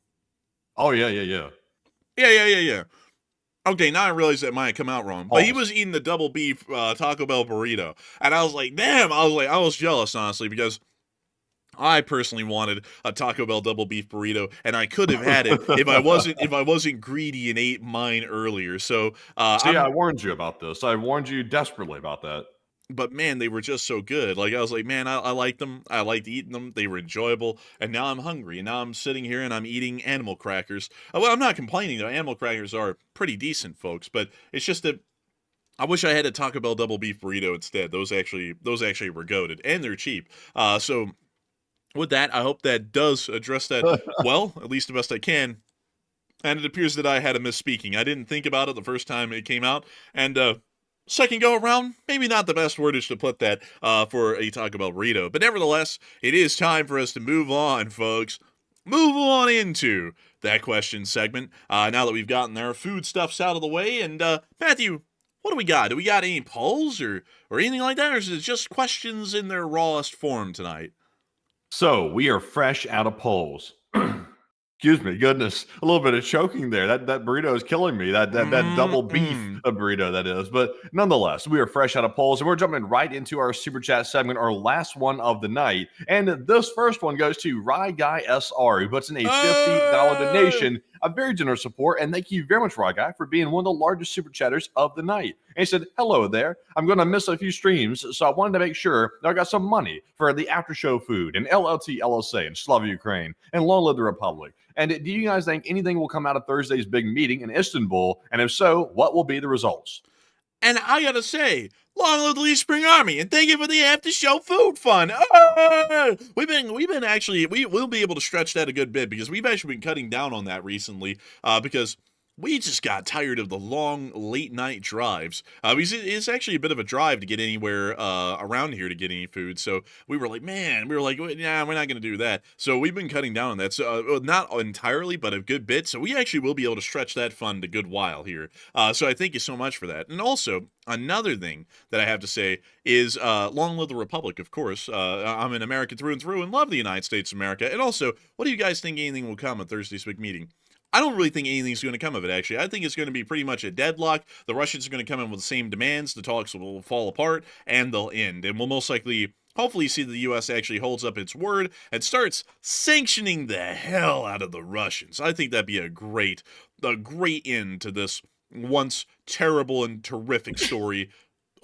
Oh, yeah. Yeah. Okay, now I realize that might have come out wrong. But he Pause. was eating the double beef Taco Bell burrito. And I was like, damn, I was jealous, honestly, because I personally wanted a Taco Bell double beef burrito, and I could have had it if I wasn't greedy and ate mine earlier. So See, I warned you about this. I warned you desperately about that. but man, they were just so good. Like I was like, man, I liked them. I liked eating them. They were enjoyable. And now I'm hungry. And now I'm sitting here and I'm eating animal crackers. Well, I'm not complaining though. Animal crackers are pretty decent, folks. But it's just that I wish I had a Taco Bell double beef burrito instead. Those actually were goated, and they're cheap. So with that, I hope that does address that well, at least the best I can. And it appears that I had a misspeaking. I didn't think about it the first time it came out, and second go around, maybe not the best wordage to put that for a Taco Bell burrito. But nevertheless, it is time for us to move on, folks. Move on into that question segment. Now that we've gotten our food stuffs out of the way, and Matthew, what do we got? Do we got any polls or anything like that, or is it just questions in their rawest form tonight? So we are fresh out of polls. Excuse me, goodness, a little bit of choking there. That burrito is killing me. That double beef burrito, that is. But nonetheless, we are fresh out of polls, and we're jumping right into our super chat segment, our last one of the night. And this first one goes to Rye Guy SR, who puts in a $50 donation. A very generous support, and thank you very much, Rye Guy, for being one of the largest super chatters of the night. And he said, hello there. I'm going to miss a few streams, so I wanted to make sure that I got some money for the after show food and LLT LSA and Slava Ukraine and long live the Republic. And do you guys think anything will come out of Thursday's big meeting in Istanbul? And if so, what will be the results? And I gotta say, long live the Leaf Spring Army, and thank you for the after show food fund. We've been actually, we'll be able to stretch that a good bit because we've actually been cutting down on that recently because we just got tired of the long late night drives. Because it's actually a bit of a drive to get anywhere around here to get any food. So we were like, nah, we're not going to do that. So we've been cutting down on that. So not entirely, but a good bit. So we actually will be able to stretch that fund a good while here. So I thank you so much for that. And also, another thing that I have to say is long live the Republic, of course. I'm an American through and through and love the United States of America. And also, what do you guys think anything will come at Thursday's big meeting? I don't really think anything's going to come of it, actually. I think it's going to be pretty much a deadlock. The Russians are going to come in with the same demands. The talks will fall apart, and they'll end. And we'll most likely, hopefully, see the U.S. actually holds up its word and starts sanctioning the hell out of the Russians. I think that'd be a great end to this once terrible and terrific story.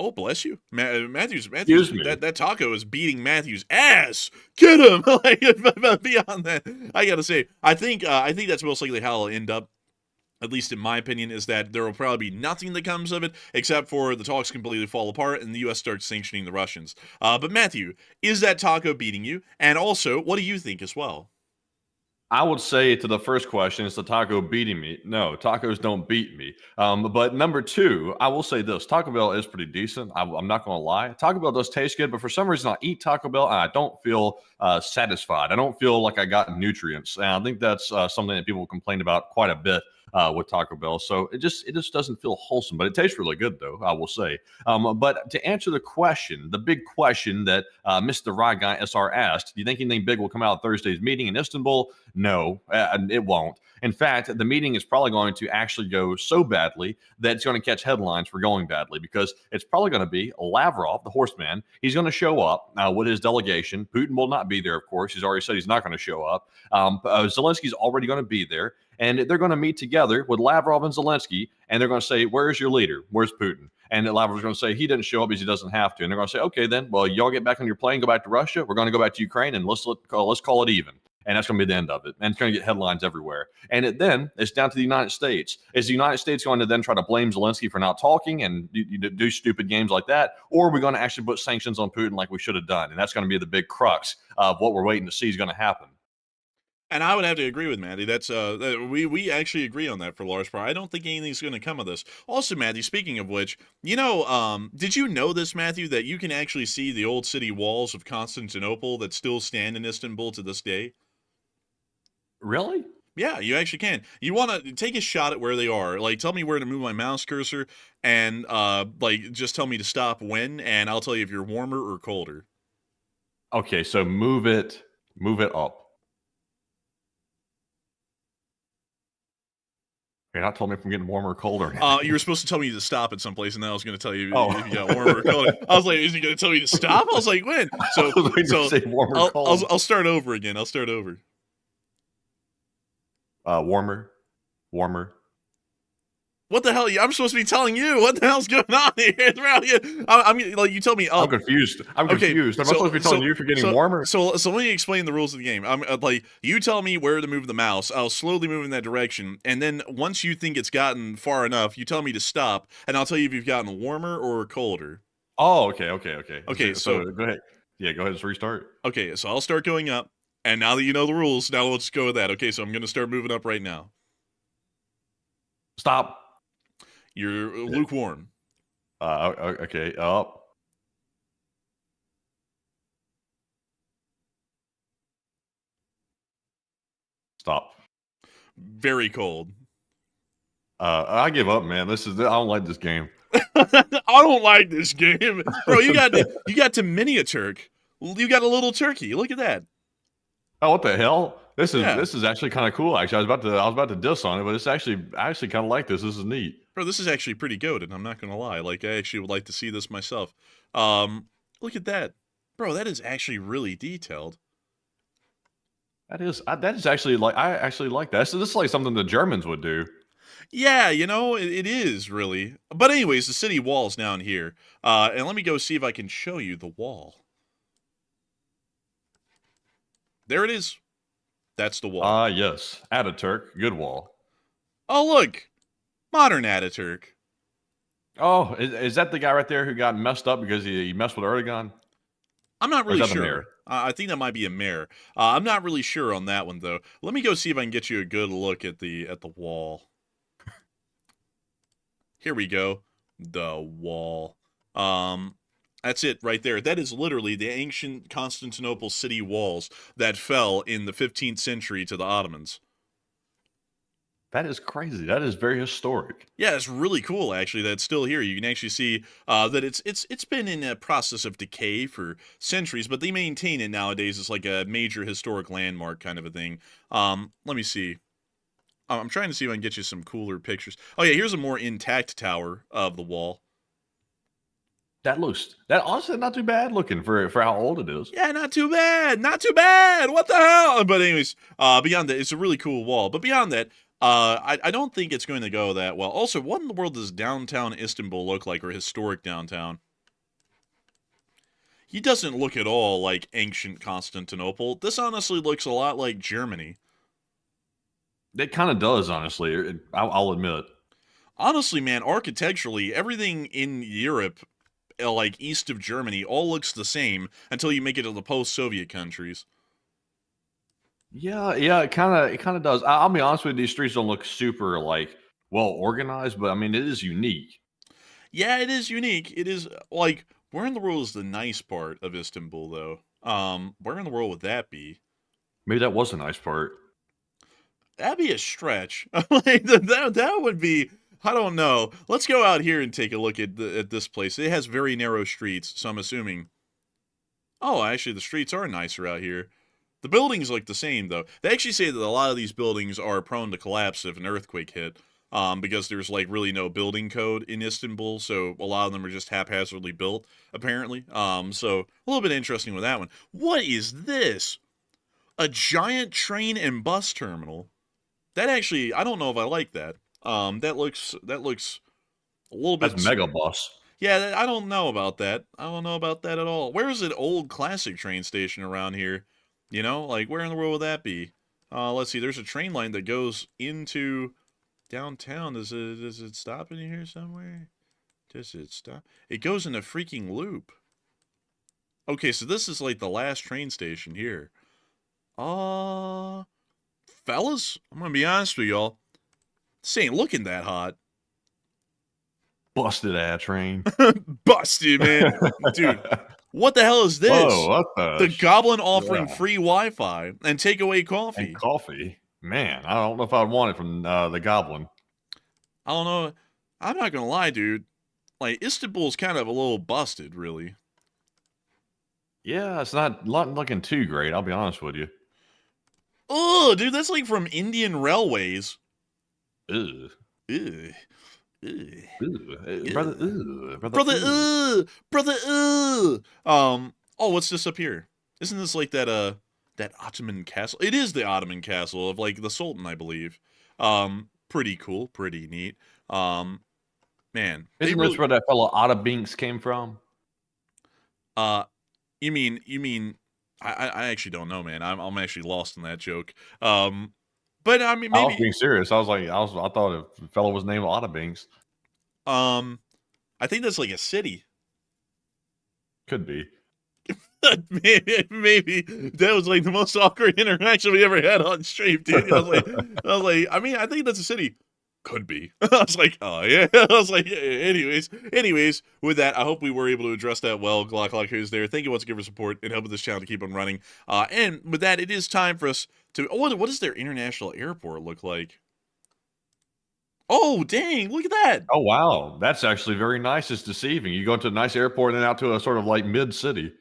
Oh, bless you. Matthew's that taco is beating Matthew's ass. Get him. Beyond that, I gotta say, I think that's most likely how it'll end up. At least in my opinion, is that there will probably be nothing that comes of it except for the talks completely fall apart and the U.S. starts sanctioning the Russians. But Matthew, is that taco beating you? And also, what do you think as well? I would say to the first question, is the taco beating me? No, tacos don't beat me. But number two, I will say this. Taco Bell is pretty decent. I'm not going to lie. Taco Bell does taste good, but for some reason I eat Taco Bell and I don't feel satisfied. I don't feel like I got nutrients. And I think that's something that people complain about quite a bit with Taco Bell. So it just doesn't feel wholesome, but it tastes really good though, I will say. But to answer the question, the big question that Mr. Rye Guy SR asked, do you think anything big will come out of Thursday's meeting in Istanbul? No, it won't. In fact, the meeting is probably going to actually go so badly that it's going to catch headlines for going badly because it's probably going to be Lavrov, the horseman. He's going to show up with his delegation. Putin will not be there, of course. He's already said he's not going to show up. Zelensky's already going to be there. And they're going to meet together with Lavrov and Zelensky, and they're going to say, where's your leader? Where's Putin? And Lavrov's going to say, he didn't show up because he doesn't have to. And they're going to say, okay, then, well, y'all get back on your plane, go back to Russia. We're going to go back to Ukraine, and let's call it even. And that's going to be the end of it. And it's going to get headlines everywhere. And then it's down to the United States. Is the United States going to then try to blame Zelensky for not talking and do stupid games like that? Or are we going to actually put sanctions on Putin like we should have done? And that's going to be the big crux of what we're waiting to see is going to happen. And I would have to agree with Matthew. That's we actually agree on that for large part. I don't think anything's going to come of this. Also, Matthew, speaking of which, did you know this, Matthew, that you can actually see the old city walls of Constantinople that still stand in Istanbul to this day? Really? Yeah, you actually can. You want to take a shot at where they are. Like, tell me where to move my mouse cursor, and just tell me to stop when, and I'll tell you if you're warmer or colder. Okay, so move it Move it up. You're not telling me if I'm getting warmer or colder. You were supposed to tell me to stop at some place, and then I was going to tell you Oh. if you got warmer or colder. I was like, is he going to tell me to stop? I was like, when? So, I was waiting to say warm or cold. I'll start over again. I'll start over. Warmer. Warmer. What the hell? I'm supposed to be telling you. What the hell's going on here? I'm like, you tell me. I'm confused. I'm confused. I'm not supposed to be telling you if you're getting warmer. So let me explain the rules of the game. I'm like, you tell me where to move the mouse. I'll slowly move in that direction, and then once you think it's gotten far enough, you tell me to stop, and I'll tell you if you've gotten warmer or colder. Oh, okay. Okay, so go ahead. Yeah, go ahead and restart. Okay, so I'll start going up, and now that you know the rules, now let's go with that. Okay, so I'm going to start moving up right now. Stop. You're lukewarm. Okay, up. Stop. Very cold. I give up, man. I don't like this game. I don't like this game, bro. You got to miniature. You got a little turkey. Look at that. Oh, what the hell? This is actually kind of cool. Actually, I was about to diss on it, but I actually kind of like this. This is neat. Bro, this is actually pretty goated. I'm not gonna lie. Like, I actually would like to see this myself. Look at that, bro. That is actually really detailed. That is actually like I actually like that. So this is like something the Germans would do. Yeah, it is really. But anyways, the city wall's down here. And let me go see if I can show you the wall. There it is. That's the wall. Yes. Ataturk, good wall. Oh, look. Modern Ataturk. Oh, is that the guy right there who got messed up because he messed with Erdogan? I'm not really sure. The sure. I think that might be a mayor. I'm not really sure on that one, though. Let me go see if I can get you a good look at the wall. Here we go. The wall. That's it right there. That is literally the ancient Constantinople city walls that fell in the 15th century to the Ottomans. That is crazy. That is very historic. Yeah, it's really cool actually that it's still here. You can actually see that it's been in a process of decay for centuries, but they maintain it nowadays as like a major historic landmark kind of a thing. Let me see. I'm trying to see if I can get you some cooler pictures. Oh yeah, here's a more intact tower of the wall. That honestly not too bad looking for how old it is. Yeah, not too bad. Not too bad. What the hell? But anyways, beyond that, it's a really cool wall. But beyond that, I don't think it's going to go that well. Also, what in the world does downtown Istanbul look like, or historic downtown? He doesn't look at all like ancient Constantinople. This honestly looks a lot like Germany. It kind of does, honestly. I'll admit. Honestly, man, architecturally, everything in Europe, like east of Germany, all looks the same until you make it to the post-Soviet countries. Yeah, it kind of does. I'll be honest with you, these streets don't look super like well organized, but I mean it is unique. Yeah, it is unique. It is like, where in the world is the nice part of Istanbul, though? Where in the world would that be? Maybe that was a nice part. That'd be a stretch. Like that would be. I don't know. Let's go out here and take a look at this place. It has very narrow streets, so I'm assuming. Oh, actually, the streets are nicer out here. The buildings look the same, though. They actually say that a lot of these buildings are prone to collapse if an earthquake hit, because there's like really no building code in Istanbul, so a lot of them are just haphazardly built, apparently. So a little bit interesting with that one. What is this? A giant train and bus terminal. That actually, I don't know if I like that. That looks a little bit. That's mega bus. Yeah, I don't know about that. I don't know about that at all. Where's an old classic train station around here? Like where in the world would that be? Let's see. There's a train line that goes into downtown. Does it stop in here somewhere? Does it stop? It goes in a freaking loop. Okay, so this is like the last train station here. Fellas, I'm gonna be honest with y'all. This ain't looking that hot. Busted ass train. Busted, man. Dude, what the hell is this? Whoa, what the Goblin offering free Wi-Fi and takeaway coffee. And coffee? Man, I don't know if I'd want it from the Goblin. I don't know. I'm not gonna lie, dude. Like, Istanbul's kind of a little busted, really. Yeah, it's not looking too great. I'll be honest with you. Oh, dude, that's like from Indian Railways. Ugh. Ugh. Ugh. Brother, Brother, brother. Oh, what's this up here? Isn't this like that Ottoman castle? It is the Ottoman castle of like the Sultan, I believe. Pretty cool, pretty neat. Man, Isn't this where that fellow Otta Binks came from? You mean? I actually don't know, man. I'm actually lost in that joke. But I mean, I was maybe. being serious. I thought the fellow was named Otta Binks. I think that's like a city. Could be. maybe that was like the most awkward interaction we ever had on stream, dude. I was like, I mean, I think that's a city. Could be. I was like, oh yeah. I was like, yeah. Anyways, with that, I hope we were able to address that well. Glock who's there. Thank you once again for support and helping this channel to keep on running. And with that, it is time for us to. What does their international airport look like? Oh, dang! Look at that. Oh wow, that's actually very nice. It's deceiving. You go into a nice airport and then out to a sort of like mid city.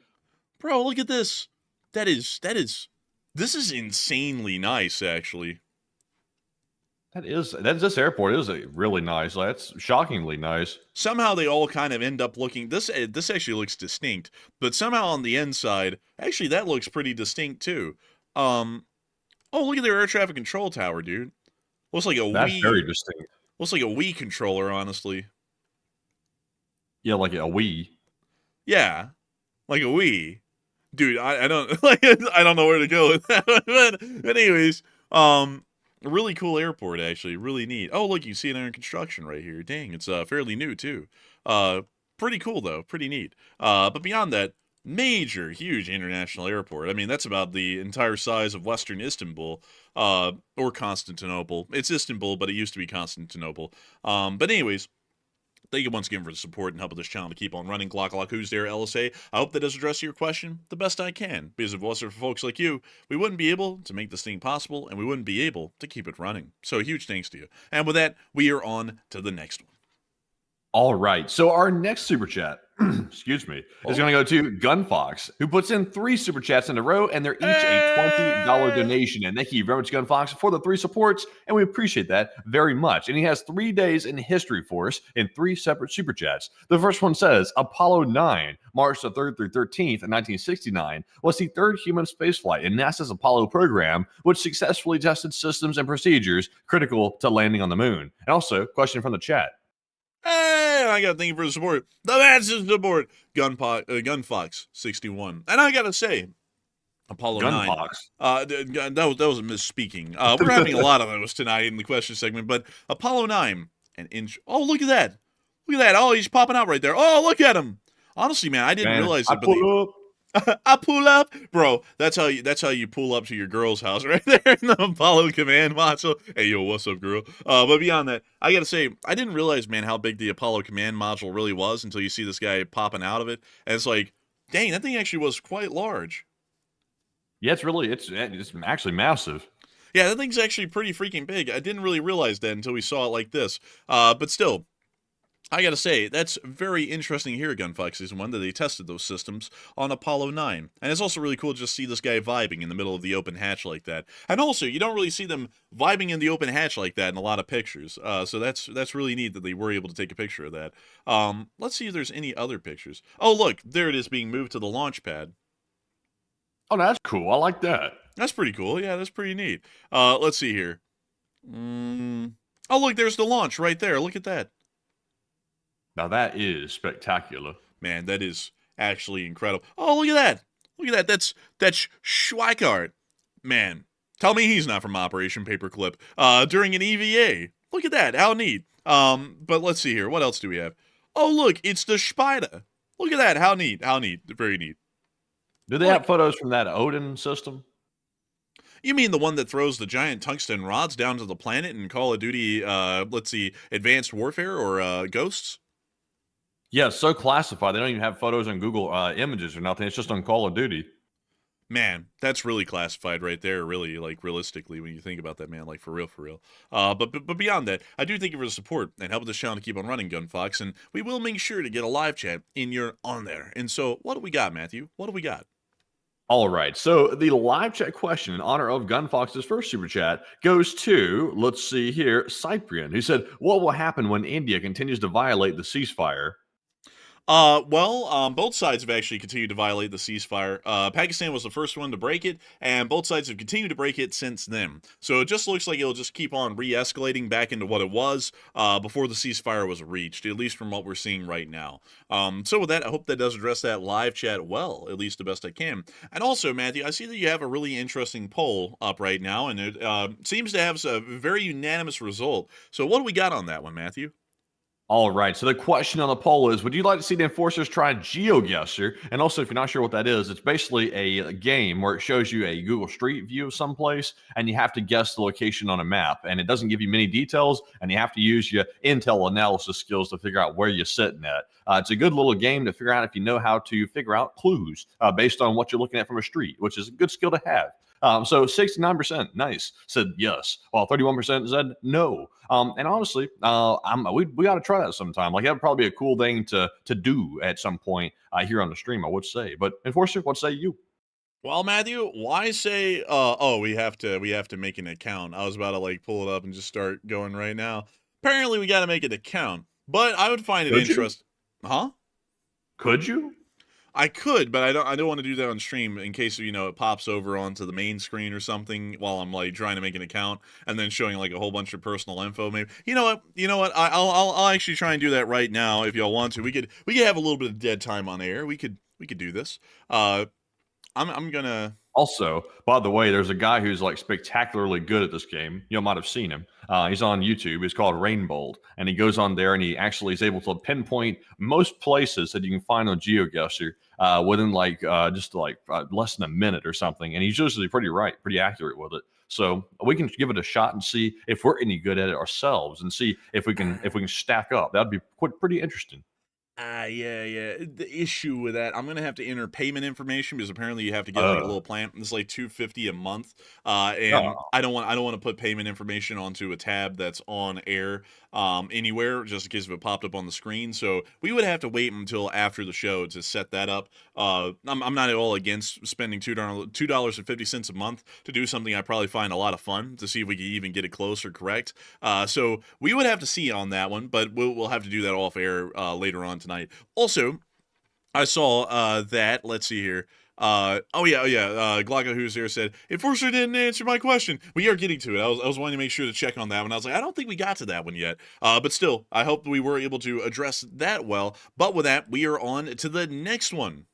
Bro, look at this. This is insanely nice, actually. This airport is really nice. That's shockingly nice. Somehow they all kind of end up looking. This actually looks distinct, but somehow on the inside, actually that looks pretty distinct too. Oh, look at their air traffic control tower, dude. Looks like a That's Wii. very distinct. Looks like a Wii controller, honestly. Yeah, like a Wii. Yeah, like a Wii. Dude, I don't like. I don't know where to go with that. But anyways, a really cool airport, actually. Really neat. Oh, look, you see it under construction right here. Dang, it's fairly new, too. Pretty cool, though. Pretty neat. But beyond that, major, huge international airport. I mean, that's about the entire size of Western Istanbul, or Constantinople. It's Istanbul, but it used to be Constantinople. But anyways, thank you once again for the support and helping this channel to keep on running. Glock who's there, LSA. I hope that does address your question the best I can, because if it wasn't for folks like you, we wouldn't be able to make this thing possible, and we wouldn't be able to keep it running. So huge thanks to you. And with that, we are on to the next one. All right. So our next super chat, excuse me, is going to go to Gunfox, who puts in 3 super chats in a row, and they're each a $20 donation. And thank you very much, Gunfox, for the 3 supports, and we appreciate that very much. And he has 3 days in history for us in 3 separate super chats. The first one says, Apollo 9, March the 3rd through 13th, 1969, was the 3rd human spaceflight in NASA's Apollo program, which successfully tested systems and procedures critical to landing on the moon. And also, question from the chat. Hey, I gotta thank you for the support. The massive support. Gunfox 61. And I gotta say, Apollo 9. That was a misspeaking. We're having a lot of those tonight in the question segment, but Apollo 9 and inch. Oh, look at that. Look at that. Oh, he's popping out right there. Oh, look at him. Honestly, man, I didn't realize it, but I pull up, bro. That's how you pull up to your girl's house right there in the Apollo command module. Hey, yo, what's up, girl? But beyond that, I gotta say, I didn't realize, man, how big the Apollo command module really was until you see this guy popping out of it, and it's like, dang, that thing actually was quite large. Yeah, it's actually massive. Yeah, that thing's actually pretty freaking big. I didn't really realize that until we saw it like this. But still, I gotta say, that's very interesting here, Gunfox Season 1, that they tested those systems on Apollo 9. And it's also really cool to just see this guy vibing in the middle of the open hatch like that. And also, you don't really see them vibing in the open hatch like that in a lot of pictures. So that's really neat that they were able to take a picture of that. Let's see if there's any other pictures. Oh, look, there it is being moved to the launch pad. Oh, that's cool. I like that. That's pretty cool. Yeah, that's pretty neat. Let's see here. Oh, look, there's the launch right there. Look at that. Now that is spectacular. Man, that is actually incredible. Oh, look at that. Look at that. That's Schweikart. Man, tell me he's not from Operation Paperclip during an EVA. Look at that. How neat. But let's see here. What else do we have? Oh, look, it's the Spider. Look at that. How neat. How neat. Very neat. Do they have photos from that Odin system? You mean the one that throws the giant tungsten rods down to the planet in Call of Duty, let's see, Advanced Warfare or Ghosts? Yeah, it's so classified. They don't even have photos on Google Images or nothing. It's just on Call of Duty. Man, that's really classified right there, really, like, realistically, when you think about that, man, like, for real, for real. But beyond that, I do thank you for the support and helping this channel to keep on running, Gunfox, and we will make sure to get a live chat in your on there. And so, what do we got, Matthew? What do we got? All right. So the live chat question in honor of Gunfox's first super chat goes to, let's see here, Cyprian, who said, "What will happen when India continues to violate the ceasefire?" Both sides have actually continued to violate the ceasefire. Pakistan was the first one to break it, and both sides have continued to break it since then. So it just looks like it'll just keep on re-escalating back into what it was before the ceasefire was reached, at least from what we're seeing right now. So with that, I hope that does address that live chat well, at least the best I can. And also, Matthew, I see that you have a really interesting poll up right now, and it seems to have a very unanimous result. So what do we got on that one, Matthew? All right. So the question on the poll is, would you like to see the enforcers try GeoGuessr? And also, if you're not sure what that is, it's basically a game where it shows you a Google Street View of someplace, and you have to guess the location on a map. And it doesn't give you many details, and you have to use your intel analysis skills to figure out where you're sitting at. It's a good little game to figure out if you know how to figure out clues based on what you're looking at from a street, which is a good skill to have. So 69% nice said yes, while 31% said no. And honestly, we got to try that sometime. Like that would probably be a cool thing to do at some point here on the stream, I would say. But Enforcer, what say you? Well, Matthew, why say we have to make an account. I was about to like pull it up and just start going right now. Apparently we got to make an account. But I would find it interesting. Huh? Could you? I could, but I don't want to do that on stream in case it pops over onto the main screen or something while I'm like trying to make an account and then showing like a whole bunch of personal info. Maybe you know what? I'll actually try and do that right now if y'all want to. We could have a little bit of dead time on air. We could do this. I'm gonna. Also, by the way, there's a guy who's like spectacularly good at this game. You might have seen him. He's on YouTube. He's called Rainbold, and he goes on there and he actually is able to pinpoint most places that you can find on GeoGuessr within just less than a minute or something. And he's usually pretty accurate with it. So we can give it a shot and see if we're any good at it ourselves, and see if we can stack up. That'd be pretty interesting. Yeah. The issue with that, I'm gonna have to enter payment information because apparently you have to get like a little plan. It's like $250 a month, and I don't want to put payment information onto a tab that's on air anywhere, just in case if it popped up on the screen. So we would have to wait until after the show to set that up. I'm not at all against spending $2.50 a month to do something I probably find a lot of fun to see if we can even get it close or correct. So we would have to see on that one, but we'll have to do that off air later on tonight. Also, I saw that. Let's see here. Glocka who's here said, Enforcer didn't answer my question. We are getting to it. I was wanting to make sure to check on that one. I was like, I don't think we got to that one yet. But still, I hope we were able to address that well. But with that, we are on to the next one.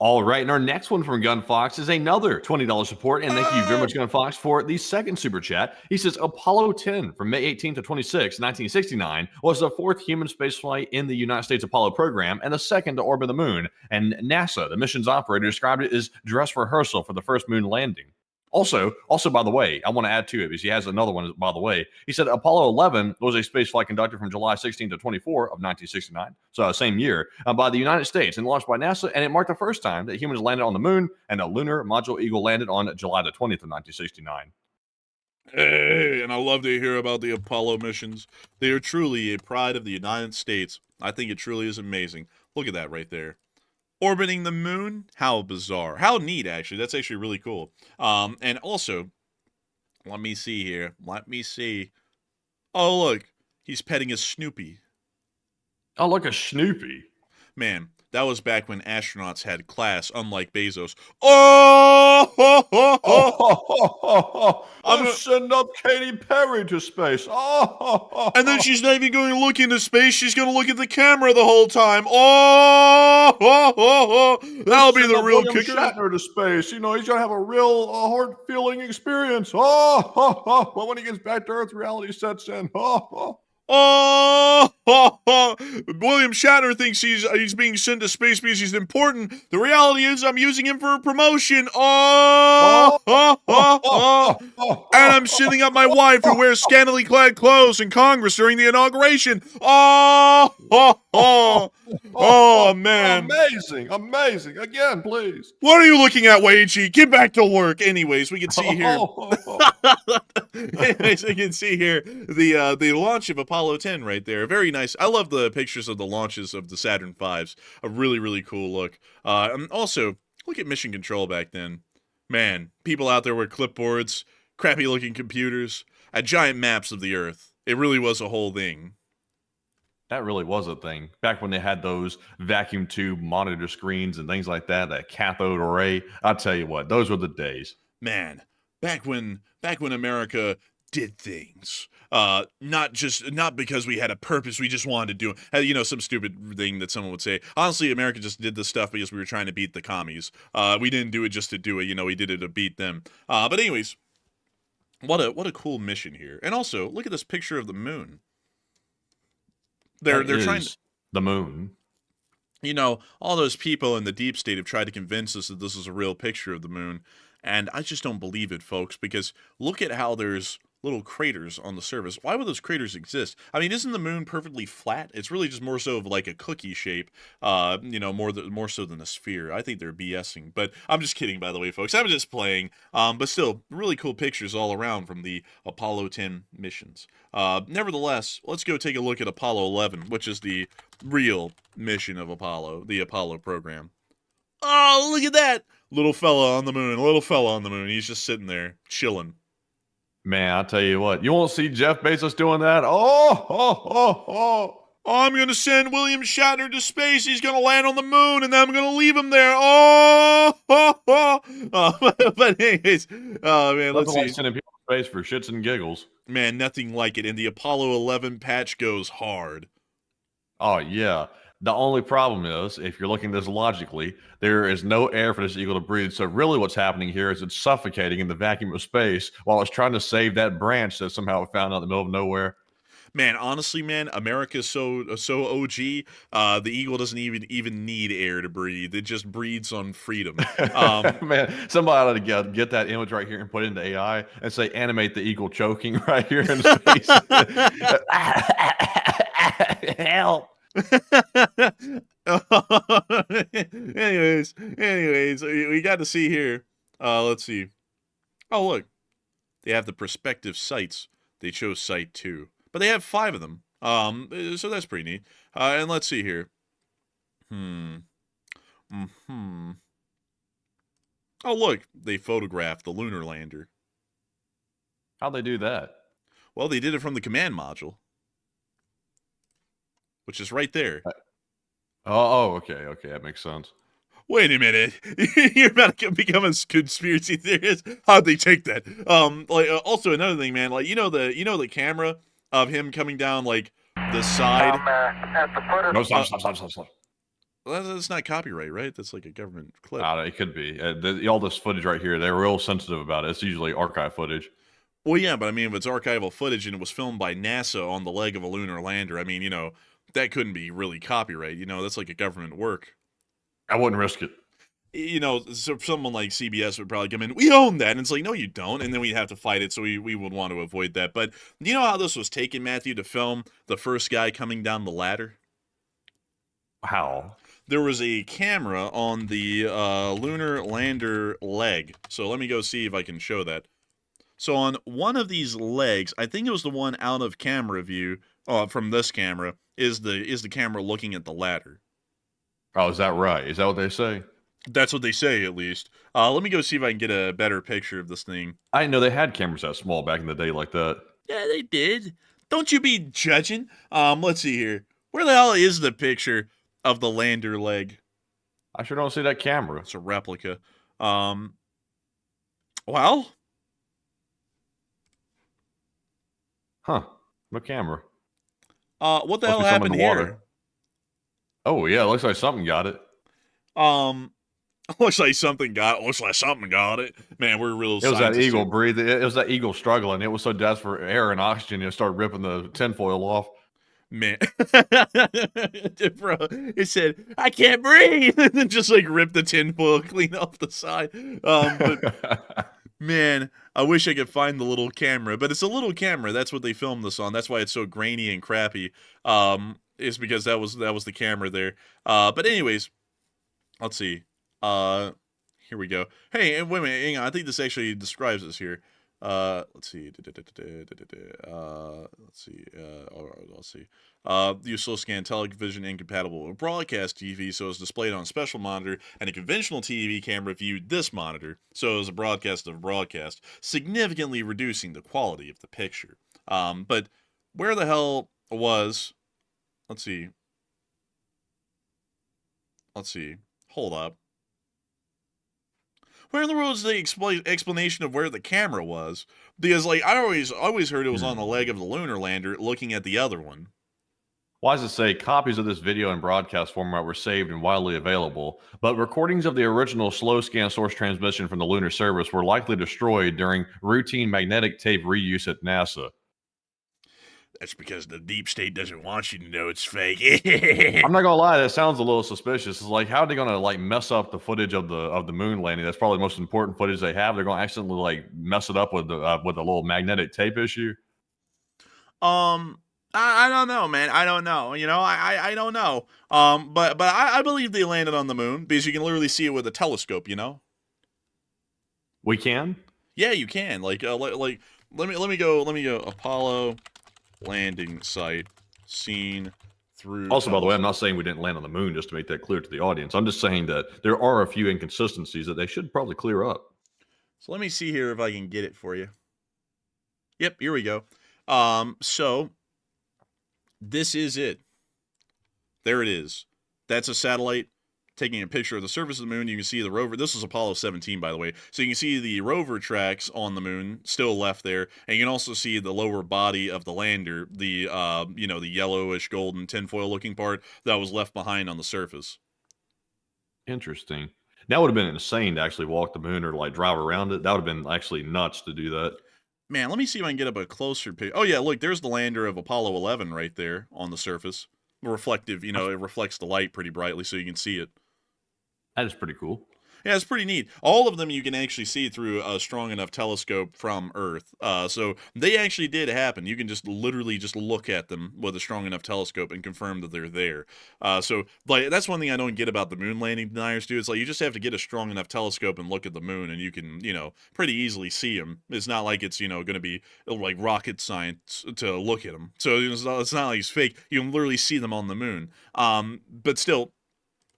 All right, and our next one from Gunfox is another $20 support, and thank you very much, Gunfox, for the second super chat. He says, Apollo 10 from May 18 to 26, 1969, was the fourth human spaceflight in the United States Apollo program and the second to orbit the moon, and NASA, the mission's operator, described it as dress rehearsal for the first moon landing. Also, by the way, I want to add to it because he has another one, by the way. He said Apollo 11 was a spaceflight conducted from July 16 to 24 of 1969, so same year, by the United States and launched by NASA, and it marked the first time that humans landed on the moon, and a lunar module Eagle landed on July the 20th of 1969. Hey, and I love to hear about the Apollo missions. They are truly a pride of the United States. I think it truly is amazing. Look at that right there. Orbiting the moon? How bizarre. How neat, actually. That's actually really cool. And also, let me see here. Let me see. Oh, look. He's petting a Snoopy. Oh, look, a Snoopy. Man, that was back when astronauts had class, unlike Bezos. Oh! I'm sending up Katy Perry to space. And then she's not even going to look into space. She's going to look at the camera the whole time. That'll be the real kicker. Shatner to space. You know, he's going to have a real heart-feeling experience. But when he gets back to Earth, reality sets in. William Shatner thinks he's being sent to space because he's important. The reality is I'm using him for a promotion. And I'm sitting up my wife who wears scantily clad clothes in Congress during the inauguration. Man. Amazing. Again, please. What are you looking at, Wagey? Get back to work. Anyways, we can see here. Anyways, we can see here the launch of Apollo 10 right there. Very nice. I love the pictures of the launches of the Saturn V's. A really, really cool look. Also, Look at mission control back then. Man, people out there with clipboards, crappy-looking computers, giant maps of the Earth. It really was a whole thing. That really was a thing. Back when they had those vacuum tube monitor screens and things like that, that cathode array. I'll tell you what, those were the days. Man, back when America did things. Not because we had a purpose, we just wanted to do it. Some stupid thing that someone would say. Honestly, America just did this stuff because we were trying to beat the commies. We didn't do it just to do it, we did it to beat them. But anyways, what a cool mission here. And also, look at this picture of the moon. They're trying to, the moon. all those people in the deep state have tried to convince us that this is a real picture of the moon, and I just don't believe it, folks, because look at how there's little craters on the surface. Why would those craters exist? I mean, isn't the moon perfectly flat? It's really just more so of like a cookie shape, more so than a sphere. I think they're BSing, but I'm just kidding, by the way, folks. I'm just playing. But still, really cool pictures all around from the Apollo 10 missions. Nevertheless, let's go take a look at Apollo 11, which is the real mission of Apollo, the Apollo program. Oh, look at that! Little fella on the moon. He's just sitting there, chilling. Man, I'll tell you what, you won't see Jeff Bezos doing that. I'm going to send William Shatner to space. He's going to land on the moon, and then I'm going to leave him there. But anyways, man, let's see. Sending people to space for shits and giggles. Man, nothing like it. And the Apollo 11 patch goes hard. Oh, yeah. The only problem is, if you're looking at this logically, there is no air for this eagle to breathe. So really what's happening here is it's suffocating in the vacuum of space while it's trying to save that branch that somehow it found out in the middle of nowhere. Man, honestly, man, America's so OG. The eagle doesn't even need air to breathe. It just breathes on freedom. Man, somebody ought to get that image right here and put it into AI and say animate the eagle choking right here in space. Help. anyways, we got to see here. Let's see. Oh, look. They have the prospective sites. They chose site 2. But they have 5 of them. So that's pretty neat. And let's see here. Oh, look. They photographed the lunar lander. How'd they do that? Well, they did it from the command module, which is right there. Okay, that makes sense. Wait a minute, you're about to become a conspiracy theorist. How'd they take that? Also another thing, man. The camera of him coming down like the side. No, stop. Well, that's not copyright, right? That's like a government clip. It could be. All this footage right here, they're real sensitive about it. It's usually archive footage. Well, yeah, but I mean, if it's archival footage and it was filmed by NASA on the leg of a lunar lander, I mean, that couldn't be really copyright. That's like a government work. I wouldn't risk it. So someone like CBS would probably come in, we own that. And it's like, no, you don't. And then we'd have to fight it. So we would want to avoid that. But do you know how this was taken, Matthew, to film the first guy coming down the ladder? How? There was a camera on the lunar lander leg. So let me go see if I can show that. So on one of these legs, I think it was the one out of camera view from this camera, is the camera looking at the ladder. Oh, is that right? Is that what they say? That's what they say, at least. Let me go see if I can get a better picture of this thing. I didn't know they had cameras that small back in the day like that. Yeah, they did. Don't you be judging. Let's see here. Where the hell is the picture of the lander leg? I sure don't see that camera. It's a replica. Well? Huh. No camera. What the hell happened here? Oh, yeah, looks like something got it. Looks like something got it. Man, we're real. It was that eagle breathing. It was that eagle struggling. It was so desperate for air and oxygen, it started ripping the tinfoil off. Man, bro, it said, I can't breathe, and then just like ripped the tinfoil clean off the side. But man, I wish I could find the little camera, but it's a little camera. That's what they filmed this on. That's why it's so grainy and crappy. Is because that was the camera there. But anyways, let's see. Here we go. Hey, wait a minute, hang on. I think this actually describes us here. Let's see. Let's see. Use slow scan television incompatible with broadcast TV, so it's displayed on a special monitor, and a conventional TV camera viewed this monitor, so as a broadcast of broadcast, significantly reducing the quality of the picture. But where the hell was? Let's see. Hold up. Where in the world is the explanation of where the camera was? Because, like, I always heard it was on the leg of the lunar lander looking at the other one. Why does it say copies of this video in broadcast format were saved and widely available, but recordings of the original slow scan source transmission from the lunar service were likely destroyed during routine magnetic tape reuse at NASA? That's because the deep state doesn't want you to know it's fake. I'm not gonna lie, that sounds a little suspicious. It's like, how are they gonna like mess up the footage of the moon landing? That's probably the most important footage they have. They're gonna accidentally like mess it up with a little magnetic tape issue. I don't know, man. I don't know. You know, I don't know. But I believe they landed on the moon because you can literally see it with a telescope. You know. We can. Yeah, you can. Like let me go. Apollo landing site seen through. Also, by the way, I'm not saying we didn't land on the moon, just to make that clear to the audience. I'm just saying that there are a few inconsistencies that they should probably clear up. So let me see here if I can get it for you. Yep, here we go. So this is it. There it is. That's a satellite taking a picture of the surface of the moon. You can see the rover. This is Apollo 17, by the way. So you can see the rover tracks on the moon still left there, and you can also see the lower body of the lander, the the yellowish golden tinfoil looking part that was left behind on the surface. Interesting. That would have been insane to actually walk the moon or like drive around it. That would have been actually nuts to do that. Man, let me see if I can get up a closer picture. Oh yeah, look, there's the lander of Apollo 11 right there on the surface. Reflective, it reflects the light pretty brightly so you can see it. That is pretty cool. Yeah, it's pretty neat. All of them you can actually see through a strong enough telescope from Earth. So they actually did happen. You can just literally just look at them with a strong enough telescope and confirm that they're there. So like that's one thing I don't get about the moon landing deniers do. It's like you just have to get a strong enough telescope and look at the moon, and you can pretty easily see them. It's not like it's going to be like rocket science to look at them. So it's not like it's fake. You can literally see them on the moon. But still.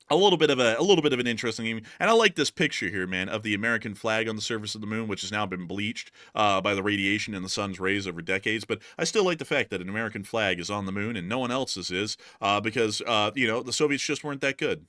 A little bit of an interesting game, and I like this picture here, man, of the American flag on the surface of the moon, which has now been bleached by the radiation and the sun's rays over decades. But I still like the fact that an American flag is on the moon and no one else's is, because the Soviets just weren't that good.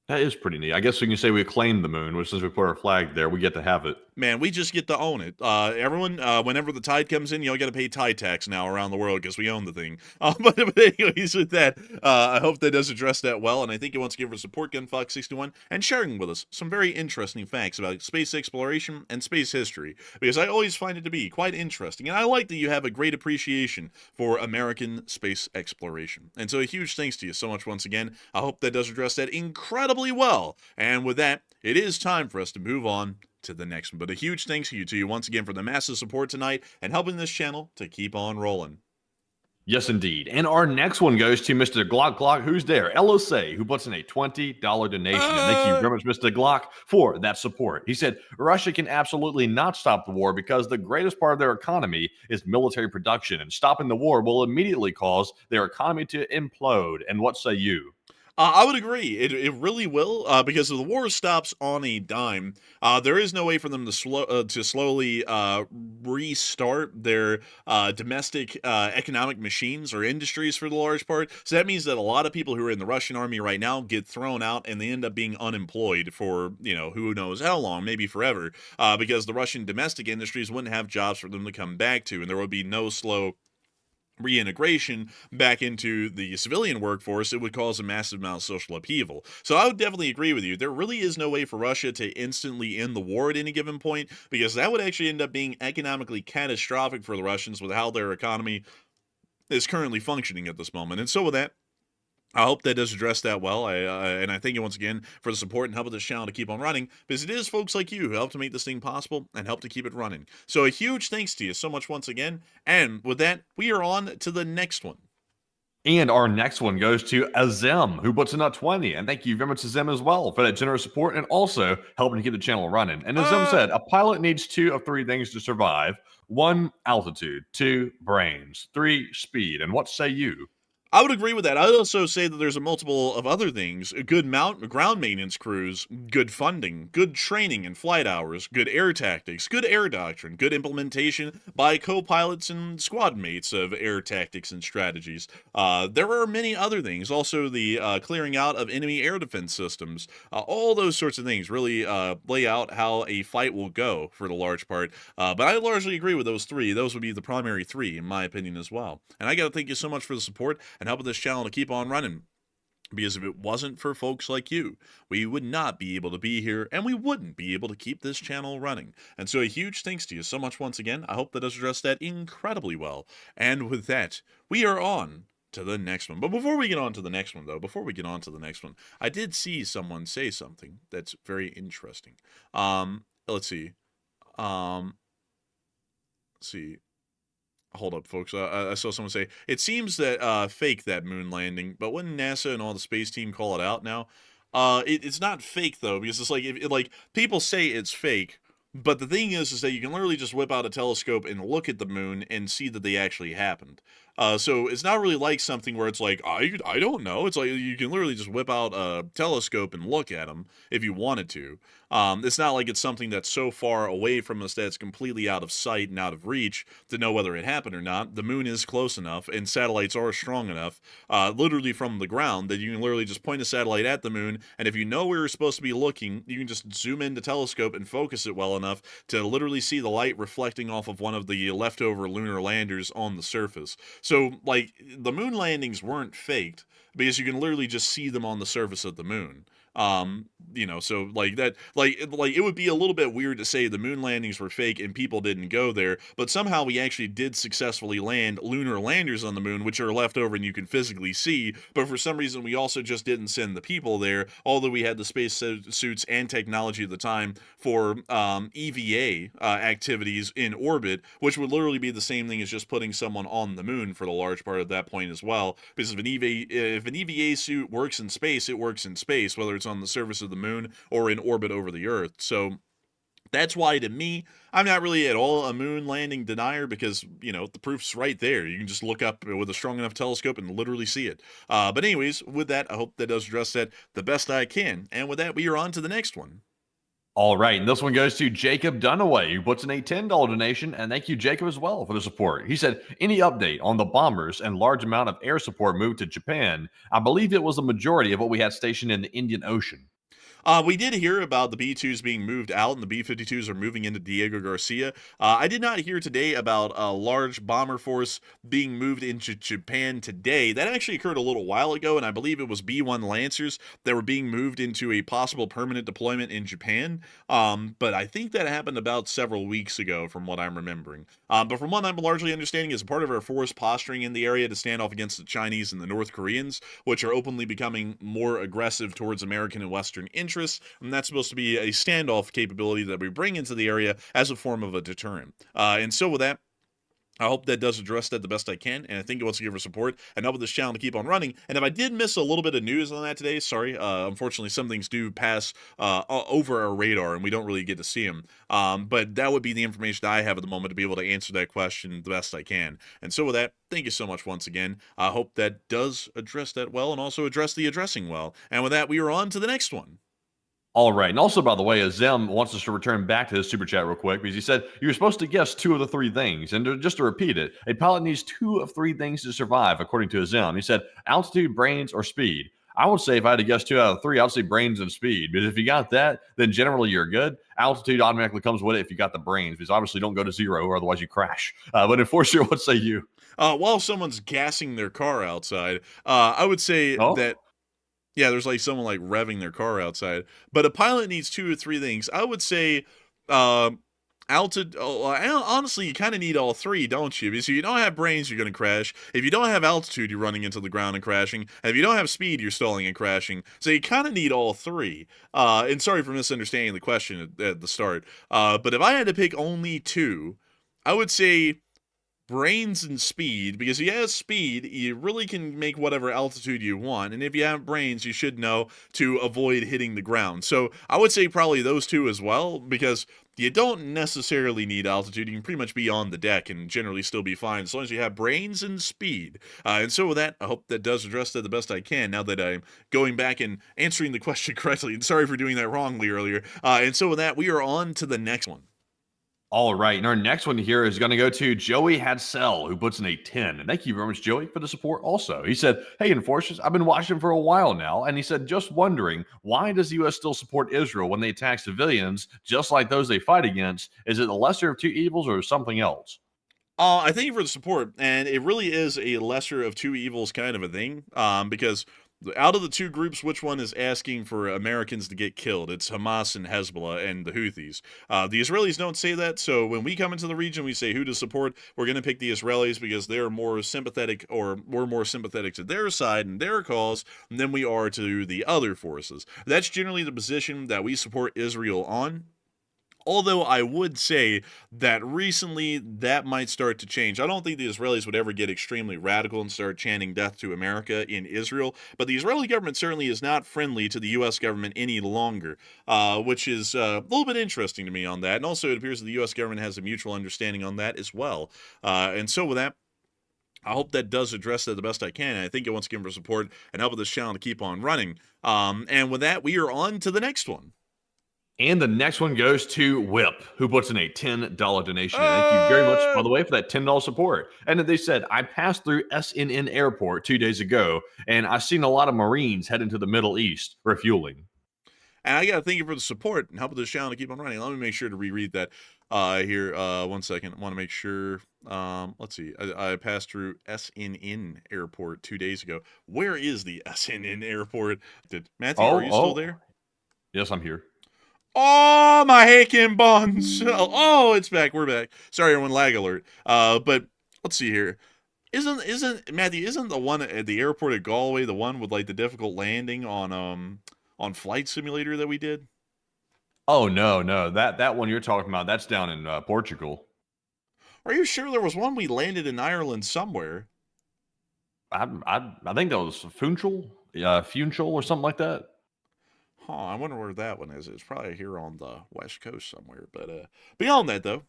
That is pretty neat. I guess we can say we claimed the moon, which since we put our flag there, we get to have it. Man, we just get to own it. Everyone, whenever the tide comes in, got to pay tide tax now around the world because we own the thing. But anyways, with that, I hope that does address that well, and I think it wants to give our support Gunfox61 and sharing with us some very interesting facts about space exploration and space history, because I always find it to be quite interesting, and I like that you have a great appreciation for American space exploration. And so a huge thanks to you so much once again. I hope that does address that incredibly well. And with that, it is time for us to move on to the next one. But a huge thanks to you once again for the massive support tonight and helping this channel to keep on rolling. Yes, indeed. And our next one goes to Mr. Glock, who's there, LSA, who puts in a $20 donation. And thank you very much, Mr. Glock, for that support. He said, Russia can absolutely not stop the war because the greatest part of their economy is military production, and stopping the war will immediately cause their economy to implode. And what say you? I would agree. It really will, because if the war stops on a dime, there is no way for them to slowly restart their domestic economic machines or industries for the large part. So that means that a lot of people who are in the Russian army right now get thrown out, and they end up being unemployed for who knows how long, maybe forever, because the Russian domestic industries wouldn't have jobs for them to come back to, and there would be no slow reintegration back into the civilian workforce. It would cause a massive amount of social upheaval. So I would definitely agree with you. There really is no way for Russia to instantly end the war at any given point, because that would actually end up being economically catastrophic for the Russians with how their economy is currently functioning at this moment. And so with that, I hope that does address that well, and I thank you once again for the support and helping this channel to keep on running, because it is folks like you who help to make this thing possible and help to keep it running. So a huge thanks to you so much once again, and with that, we are on to the next one. And our next one goes to Azim, who puts in a 20. And thank you very much, Azim, as well, for that generous support and also helping to keep the channel running. And Azim said, a pilot needs 2 of 3 things to survive. 1, altitude. 2, brains. 3, speed. And what say you? I would agree with that. I would also say that there's a multiple of other things. Good ground maintenance crews, good funding, good training and flight hours, good air tactics, good air doctrine, good implementation by co-pilots and squad mates of air tactics and strategies. There are many other things. Also, the clearing out of enemy air defense systems. All those sorts of things really lay out how a fight will go for the large part. But I largely agree with those 3. Those would be the primary 3, in my opinion, as well. And I got to thank you so much for the support and helping this channel to keep on running. Because if it wasn't for folks like you, we would not be able to be here, and we wouldn't be able to keep this channel running. And so a huge thanks to you so much once again. I hope that does address that incredibly well. And with that, we are on to the next one. But before we get on to the next one, I did see someone say something that's very interesting. Let's see. Hold up, folks. I saw someone say, it seems that fake, that moon landing, but wouldn't NASA and all the space team call it out now? It's not fake, though, because it's like, people say it's fake, but the thing is that you can literally just whip out a telescope and look at the moon and see that they actually happened. So it's not really like something where it's like, I don't know. It's like you can literally just whip out a telescope and look at them if you wanted to. It's not like it's something that's so far away from us that it's completely out of sight and out of reach to know whether it happened or not. The moon is close enough and satellites are strong enough, literally from the ground, that you can literally just point a satellite at the moon, and if you know where you're supposed to be looking, you can just zoom in the telescope and focus it well enough to literally see the light reflecting off of one of the leftover lunar landers on the surface. So, like, the moon landings weren't faked because you can literally just see them on the surface of the moon. So like that, like it would be a little bit weird to say the moon landings were fake and people didn't go there, but somehow we actually did successfully land lunar landers on the moon, which are left over and you can physically see, but for some reason we also just didn't send the people there, although we had the space suits and technology at the time for EVA activities in orbit, which would literally be the same thing as just putting someone on the moon for the large part at that point as well, because if an EVA suit works in space, it works in space, whether it's on the surface of the moon or in orbit over the Earth. So that's why, to me, I'm not really at all a moon landing denier, because, the proof's right there. You can just look up with a strong enough telescope and literally see it. But anyways, with that, I hope that does address that the best I can. And with that, we are on to the next one. All right, and this one goes to Jacob Dunaway, who puts in a $10 donation, and thank you, Jacob, as well, for the support. He said, any update on the bombers and large amount of air support moved to Japan? I believe it was the majority of what we had stationed in the Indian Ocean. We did hear about the B-2s being moved out and the B-52s are moving into Diego Garcia. I did not hear today about a large bomber force being moved into Japan today. That actually occurred a little while ago, and I believe it was B-1 Lancers that were being moved into a possible permanent deployment in Japan. But I think that happened about several weeks ago from what I'm remembering. But from what I'm largely understanding, is part of our force posturing in the area to stand off against the Chinese and the North Koreans, which are openly becoming more aggressive towards American and Western interests. And that's supposed to be a standoff capability that we bring into the area as a form of a deterrent. And so with that, I hope that does address that the best I can, and I think it wants to give her support and help this channel to keep on running. And if I did miss a little bit of news on that today, sorry. Unfortunately, some things do pass over our radar, and we don't really get to see them. But that would be the information I have at the moment to be able to answer that question the best I can. And so with that, thank you so much once again. I hope that does address that well, and also address the addressing well. And with that, we are on to the next one. All right. And also, by the way, Azem wants us to return back to his super chat real quick, because he said you're supposed to guess 2 of the 3 things. And just to repeat it, a pilot needs 2 of 3 things to survive, according to Azem. He said altitude, brains, or speed. I would say if I had to guess 2 out of 3, I'd say brains and speed. Because if you got that, then generally you're good. Altitude automatically comes with it if you got the brains, because obviously don't go to 0, or otherwise you crash. But Enforcer, what say you? While someone's gassing their car outside, I would say that... Yeah, there's like someone like revving their car outside. But a pilot needs 2 or 3 things. I would say altitude. Honestly, you kind of need all 3, don't you? Because if you don't have brains, you're going to crash. If you don't have altitude, you're running into the ground and crashing. And if you don't have speed, you're stalling and crashing. So you kind of need all 3. And sorry for misunderstanding the question at the start. But if I had to pick only 2, I would say brains and speed, because if you have speed, you really can make whatever altitude you want, and if you have brains, you should know to avoid hitting the ground. So I would say probably those two as well, because you don't necessarily need altitude. You can pretty much be on the deck and generally still be fine as long as you have brains and speed. And so with that, I hope that does address that the best I can now that I'm going back and answering the question correctly. And sorry for doing that wrongly earlier. And so with that, we are on to the next one. All right, and our next one here is going to go to Joey Hadsell, who puts in a 10. And thank you very much, Joey, for the support also. He said, hey, Enforcers, I've been watching for a while now. And he said, just wondering, why does the U.S. still support Israel when they attack civilians, just like those they fight against? Is it the lesser of two evils or something else? I thank you for the support. And it really is a lesser of two evils kind of a thing, because out of the two groups, which one is asking for Americans to get killed? It's Hamas and Hezbollah and the Houthis. The Israelis don't say that, so when we come into the region, we say who to support. We're going to pick the Israelis because they're more sympathetic, or we're more sympathetic to their side and their cause than we are to the other forces. That's generally the position that we support Israel on. Although I would say that recently that might start to change. I don't think the Israelis would ever get extremely radical and start chanting death to America in Israel, but the Israeli government certainly is not friendly to the U.S. government any longer, which is a little bit interesting to me on that. And also it appears that the U.S. government has a mutual understanding on that as well. And so with that, I hope that does address that the best I can. And I think it wants to give for support and help with this channel to keep on running. And with that, we are on to the next one. And the next one goes to Whip, who puts in a $10 donation. Thank you very much, by the way, for that $10 support. And then they said, I passed through SNN Airport 2 days ago, and I've seen a lot of Marines heading to the Middle East refueling. And I got to thank you for the support and helping this channel to keep on running. Let me make sure to reread that here. 1 second. I want to make sure. Let's see. I passed through SNN Airport 2 days ago. Where is the SNN Airport? Matthew, are you still there? Yes, I'm here. Oh, my hacking buns. Oh, it's back. We're back. Sorry, everyone, lag alert. But let's see here. Isn't Matthew, isn't the one at the airport at Galway the one with like the difficult landing on Flight Simulator that we did? Oh, no. That one you're talking about, that's down in Portugal. Are you sure there was one we landed in Ireland somewhere? I think that was Funchal or something like that. I wonder where that one is. It's probably here on the west coast somewhere. But beyond that, though,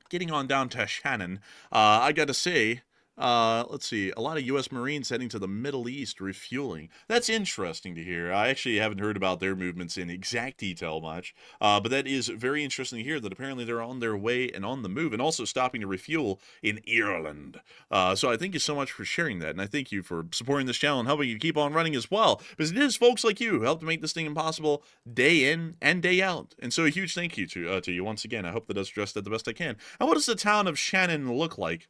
getting on down to Shannon, I got to say, let's see, a lot of U.S. Marines heading to the Middle East refueling. That's interesting to hear. I actually haven't heard about their movements in exact detail much, but that is very interesting to hear that apparently they're on their way and on the move and also stopping to refuel in Ireland. So I thank you so much for sharing that, and I thank you for supporting this channel and helping you keep on running as well, because it is folks like you who help to make this thing impossible day in and day out. And so a huge thank you to you once again. I hope that does address that the best I can. And what does the town of Shannon look like?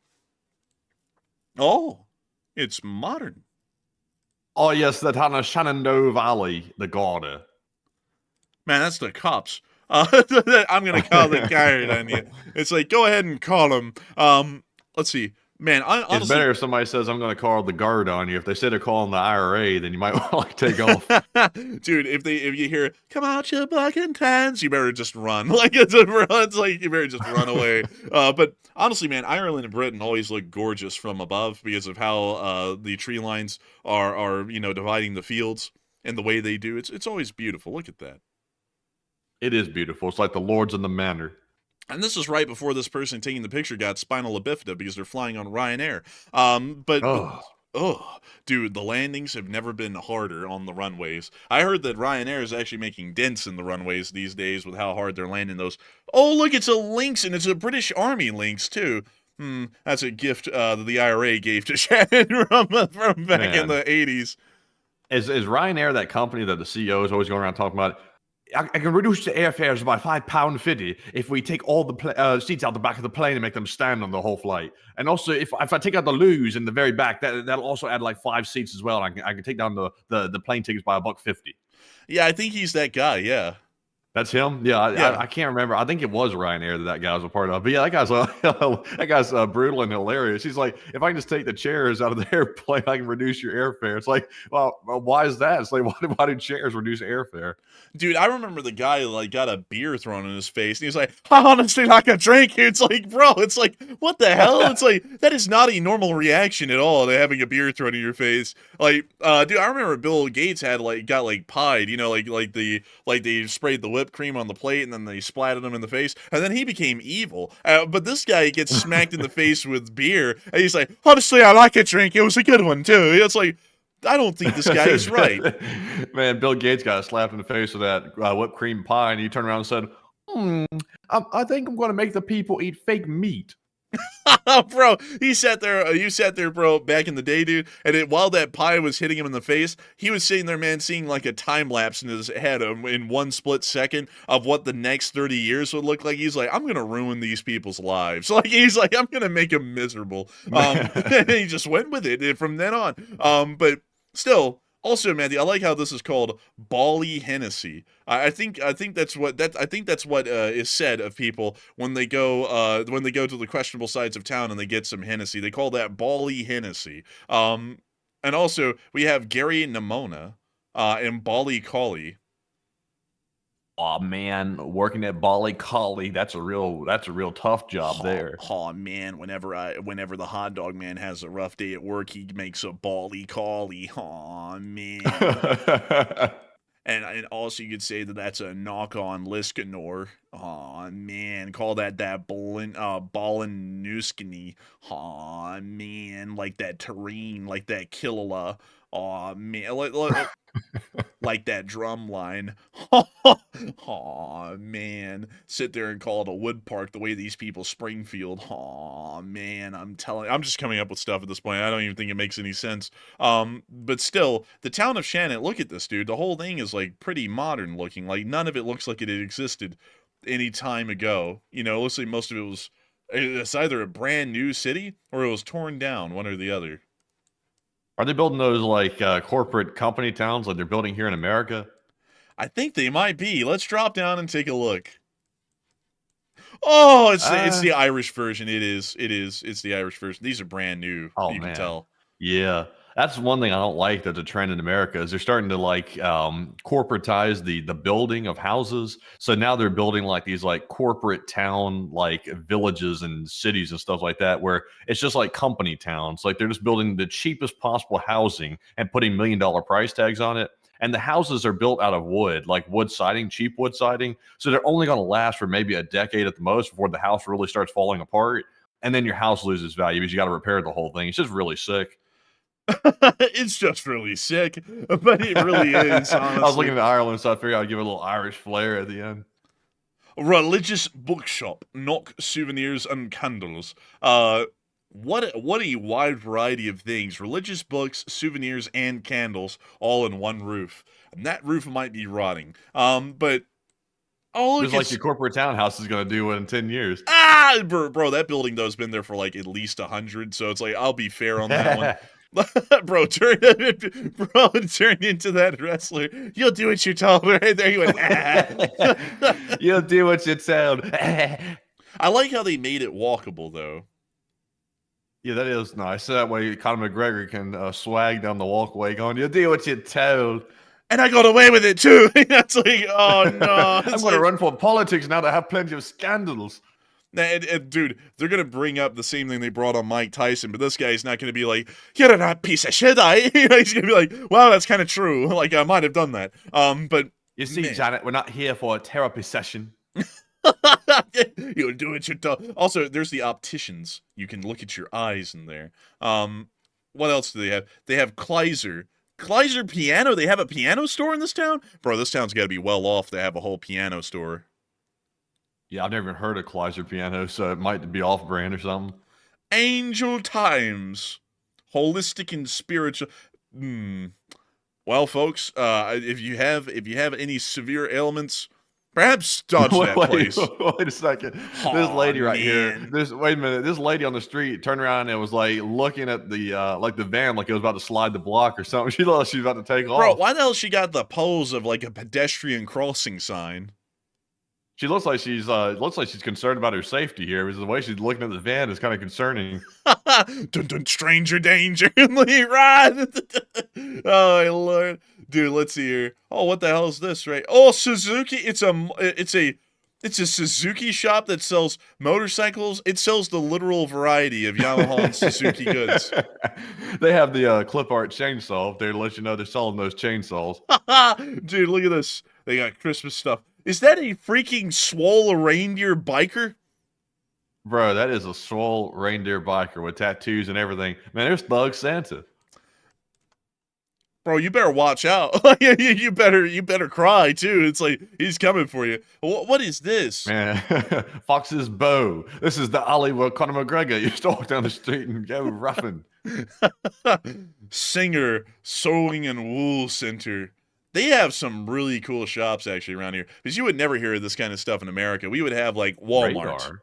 Oh, it's modern. Oh, yes, the town of Shenandoah Valley, the Garda. Man, that's the cops. I'm going to call the guard on you. It's like, go ahead and call them. Let's see. Man, honestly, it's better if somebody says, I'm going to call the guard on you. If they say they're calling the IRA, then you might want to take off. Dude, if you hear, come out, you black and tans, you better just run. It's like, you better just run away. But honestly, man, Ireland and Britain always look gorgeous from above because of how the tree lines are dividing the fields and the way they do. It's always beautiful. Look at that. It is beautiful. It's like the Lords in the Manor. And this is right before this person taking the picture got spinal bifida because they're flying on Ryanair. Dude, the landings have never been harder on the runways. I heard that Ryanair is actually making dents in the runways these days with how hard they're landing those. Oh, look, it's a Lynx, and it's a British Army Lynx, too. That's a gift that the IRA gave to Shannon from back in the 80s. Is Ryanair that company that the CEO is always going around talking about? I can reduce the airfares by £5.50 if we take all the seats out the back of the plane and make them stand on the whole flight. And also, if I take out the loos in the very back, that'll also add like 5 seats as well. And I can take down the plane tickets by $1.50. Yeah, I think he's that guy. Yeah. That's him. Yeah, Yeah. I can't remember. I think it was Ryanair that guy was a part of. But yeah, that guy's brutal and hilarious. He's like, if I can just take the chairs out of the airplane, I can reduce your airfare. It's like, well, why is that? It's like, why do chairs reduce airfare? Dude, I remember the guy like got a beer thrown in his face, and he's like, "I honestly like a drink." It's like, bro, it's like, what the hell? It's like that is not a normal reaction at all to having a beer thrown in your face. Like, dude, I remember Bill Gates got pied, you know, like they sprayed the whipped cream on the plate and then they splattered him in the face, and then he became evil. But this guy gets smacked in the face with beer, and he's like, "Honestly, I like a drink. It was a good one too." It's like, I don't think this guy is right. Man, Bill Gates got slapped in the face with that whipped cream pie, and he turned around and said, I think I'm going to make the people eat fake meat. Bro, you sat there, bro, back in the day, dude, and while that pie was hitting him in the face, he was sitting there, man, seeing like a time lapse in his head in one split second of what the next 30 years would look like. He's like, I'm gonna ruin these people's lives. Like, he's like, I'm gonna make them miserable. And he just went with it from then on. But still, also, Matthew, I like how this is called Bali Hennessy. I think that's what is said of people when they go to the questionable sides of town and they get some Hennessy. They call that Bali Hennessy. And also we have Gary Namona and Bali Kali. Oh man, working at Bali Kali, that's a real tough job there. Oh man, whenever the hot dog man has a rough day at work, he makes a Bali Kali. Oh man. And also you could say that that's a knock on Liskanor. Oh man, call that Balinnuskini. Oh man, like that Terrain, like that Killala. Oh man, like that drum line. Oh man, sit there and call it a wood park the way these people Springfield. Oh man, I'm just coming up with stuff at this point. I don't even think it makes any sense. But still, the town of Shannon, look at this, dude. The whole thing is like pretty modern looking. Like none of it looks like it had existed any time ago. You know, looks like most of it's either a brand new city or it was torn down, one or the other. Are they building those like corporate company towns like they're building here in America? I think they might be. Let's drop down and take a look. Oh, it's the Irish version. It's the Irish version. These are brand new. Oh, you man. can tell. Yeah. That's one thing I don't like that's a trend in America is they're starting to like corporatize the building of houses. So now they're building like these like corporate town like villages and cities and stuff like that where it's just like company towns. Like they're just building the cheapest possible housing and putting $1 million price tags on it. And the houses are built out of wood, like wood siding, cheap wood siding. So they're only going to last for maybe a decade at the most before the house really starts falling apart. And then your house loses value because you got to repair the whole thing. It's just really sick. It's just really sick, but it really is, honestly. I was looking at Ireland, so I figured I'd give it a little Irish flair at the end. Religious bookshop, knock souvenirs and candles. What a wide variety of things. Religious books, souvenirs, and candles all in one roof. And that roof might be rotting. But oh, just like your corporate townhouse is going to do in 10 years. Bro, that building though has been there for like at least 100, so it's like I'll be fair on that one. Bro, turn into that wrestler. You'll do what you're told. Right there, you went. You'll do what you're told. I like how they made it walkable, though. Yeah, that is nice. So that way, Conor McGregor can swag down the walkway, going, "You'll do what you're told." And I got away with it too. That's like, oh no! I'm going to run for politics now that I have plenty of scandals. And dude, they're gonna bring up the same thing they brought on Mike Tyson, but this guy's not gonna be like, "You're a piece of shit." He's gonna be like, "Wow, that's kind of true. Like I might have done that." But you see, man. Janet, we're not here for a therapy session. You'll do it. Also, there's the opticians. You can look at your eyes in there. What else do they have? They have Kleiser Piano. They have a piano store in this town, bro. This town's got to be well off to have a whole piano store. Yeah, I've never even heard of Kleiser Piano, so it might be off-brand or something. Angel Times, holistic and spiritual. Well, folks, if you have any severe ailments, perhaps dodge that place. Wait a second. This lady right here. Wait a minute. This lady on the street turned around and was like looking at the van like it was about to slide the block or something. She thought she was about to take off. Bro, why the hell she got the pose of like a pedestrian crossing sign? She looks like she's concerned about her safety here, because the way she's looking at the van is kind of concerning. Dun dun, stranger danger. Run. Oh my lord, dude. Let's see here. Oh, what the hell is this? Right? Oh, Suzuki. It's a Suzuki shop that sells motorcycles. It sells the literal variety of Yamaha and Suzuki goods. They have the clip art chainsaw up there to let you know they're selling those chainsaws. Dude, look at this. They got Christmas stuff. Is that a freaking swole reindeer biker? Bro, that is a swole reindeer biker with tattoos and everything. Man, there's Thug Santa. Bro, you better watch out. you better cry too. It's like he's coming for you. What is this? Man, Fox's bow. This is the alley where Conor McGregor used to walk down the street and go roughing. Singer Sewing and Wool Center. They have some really cool shops actually around here, because you would never hear of this kind of stuff in America. We would have like Walmart,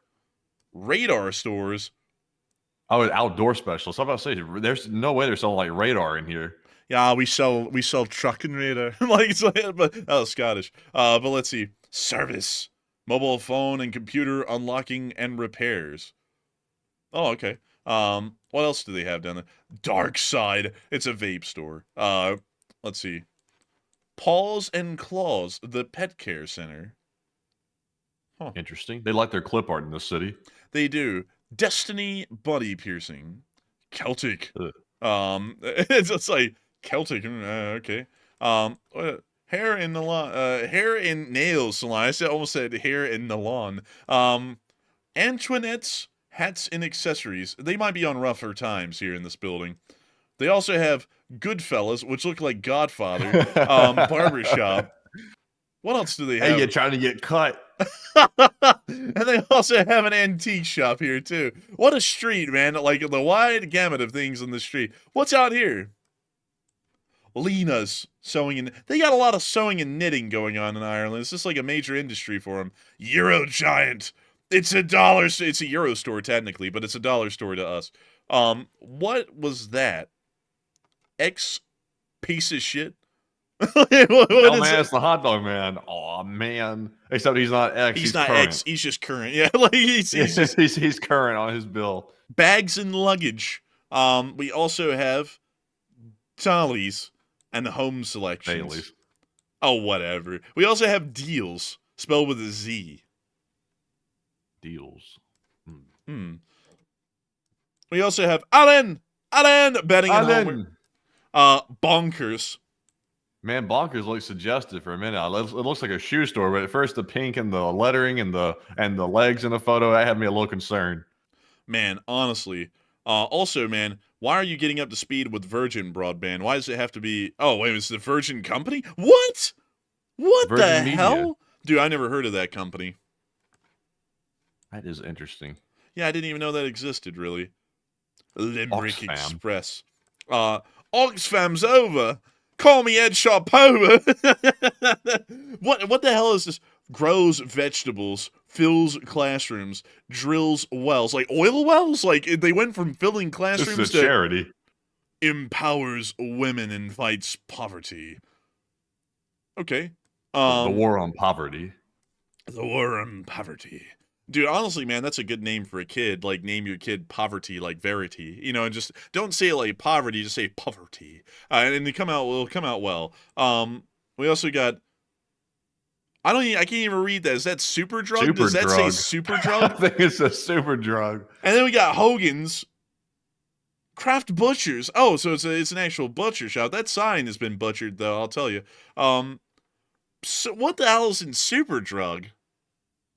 radar stores. Oh, outdoor specialists. I'm about to say, there's no way they're selling like radar in here. Yeah, we sell truck and radar. But that was Scottish. But let's see. Service, mobile phone and computer unlocking and repairs. Oh, okay. What else do they have down there? Dark Side. It's a vape store. Let's see. Paws and Claws, the pet care center. Huh. Interesting. They like their clip art in this city. They do. Destiny body piercing. Celtic. Ugh. It's just like Celtic. Okay. Hair in the lawn. Hair and nail salon. I almost said hair in the lawn. Antoinette's hats and accessories. They might be on rougher times here in this building. They also have Goodfellas, which look like Godfather, barbershop. What else do they have? Hey, you're trying to get cut. And they also have an antique shop here, too. What a street, man. Like, the wide gamut of things on the street. What's out here? Lena's sewing and... They got a lot of sewing and knitting going on in Ireland. It's just like a major industry for them. Euro Giant. It's a dollar... It's a Euro store, technically, but it's a dollar store to us. What was that? X piece of shit? What man, it's the hot dog man. Oh man. Except he's not X. He's not current. X. He's just current. Yeah, like he's just... he's current on his bill. Bags and luggage. We also have Dollies and home selections. Dailies. Oh, whatever. We also have Deals, spelled with a Z. Deals. We also have Alan betting and homework. Bonkers. Man, Bonkers looks suggestive for a minute. It looks like a shoe store, but at first the pink and the lettering and the legs in the photo, that had me a little concerned. Man, honestly. Also, man, why are you getting up to speed with Virgin broadband? Why does it have to be... Oh, wait, it's the Virgin company? What? What Virgin the Media. hell? Dude, I never heard of that company. That is interesting. Yeah, I didn't even know that existed, really. Limerick Oxfam. Express. Oxfam's over. Call me Ed Sharpova. What the hell is this? Grows vegetables, fills classrooms, drills wells. Like oil wells? Like they went from filling classrooms This is to a charity. empowers women and fights poverty. Okay. The war on poverty. The war on poverty. Dude, honestly, man, that's a good name for a kid. Like, name your kid Poverty, like Verity. You know, and just don't say it like poverty, just say poverty. And it'll come out well. We also got... I can't even read that. Is that Super Drug? Does that say Super Drug? I think it's a super drug. And then we got Hogan's. Craft Butchers. Oh, so it's an actual butcher shop. That sign has been butchered, though, I'll tell you. So what the hell is in Super Drug?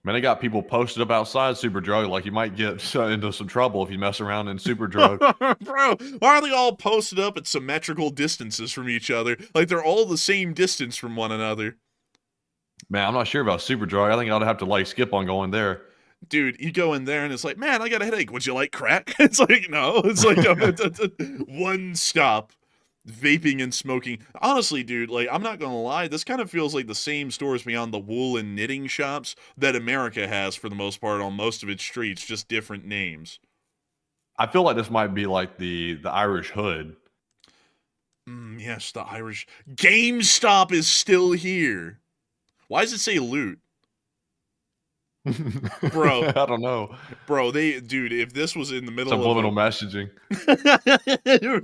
Man, they got people posted up outside Superdrug, like you might get into some trouble if you mess around in Superdrug. Bro, why are they all posted up at symmetrical distances from each other? Like they're all the same distance from one another. Man, I'm not sure about Superdrug. I think I'd have to like skip on going there. Dude, you go in there and it's like, man, I got a headache. Would you like crack? It's like, no. It's like one stop. Vaping and smoking. Honestly, dude, like, I'm not gonna lie, this kind of feels like the same stores beyond the wool and knitting shops that America has for the most part on most of its streets, just different names. I feel like this might be like the Irish Hood. Yes, the Irish. GameStop is still here. Why does it say loot? Bro, I don't know. bro, dude, if this was in the middle Subliminal of messaging.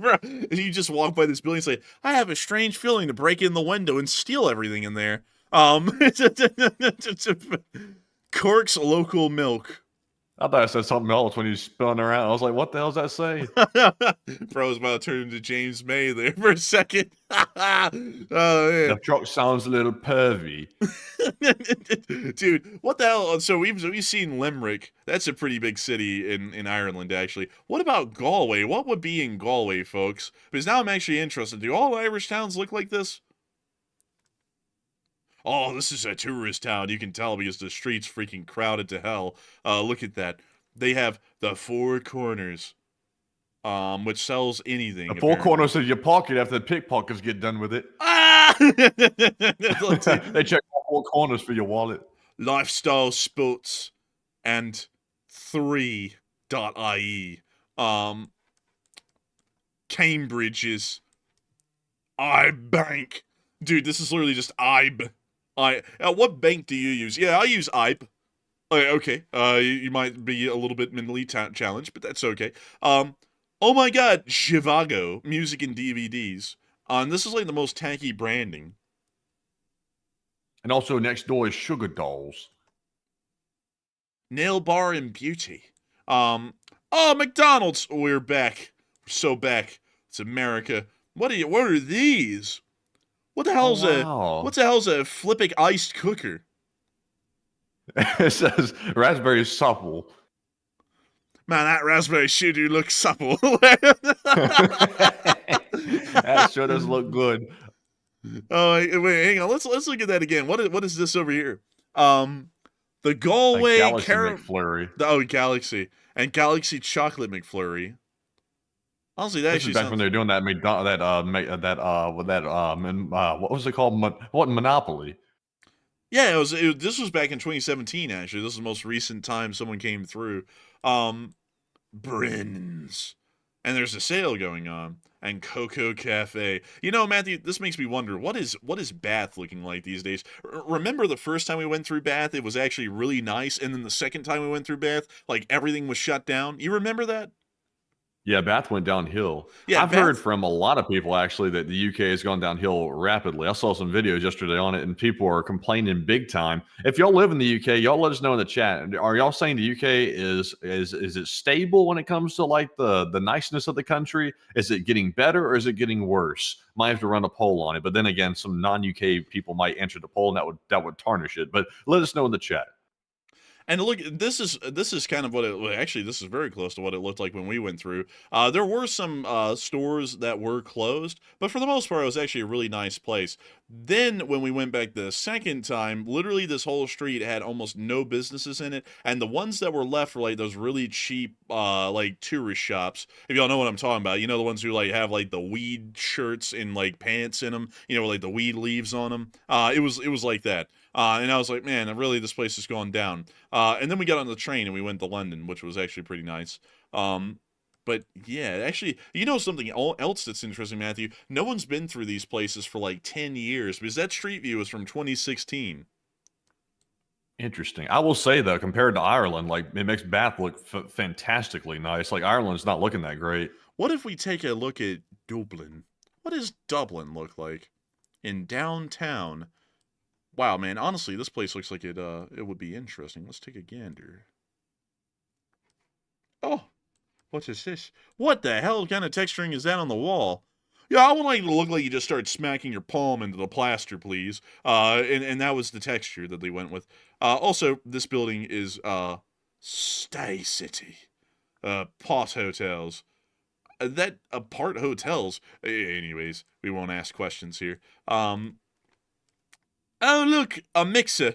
bro, you just walk by this building and say, I have a strange feeling to break in the window and steal everything in there. Cork's local milk. I thought I said something else when he was spilling around. I was like, what the hell does that say? Bro, I was about to turn into James May there for a second. Oh, man. The truck sounds a little pervy. Dude, what the hell? So we've seen Limerick. That's a pretty big city in Ireland, actually. What about Galway? What would be in Galway, folks? Because now I'm actually interested. Do all Irish towns look like this? Oh, this is a tourist town. You can tell because the streets freaking crowded to hell. Look at that. They have the Four Corners, which sells anything. The four corners of your pocket after the pickpockets get done with it. Ah! They check all four corners for your wallet. Lifestyle, sports, and 3.ie. Cambridge's iBank. Dude, this is literally just IB. What bank do you use? Yeah, I use IB. Okay. You might be a little bit mentally challenged, but that's okay. Oh my god, Zhivago, music and DVDs. And this is like the most tacky branding. And also next door is Sugar Dolls. Nail bar and beauty. Oh, McDonald's. We're back. We're so back. It's America. What are these? What the hell's what the hell's a Flippic iced cooker? It says raspberry supple. Man, that raspberry sure do look supple. That sure does look good. Oh, wait, hang on. Let's look at that again. What is this over here? The Galway Galaxy McFlurry. Galaxy and Galaxy Chocolate McFlurry. Honestly, that This actually is back sounds... when they were doing that what was it called? Monopoly. Yeah, this was back in 2017. Actually, this is the most recent time someone came through. Brennan's, and there's a sale going on, and Coco Cafe. You know, Matthew, this makes me wonder what is Bath looking like these days. Remember the first time we went through Bath, it was actually really nice, and then the second time we went through Bath, like everything was shut down. You remember that? Yeah, Bath went downhill. Yeah, I've heard from a lot of people actually that the UK has gone downhill rapidly. I saw some videos yesterday on it, and people are complaining big time. If y'all live in the UK, y'all let us know in the chat. Are y'all saying the UK is it stable when it comes to like the niceness of the country? Is it getting better or is it getting worse? Might have to run a poll on it. But then again, some non-UK people might enter the poll, and that would tarnish it. But let us know in the chat. And look, this is kind of what it... Well, actually, this is very close to what it looked like when we went through. There were some stores that were closed, but for the most part, it was actually a really nice place. Then, when we went back the second time, literally this whole street had almost no businesses in it, and the ones that were left were like those really cheap, like tourist shops. If y'all know what I'm talking about, you know, the ones who like have like the weed shirts and like pants in them, you know, with like the weed leaves on them. It was like that. And I was like, man, really, this place has gone down. And then we got on the train and we went to London, which was actually pretty nice. But yeah, actually, you know something else that's interesting, Matthew? No one's been through these places for like 10 years because that street view is from 2016. Interesting. I will say though, compared to Ireland, like it makes Bath look fantastically nice. Like Ireland's not looking that great. What if we take a look at Dublin? What does Dublin look like in downtown? Wow, man, honestly, this place looks like it would be interesting. Let's take a gander. Oh, what is this? What the hell kind of texturing is that on the wall? Yeah, I would like it to look like you just started smacking your palm into the plaster, please. And that was the texture that they went with. Also, this building is Stay City. Pot hotels. Part hotels. Anyways, we won't ask questions here. Oh, look, a mixer.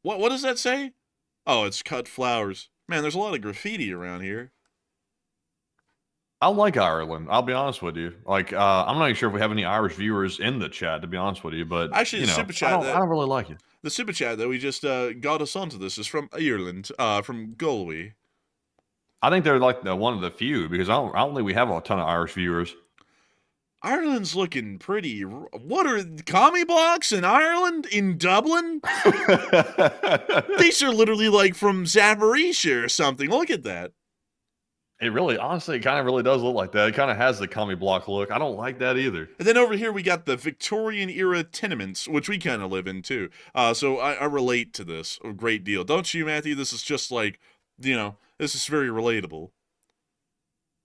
What does that say? Oh, it's cut flowers. Man, there's a lot of graffiti around here. I like Ireland. I'll be honest with you. Like, I'm not even sure if we have any Irish viewers in the chat, to be honest with you. But actually, the super chat, I don't really like it. The super chat that we just got us onto this is from Ireland, from Galway. I think they're like one of the few because I don't think we have a ton of Irish viewers. Ireland's looking pretty. What are commie blocks in Ireland? In Dublin? These are literally like from Zaporizhia or something. Look at that. It really, honestly, it kind of really does look like that. It kind of has the commie block look. I don't like that either. And then over here we got the Victorian era tenements, which we kind of live in too. So I relate to this a great deal. Don't you, Matthew? This is just like, this is very relatable.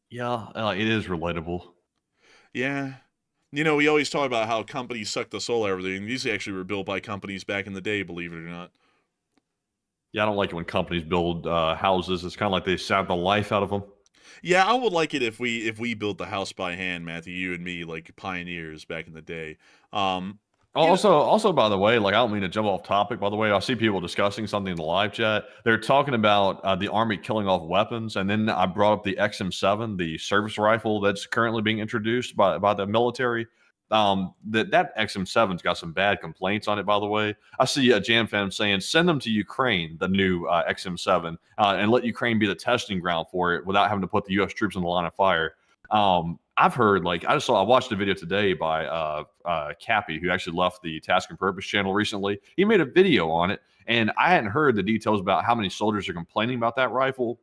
Yeah, it is relatable. Yeah. We always talk about how companies suck the soul out of everything. These actually were built by companies back in the day, believe it or not. Yeah, I don't like it when companies build houses. It's kind of like they sap the life out of them. Yeah, I would like it if we built the house by hand, Matthew, you and me, like pioneers back in the day. Also, by the way, like I don't mean to jump off topic. By the way, I see people discussing something in the live chat. They're talking about the army killing off weapons, and then I brought up the XM7, the service rifle that's currently being introduced by the military. That XM7's got some bad complaints on it. By the way, I see a Jam Fam saying send them to Ukraine, the new XM7, and let Ukraine be the testing ground for it without having to put the U.S. troops in the line of fire. I've heard, I watched a video today by Cappy, who actually left the Task and Purpose channel recently. He made a video on it, and I hadn't heard the details about how many soldiers are complaining about that rifle.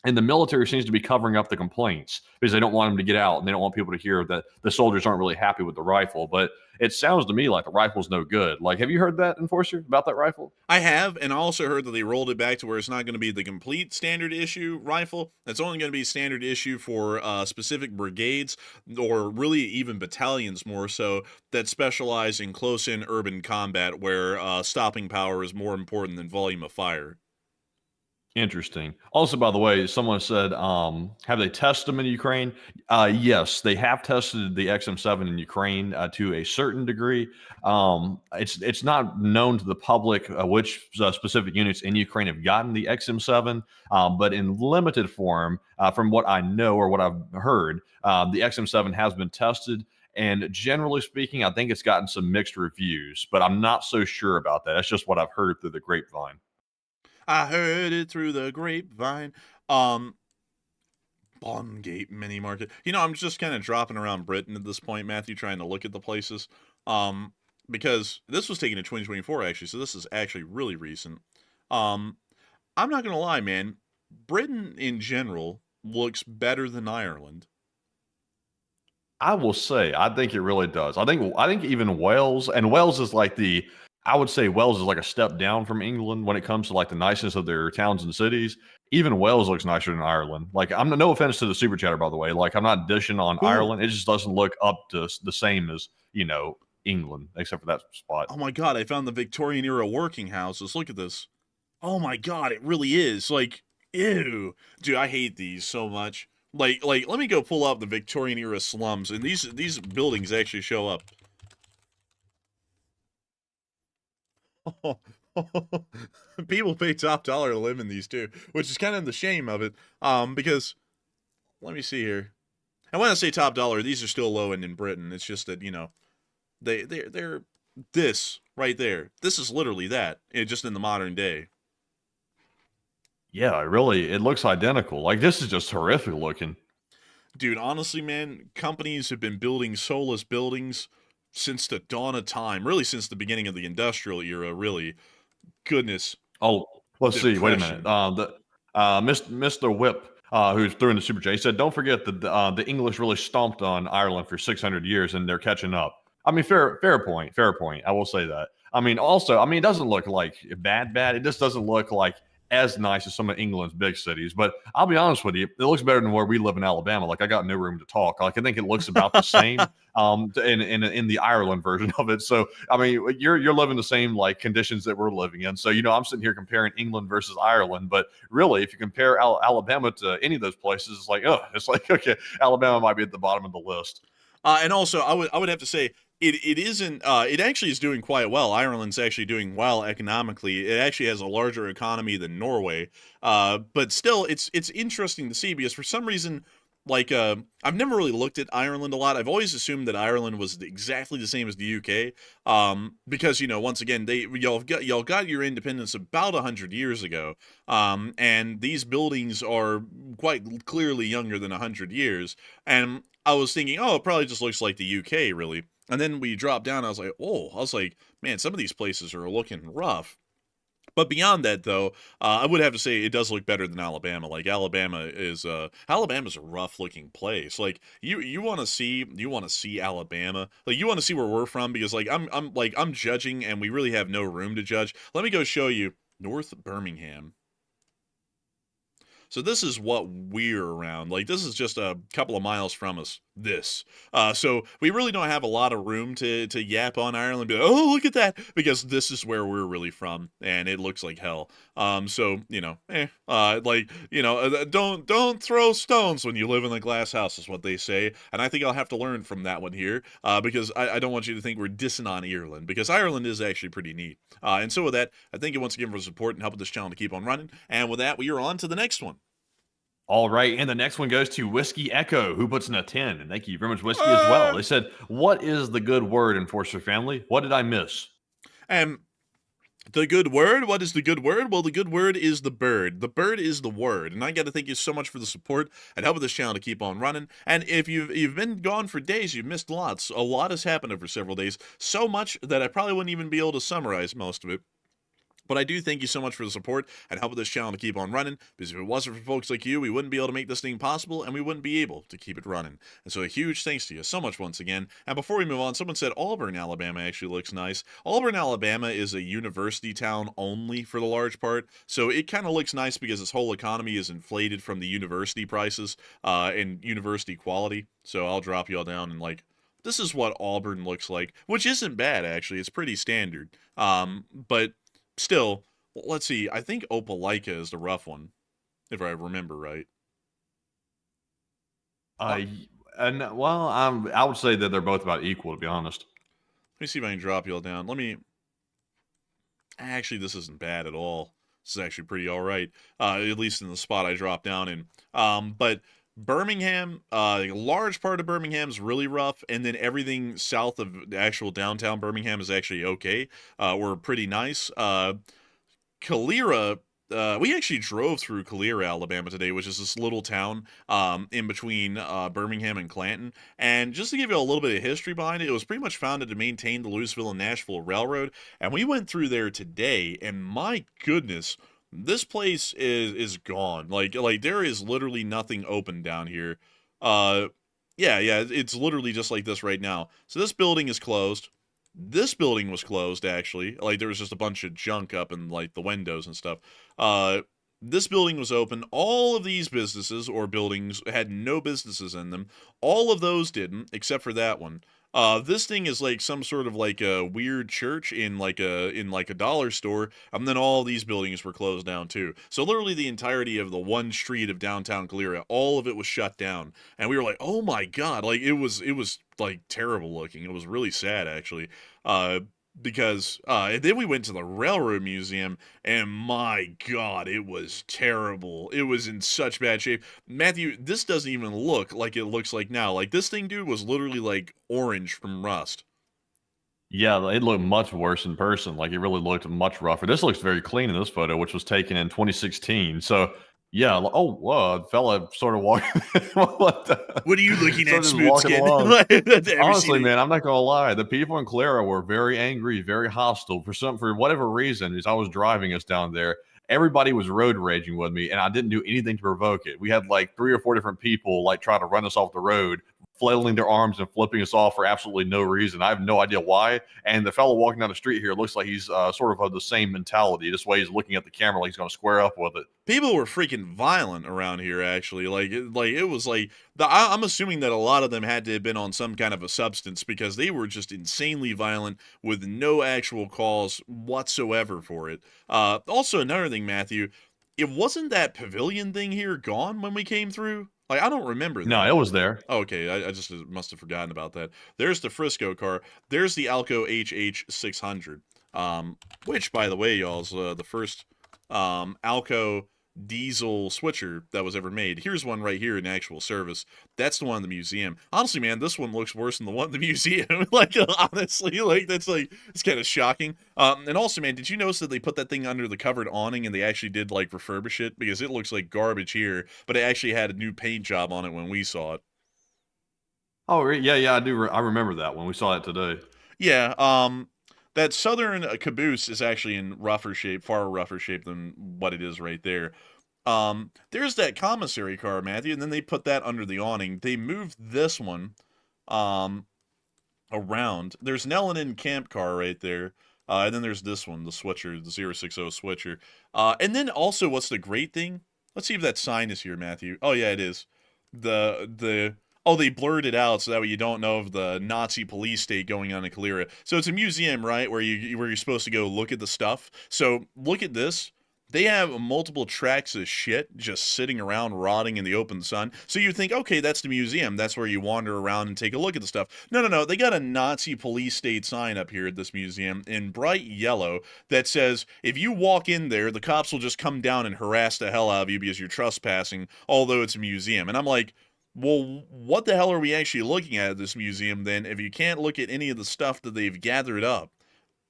And the military seems to be covering up the complaints because they don't want them to get out and they don't want people to hear that the soldiers aren't really happy with the rifle. But it sounds to me like the rifle's no good. Like, have you heard that, Enforcer, about that rifle? I have, and I also heard that they rolled it back to where it's not going to be the complete standard issue rifle. It's only going to be standard issue for specific brigades or really even battalions more so that specialize in close-in urban combat where stopping power is more important than volume of fire. Interesting. Also, by the way, someone said, have they tested them in Ukraine? Yes, they have tested the XM7 in Ukraine to a certain degree. It's not known to the public which specific units in Ukraine have gotten the XM7, but in limited form, from what I know or what I've heard, the XM7 has been tested. And generally speaking, I think it's gotten some mixed reviews, but I'm not so sure about that. That's just what I've heard through the grapevine. I heard it through the grapevine. Bondgate Mini Market. I'm just kind of dropping around Britain at this point, Matthew, trying to look at the places. Because this was taken in 2024, actually, so this is actually really recent. I'm not going to lie, man. Britain, in general, looks better than Ireland. I will say, I think it really does. I think even Wales, and Wales is like I would say Wales is like a step down from England when it comes to like the niceness of their towns and cities. Even Wales looks nicer than Ireland. Like, I'm no offense to the super chatter, by the way. Like, I'm not dishing on Ireland. It just doesn't look up to the same as, England, except for that spot. Oh my God, I found the Victorian era working houses. Look at this. Oh my God, it really is. Like, ew. Dude, I hate these so much. Like, let me go pull up the Victorian era slums, and these buildings actually show up. People pay top dollar to live in these too, which is kind of the shame of it. Because let me see here. And when I say top dollar, these are still low end in Britain. It's just that they're this right there. This is literally that. Just in the modern day. Yeah, it looks identical. Like, this is just horrific looking. Dude, honestly, man, companies have been building soulless buildings since the dawn of time, really since the beginning of the industrial era, really. Goodness. Oh, let's see. Wait a minute. Mr. Whip, who's through in the super chat, he said, don't forget that the English really stomped on Ireland for 600 years and they're catching up. I mean, fair point. I will say that. I mean, also, it doesn't look like bad. It just doesn't look like as nice as some of England's big cities. But I'll be honest with you, it looks better than where we live in Alabama. Like, I got no room to talk. Like, I think it looks about the same in the Ireland version of it. So, I mean, you're living the same like conditions that we're living in. So, I'm sitting here comparing England versus Ireland. But really, if you compare Alabama to any of those places, it's like, okay, Alabama might be at the bottom of the list. And also, I would have to say, it isn't. It actually is doing quite well. Ireland's actually doing well economically. It actually has a larger economy than Norway. But still, it's interesting to see because for some reason, like I've never really looked at Ireland a lot. I've always assumed that Ireland was exactly the same as the UK. Because once again, y'all got your independence about 100 years ago. And these buildings are quite clearly younger than 100 years. And I was thinking, oh, it probably just looks like the UK, really. And then we dropped down. I was like, man, some of these places are looking rough. But beyond that, though, I would have to say it does look better than Alabama. Like Alabama's a rough looking place. Like you want to see Alabama. Like you want to see where we're from because like I'm judging and we really have no room to judge. Let me go show you North Birmingham. So this is what we're around. Like this is just a couple of miles from us. So we really don't have a lot of room to yap on Ireland. Be like, oh, look at that, because this is where we're really from, and it looks like hell. So don't throw stones when you live in a glass house, is what they say. And I think I'll have to learn from that one here, because I don't want you to think we're dissing on Ireland, because Ireland is actually pretty neat. And so with that, I thank you once again for the support and helping this channel to keep on running. And with that, we are on to the next one. All right, and the next one goes to Whiskey Echo, who puts in a 10. And thank you very much, Whiskey, as well. They said, what is the good word, Enforcer family? What did I miss? The good word? What is the good word? Well, the good word is the bird. The bird is the word. And I got to thank you so much for the support and helping this channel to keep on running. And if you've been gone for days, you've missed lots. A lot has happened over several days. So much that I probably wouldn't even be able to summarize most of it. But I do thank you so much for the support and helping this channel to keep on running, because if it wasn't for folks like you, we wouldn't be able to make this thing possible, and we wouldn't be able to keep it running. And so a huge thanks to you so much once again. And before we move on, someone said Auburn, Alabama actually looks nice. Auburn, Alabama is a university town only for the large part, so it kind of looks nice because its whole economy is inflated from the university prices and university quality. So I'll drop y'all down and like, this is what Auburn looks like, which isn't bad, actually. It's pretty standard. But still, let's see. I think Opelika is the rough one, if I remember right. I would say that they're both about equal, to be honest. Let me see if I can drop y'all down. Actually, this isn't bad at all. This is actually pretty all right, at least in the spot I dropped down in. But Birmingham, a large part of Birmingham is really rough, and then everything south of the actual downtown Birmingham is actually okay. We're pretty nice. Calera, we actually drove through Calera, Alabama today, which is this little town in between Birmingham and Clanton. And just to give you a little bit of history behind it, it was pretty much founded to maintain the Louisville and Nashville Railroad. And we went through there today, and my goodness, this place is gone. Like there is literally nothing open down here. Yeah, it's literally just like this right now. So this building is closed. This building was closed, actually. Like there was just a bunch of junk up in like the windows and stuff. This building was open. All of these businesses or buildings had no businesses in them. All of those didn't, except for that one. This thing is like some sort of like a weird church in like a dollar store, and then all these buildings were closed down too. So literally the entirety of the one street of downtown Calera, all of it was shut down, and we were like, oh my god, like it was like terrible looking. It was really sad actually. Because and then we went to the Railroad Museum, and my god, it was terrible. It was in such bad shape. Matthew, this doesn't even look like it looks like now. Like this thing, dude, was literally like orange from rust. Yeah, it looked much worse in person. Like it really looked much rougher. This looks very clean in this photo, which was taken in 2016. So yeah, fella sort of walking. What are you looking at, smooth skin? Honestly, man, I'm not gonna lie. The people in Calera were very angry, very hostile for whatever reason. As I was driving us down there, everybody was road raging with me, and I didn't do anything to provoke it. We had like 3 or 4 different people like try to run us off the road, flailing their arms and flipping us off for absolutely no reason. I have no idea why. And the fellow walking down the street here looks like he's sort of the same mentality. This way he's looking at the camera like he's going to square up with it. People were freaking violent around here, actually. It was like I'm assuming that a lot of them had to have been on some kind of a substance, because they were just insanely violent with no actual cause whatsoever for it. Also, another thing, Matthew, it wasn't that pavilion thing here gone when we came through? Like, I don't remember that. No, it was there. Okay, I just must have forgotten about that. There's the Frisco car. There's the Alco HH600, which, by the way, y'all, is the first Alco diesel switcher that was ever made. Here's one right here in actual service. That's the one in the museum. Honestly, man, this one looks worse than the one in the museum. Like, honestly, like, it's kind of shocking. And also, man, did you notice that they put that thing under the covered awning and they actually did, like, refurbish it? Because it looks like garbage here, but it actually had a new paint job on it when we saw it. Oh, yeah, I do. I remember that when we saw it today. Yeah, that southern caboose is actually in rougher shape, far rougher shape than what it is right there. There's that commissary car, Matthew, and then they put that under the awning. They moved this one, um, around. There's an L&N camp car right there. And then there's this one, the switcher, the 060 switcher. And then also, what's the great thing? Let's see if that sign is here, Matthew. Oh yeah, it is. Oh, they blurred it out so that way you don't know of the Nazi police state going on in Kalira. So it's a museum, right, where you're supposed to go look at the stuff. So look at this. They have multiple tracks of shit just sitting around rotting in the open sun. So you think, okay, that's the museum. That's where you wander around and take a look at the stuff. No. They got a Nazi police state sign up here at this museum in bright yellow that says, if you walk in there, the cops will just come down and harass the hell out of you because you're trespassing, although it's a museum. And I'm like, well, what the hell are we actually looking at this museum then if you can't look at any of the stuff that they've gathered up?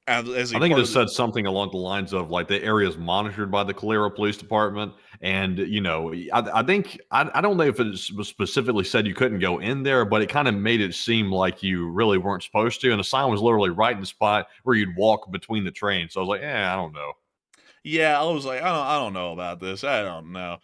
As I think it just said something along the lines of like the area is monitored by the Calera Police Department, and I think I don't know if it was specifically said you couldn't go in there, but it kind of made it seem like you really weren't supposed to, and the sign was literally right in the spot where you'd walk between the trains. So I was like, I don't know. Yeah, I was like, I don't know about this. I don't know.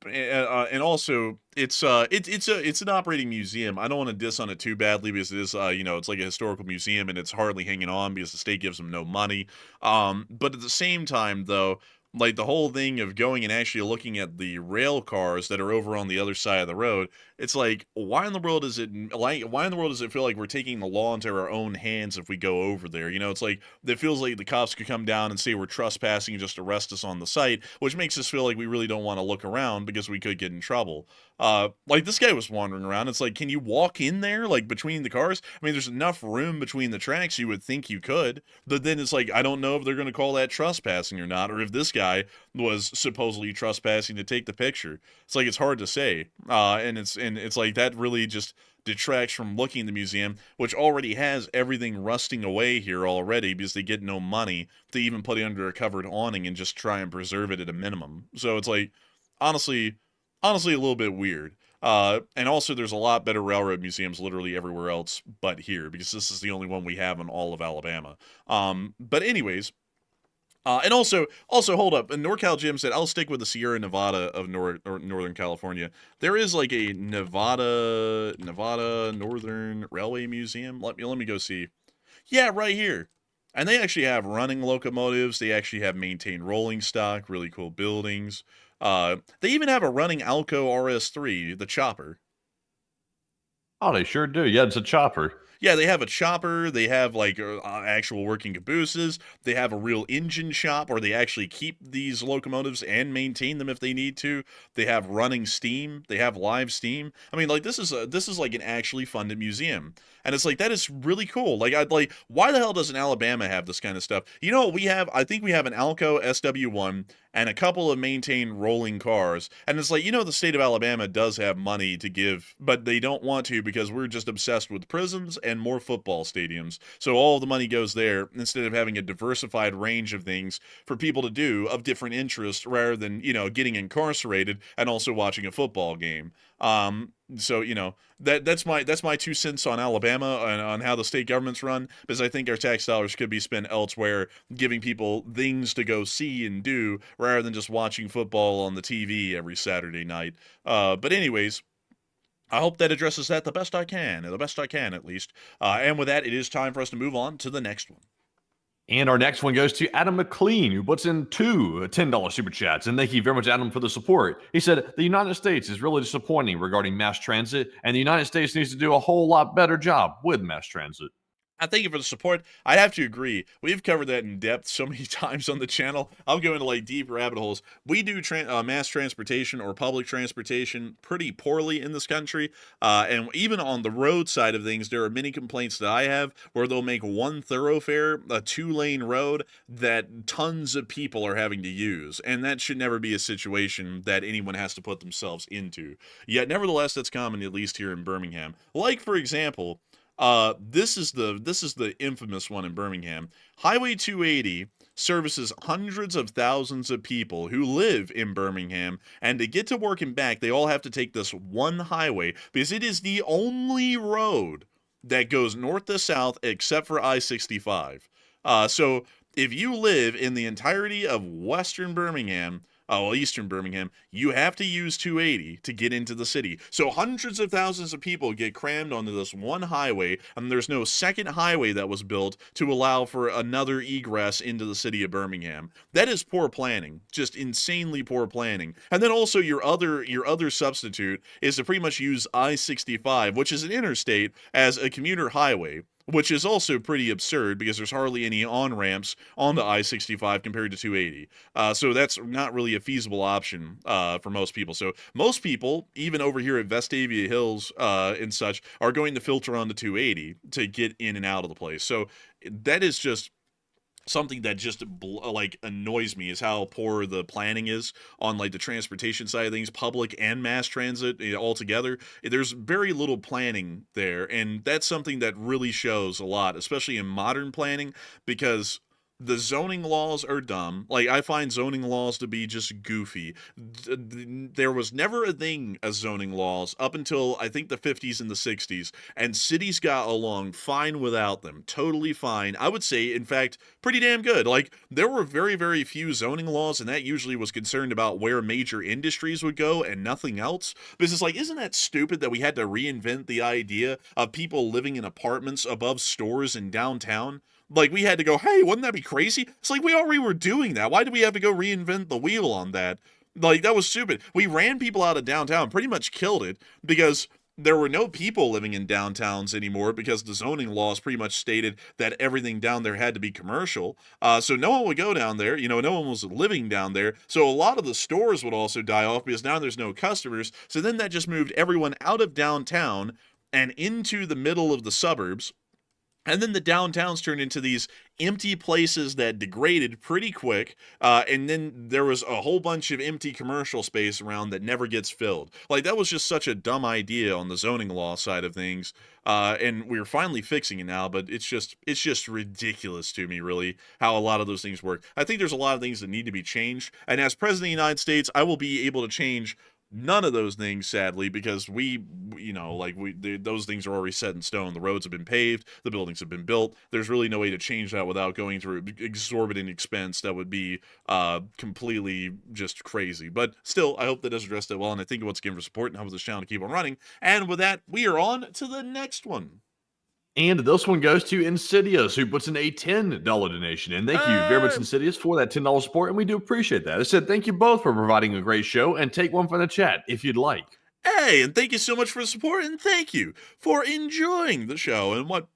And also it's an operating museum. I don't want to diss on it too badly because it is it's like a historical museum and it's hardly hanging on because the state gives them no money. But at the same time though, like the whole thing of going and actually looking at the rail cars that are over on the other side of the road, it's like why in the world does it feel like we're taking the law into our own hands if we go over there? It's like it feels like the cops could come down and say we're trespassing and just arrest us on the site, which makes us feel like we really don't want to look around because we could get in trouble. Like this guy was wandering around. It's like, can you walk in there like between the cars? I mean, there's enough room between the tracks. You would think you could, but then it's like I don't know if they're going to call that trespassing or not, or if this guy was supposedly trespassing to take the picture. It's like it's hard to say, and it's like that really just detracts from looking at the museum, which already has everything rusting away here already because they get no money to even put it under a covered awning and just try and preserve it at a minimum. So it's like honestly a little bit weird. And also there's a lot better railroad museums literally everywhere else but here because this is the only one we have in all of Alabama. But anyways, and also hold up. And NorCal Jim said, I'll stick with the Sierra Nevada of Northern California. There is like a Nevada Northern Railway Museum. Let me go see. Yeah, right here. And they actually have running locomotives. They actually have maintained rolling stock, really cool buildings. They even have a running Alco RS3, the chopper. Oh, they sure do. Yeah, it's a chopper. Yeah, they have a chopper. They have like actual working cabooses. They have a real engine shop where they actually keep these locomotives and maintain them if they need to. They have running steam. They have live steam. I mean, like this is like an actually funded museum, and it's like that is really cool. Like why the hell doesn't Alabama have this kind of stuff? You know what we have? I think we have an Alco SW1 and a couple of maintained rolling cars. And it's like, the state of Alabama does have money to give, but they don't want to because we're just obsessed with prisons and more football stadiums. So all of the money goes there instead of having a diversified range of things for people to do of different interests rather than, getting incarcerated and also watching a football game. So that's my 2 cents on Alabama and on how the state government's run, because I think our tax dollars could be spent elsewhere, giving people things to go see and do rather than just watching football on the TV every Saturday night. But anyways, I hope that addresses that the best I can at least. And with that, it is time for us to move on to the next one. And our next one goes to Adam McLean, who puts in 2 $10 super chats. And thank you very much, Adam, for the support. He said, the United States is really disappointing regarding mass transit, and the United States needs to do a whole lot better job with mass transit. I thank you for the support. I have to agree. We've covered that in depth so many times on the channel. I'll go into like deep rabbit holes. We do mass transportation or public transportation pretty poorly in this country. And even on the road side of things, there are many complaints that I have where they'll make one thoroughfare, a 2-lane road that tons of people are having to use. And that should never be a situation that anyone has to put themselves into. Yet, nevertheless, that's common, at least here in Birmingham. Like, for example, this is the infamous one in Birmingham. Highway 280 services hundreds of thousands of people who live in Birmingham, and to get to work and back, they all have to take this one highway because it is the only road that goes north to south except for I-65. So if you live in the entirety of western Birmingham, eastern Birmingham, you have to use 280 to get into the city. So hundreds of thousands of people get crammed onto this one highway, and there's no second highway that was built to allow for another egress into the city of Birmingham. That is poor planning, just insanely poor planning. And then also your other substitute is to pretty much use I-65, which is an interstate, as a commuter highway, which is also pretty absurd because there's hardly any on-ramps onto I-65 compared to 280. So that's not really a feasible option for most people. So most people, even over here at Vestavia Hills and such, are going to filter onto 280 to get in and out of the place. So that is just something that just like annoys me, is how poor the planning is on like the transportation side of things, public and mass transit altogether. There's very little planning there, and that's something that really shows a lot, especially in modern planning, because the zoning laws are dumb. Like, I find zoning laws to be just goofy. There was never a thing as zoning laws up until, I think, the 50s and the 60s, and cities got along fine without them. Totally fine. I would say, in fact, pretty damn good. Like, there were very, very few zoning laws, and that usually was concerned about where major industries would go and nothing else. Because it's like, isn't that stupid that we had to reinvent the idea of people living in apartments above stores in downtown? Like, we had to go, hey, wouldn't that be crazy? It's like, we already were doing that. Why did we have to go reinvent the wheel on that? Like, that was stupid. We ran people out of downtown, pretty much killed it, because there were no people living in downtowns anymore because the zoning laws pretty much stated that everything down there had to be commercial. So no one would go down there. You know, no one was living down there. So a lot of the stores would also die off because now there's no customers. So then that just moved everyone out of downtown and into the middle of the suburbs. And then the downtowns turned into these empty places that degraded pretty quick. And then there was a whole bunch of empty commercial space around that never gets filled. Like, that was just such a dumb idea on the zoning law side of things. And we're finally fixing it now, but it's just ridiculous to me, really, how a lot of those things work. I think there's a lot of things that need to be changed. And as President of the United States, I will be able to change none of those things, sadly, because those things are already set in stone. The roads have been paved, the buildings have been built. There's really no way to change that without going through exorbitant expense that would be completely just crazy. But still, I hope that does address that well, and I thank you once again for support and help this channel to keep on running. And with that, we are on to the next one. And this one goes to Insidious, who puts in a $10 donation. And thank you very much, Insidious, for that $10 support, and we do appreciate that. I said thank you both for providing a great show, and take one from the chat if you'd like. Hey, and thank you so much for the support, and thank you for enjoying the show and what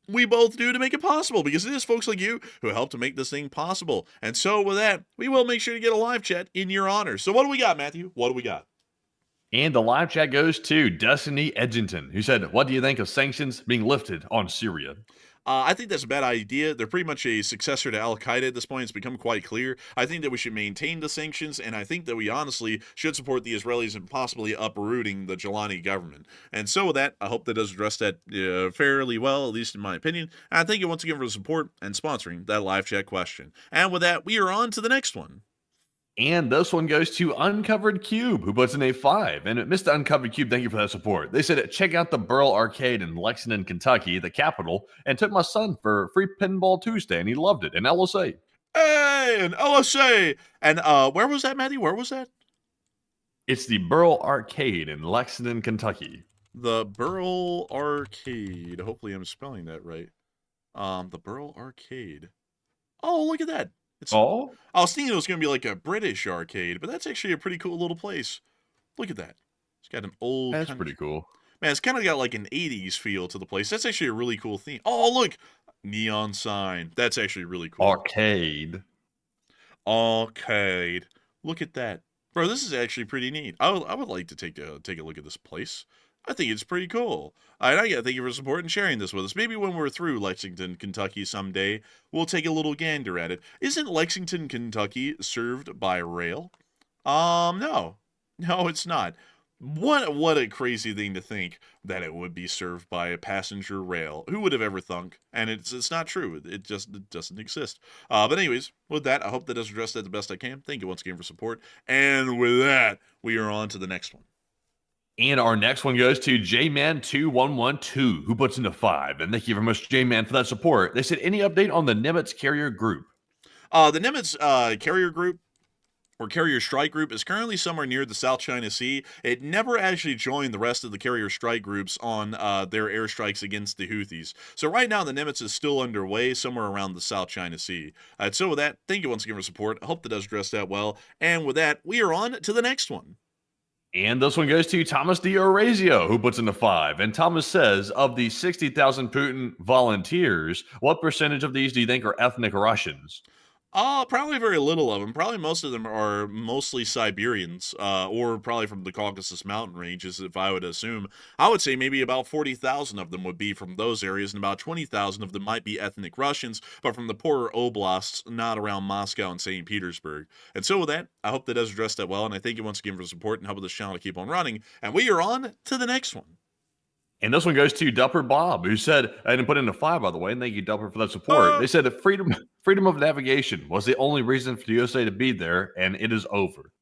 we both do to make it possible, because it is folks like you who help to make this thing possible. And so with that, we will make sure to get a live chat in your honor. So what do we got, Matthew? What do we got? And the live chat goes to Destiny Edgington, who said, what do you think of sanctions being lifted on Syria? I think that's a bad idea. They're pretty much a successor to Al-Qaeda at this point. It's become quite clear. I think that we should maintain the sanctions, and I think that we honestly should support the Israelis in possibly uprooting the Jelani government. And so with that, I hope that does address that fairly well, at least in my opinion. And I thank you once again for the support and sponsoring that live chat question. And with that, we are on to the next one. And this one goes to Uncovered Cube, who puts in a 5. And Mr. Uncovered Cube, thank you for that support. They said, check out the Burl Arcade in Lexington, Kentucky, the capital, and took my son for free Pinball Tuesday, and he loved it in LSA. Hey, in LSA! And where was that, Matthew? Where was that? It's the Burl Arcade in Lexington, Kentucky. The Burl Arcade. Hopefully I'm spelling that right. The Burl Arcade. Oh, look at that. I was thinking it was going to be like a British arcade, but that's actually a pretty cool little place. Look at that. It's got an old... That's pretty cool. Man, it's kind of got like an 80s feel to the place. That's actually a really cool theme. Oh, look! Neon sign. That's actually really cool. Arcade. Arcade. Look at that. Bro, this is actually pretty neat. I would like to take a look at this place. I think it's pretty cool. And I gotta thank you for support and sharing this with us. Maybe when we're through Lexington, Kentucky someday, we'll take a little gander at it. Isn't Lexington, Kentucky served by rail? No. No, it's not. What a crazy thing to think that it would be served by a passenger rail. Who would have ever thunk? And it's not true. It doesn't exist. But anyways, with that, I hope that does address that the best I can. Thank you once again for support. And with that, we are on to the next one. And our next one goes to JMan2112, who puts in a 5. And thank you very much, JMan, for that support. They said, any update on the Nimitz carrier group? The Nimitz carrier group, or carrier strike group, is currently somewhere near the South China Sea. It never actually joined the rest of the carrier strike groups on their airstrikes against the Houthis. So right now, the Nimitz is still underway somewhere around the South China Sea. So with that, thank you once again for support. I hope that does address that well. And with that, we are on to the next one. And this one goes to Thomas D. Orazio, who puts in a 5. And Thomas says, of the 60,000 Putin volunteers, what percentage of these do you think are ethnic Russians? Probably very little of them. Probably most of them are mostly Siberians, or probably from the Caucasus mountain ranges, if I would assume. I would say maybe about 40,000 of them would be from those areas, and about 20,000 of them might be ethnic Russians, but from the poorer oblasts, not around Moscow and St. Petersburg. And so with that, I hope that does address that well, and I thank you once again for the support and helping this channel to keep on running. And we are on to the next one. And this one goes to Dupper Bob, who said, I didn't put in a 5, by the way, and thank you, Dupper, for that support. They said that freedom of navigation was the only reason for the USA to be there, and it is over.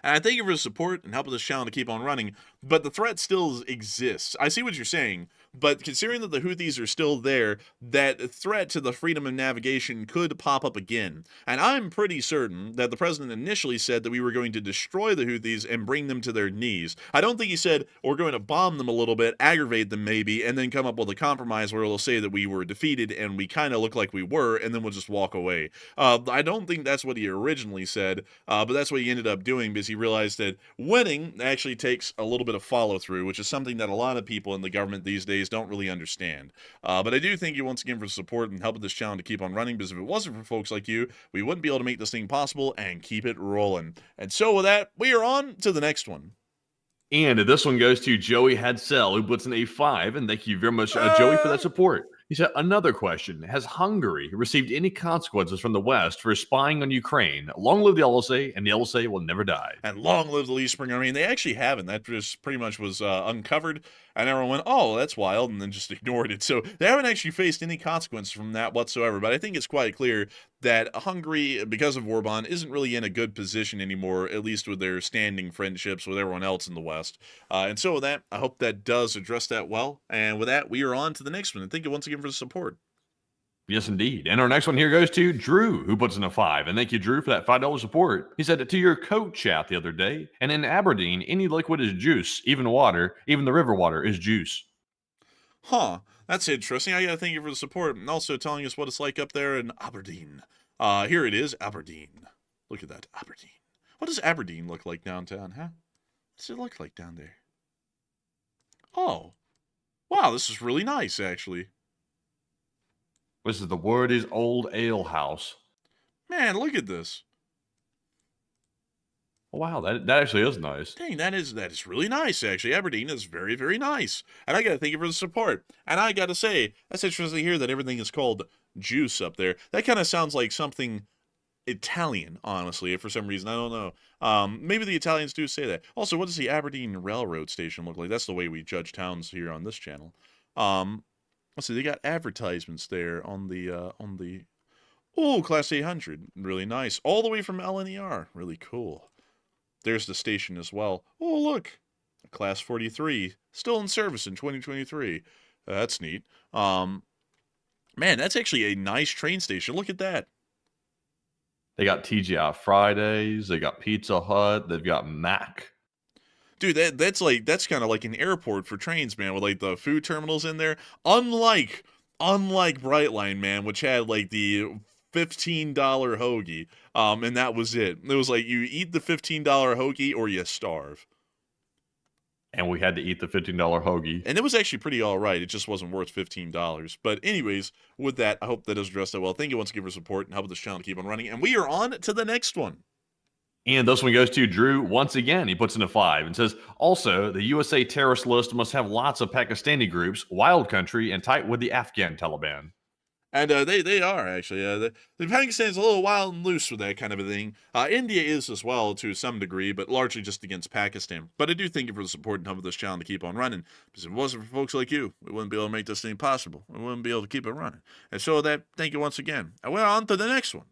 And I thank you for the support and helping this channel to keep on running, but the threat still exists. I see what you're saying, but considering that the Houthis are still there, that threat to the freedom of navigation could pop up again. And I'm pretty certain that the president initially said that we were going to destroy the Houthis and bring them to their knees. I don't think he said we're going to bomb them a little bit, aggravate them maybe, and then come up with a compromise where they'll say that we were defeated and we kind of look like we were, and then we'll just walk away. I don't think that's what he originally said, but that's what he ended up doing because he realized that winning actually takes a little bit of follow-through, which is something that a lot of people in the government these days don't really understand. But I do thank you once again for the support and helping this channel to keep on running, because if it wasn't for folks like you, we wouldn't be able to make this thing possible and keep it rolling. And so with that, we are on to the next one. And this one goes to Joey Hadsell, who puts in a 5, and thank you very much, Joey, for that support. He said, another question. Has Hungary received any consequences from the West for spying on Ukraine? Long live the LSA, and the LSA will never die. And long live the Leaf Spring Army. And they actually haven't. That just pretty much was uncovered, and everyone went, oh, that's wild, and then just ignored it. So they haven't actually faced any consequences from that whatsoever. But I think it's quite clear that Hungary, because of Orban, isn't really in a good position anymore, at least with their standing friendships with everyone else in the West. And so with that, I hope that does address that well. And with that, we are on to the next one. And thank you once again for the support. Yes, indeed. And our next one here goes to Drew, who puts in a 5. And thank you, Drew, for that $5 support. He said, to your coat chat the other day, and in Aberdeen, any liquid is juice, even water, even the river water is juice. Huh. That's interesting. I gotta thank you for the support and also telling us what it's like up there in Aberdeen. Here it is, Aberdeen. Look at that, Aberdeen. What does Aberdeen look like downtown, huh? What does it look like down there? Oh. Wow, this is really nice, actually. This is the word is old ale house. Man, look at this. Wow, that actually is nice. Dang, that is really nice, actually. Aberdeen is very, very nice. And I gotta thank you for the support. And I gotta say, that's interesting to hear that everything is called juice up there. That kind of sounds like something Italian, honestly, for some reason. I don't know. Maybe the Italians do say that. Also, what does the Aberdeen Railroad Station look like? That's the way we judge towns here on this channel. Let's see, they got advertisements there on the oh, Class 800. Really nice. All the way from LNER. Really cool. There's the station as well. Oh, look. Class 43. Still in service in 2023. That's neat. Man, that's actually a nice train station. Look at that. They got TGI Fridays. They got Pizza Hut. They've got Mac. Dude, that's kind of like an airport for trains, man, with like the food terminals in there. Unlike Brightline, man, which had like the $15 hoagie, and that was it. It was like you eat the $15 hoagie or you starve. And we had to eat the $15 hoagie. And it was actually pretty all right. It just wasn't worth $15. But anyways, with that, I hope that does address that well. Thank you once again for support and helping this channel to keep on running. And we are on to the next one. And this one goes to Drew once again. He puts in a 5 and says, also, the USA terrorist list must have lots of Pakistani groups, wild country, and tight with the Afghan Taliban. And they are actually. The Pakistan's a little wild and loose with that kind of a thing. India is as well to some degree, but largely just against Pakistan. But I do thank you for the support and help with this channel to keep on running. Because if it wasn't for folks like you, we wouldn't be able to make this thing possible. We wouldn't be able to keep it running. And so with that, thank you once again. And we're on to the next one.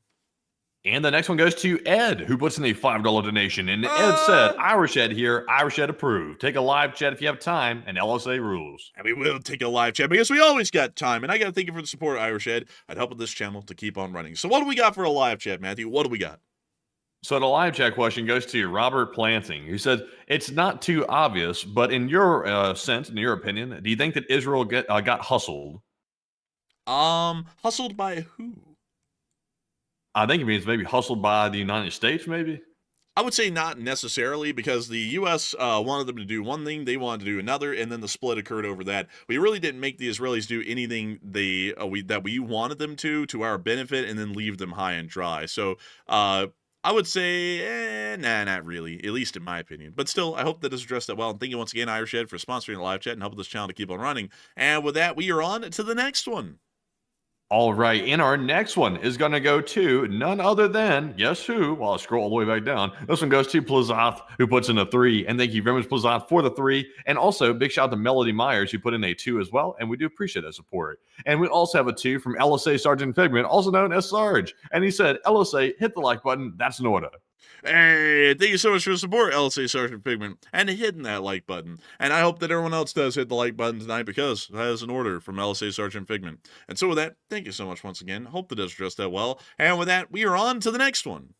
And the next one goes to Ed, who puts in a $5 donation. And Ed said, Irish Ed here, Irish Ed approved. Take a live chat if you have time, and LSA rules. And we will take a live chat because we always got time. And I got to thank you for the support, Irish Ed. I'd help with this channel to keep on running. So what do we got for a live chat, Matthew? What do we got? So the live chat question goes to Robert Planting, who says, it's not too obvious, but in your sense, in your opinion, do you think that Israel got hustled? Hustled by who? I think it means maybe hustled by the United States, maybe? I would say not necessarily, because the U.S. Wanted them to do one thing, they wanted to do another, and then the split occurred over that. We really didn't make the Israelis do anything that we wanted them to our benefit, and then leave them high and dry. So I would say, nah, not really, at least in my opinion. But still, I hope that is addressed that well. And thank you once again, Irish Ed, for sponsoring the live chat and helping this channel to keep on running. And with that, we are on to the next one. All right, and our next one is going to go to none other than, guess who? Well, I'll scroll all the way back down. This one goes to Plazath, who puts in a 3. And thank you very much, Plazath, for the 3. And also, big shout out to Melody Myers, who put in a 2 as well. And we do appreciate that support. And we also have a 2 from LSA Sergeant Figment, also known as Sarge. And he said, LSA, hit the like button. That's an order. Hey, thank you so much for the support, LSA Sergeant Pigment, and hitting that like button. And I hope that everyone else does hit the like button tonight, because that is an order from LSA Sergeant Pigment. And so with that, thank you so much once again. Hope that does address that well. And with that, we are on to the next one.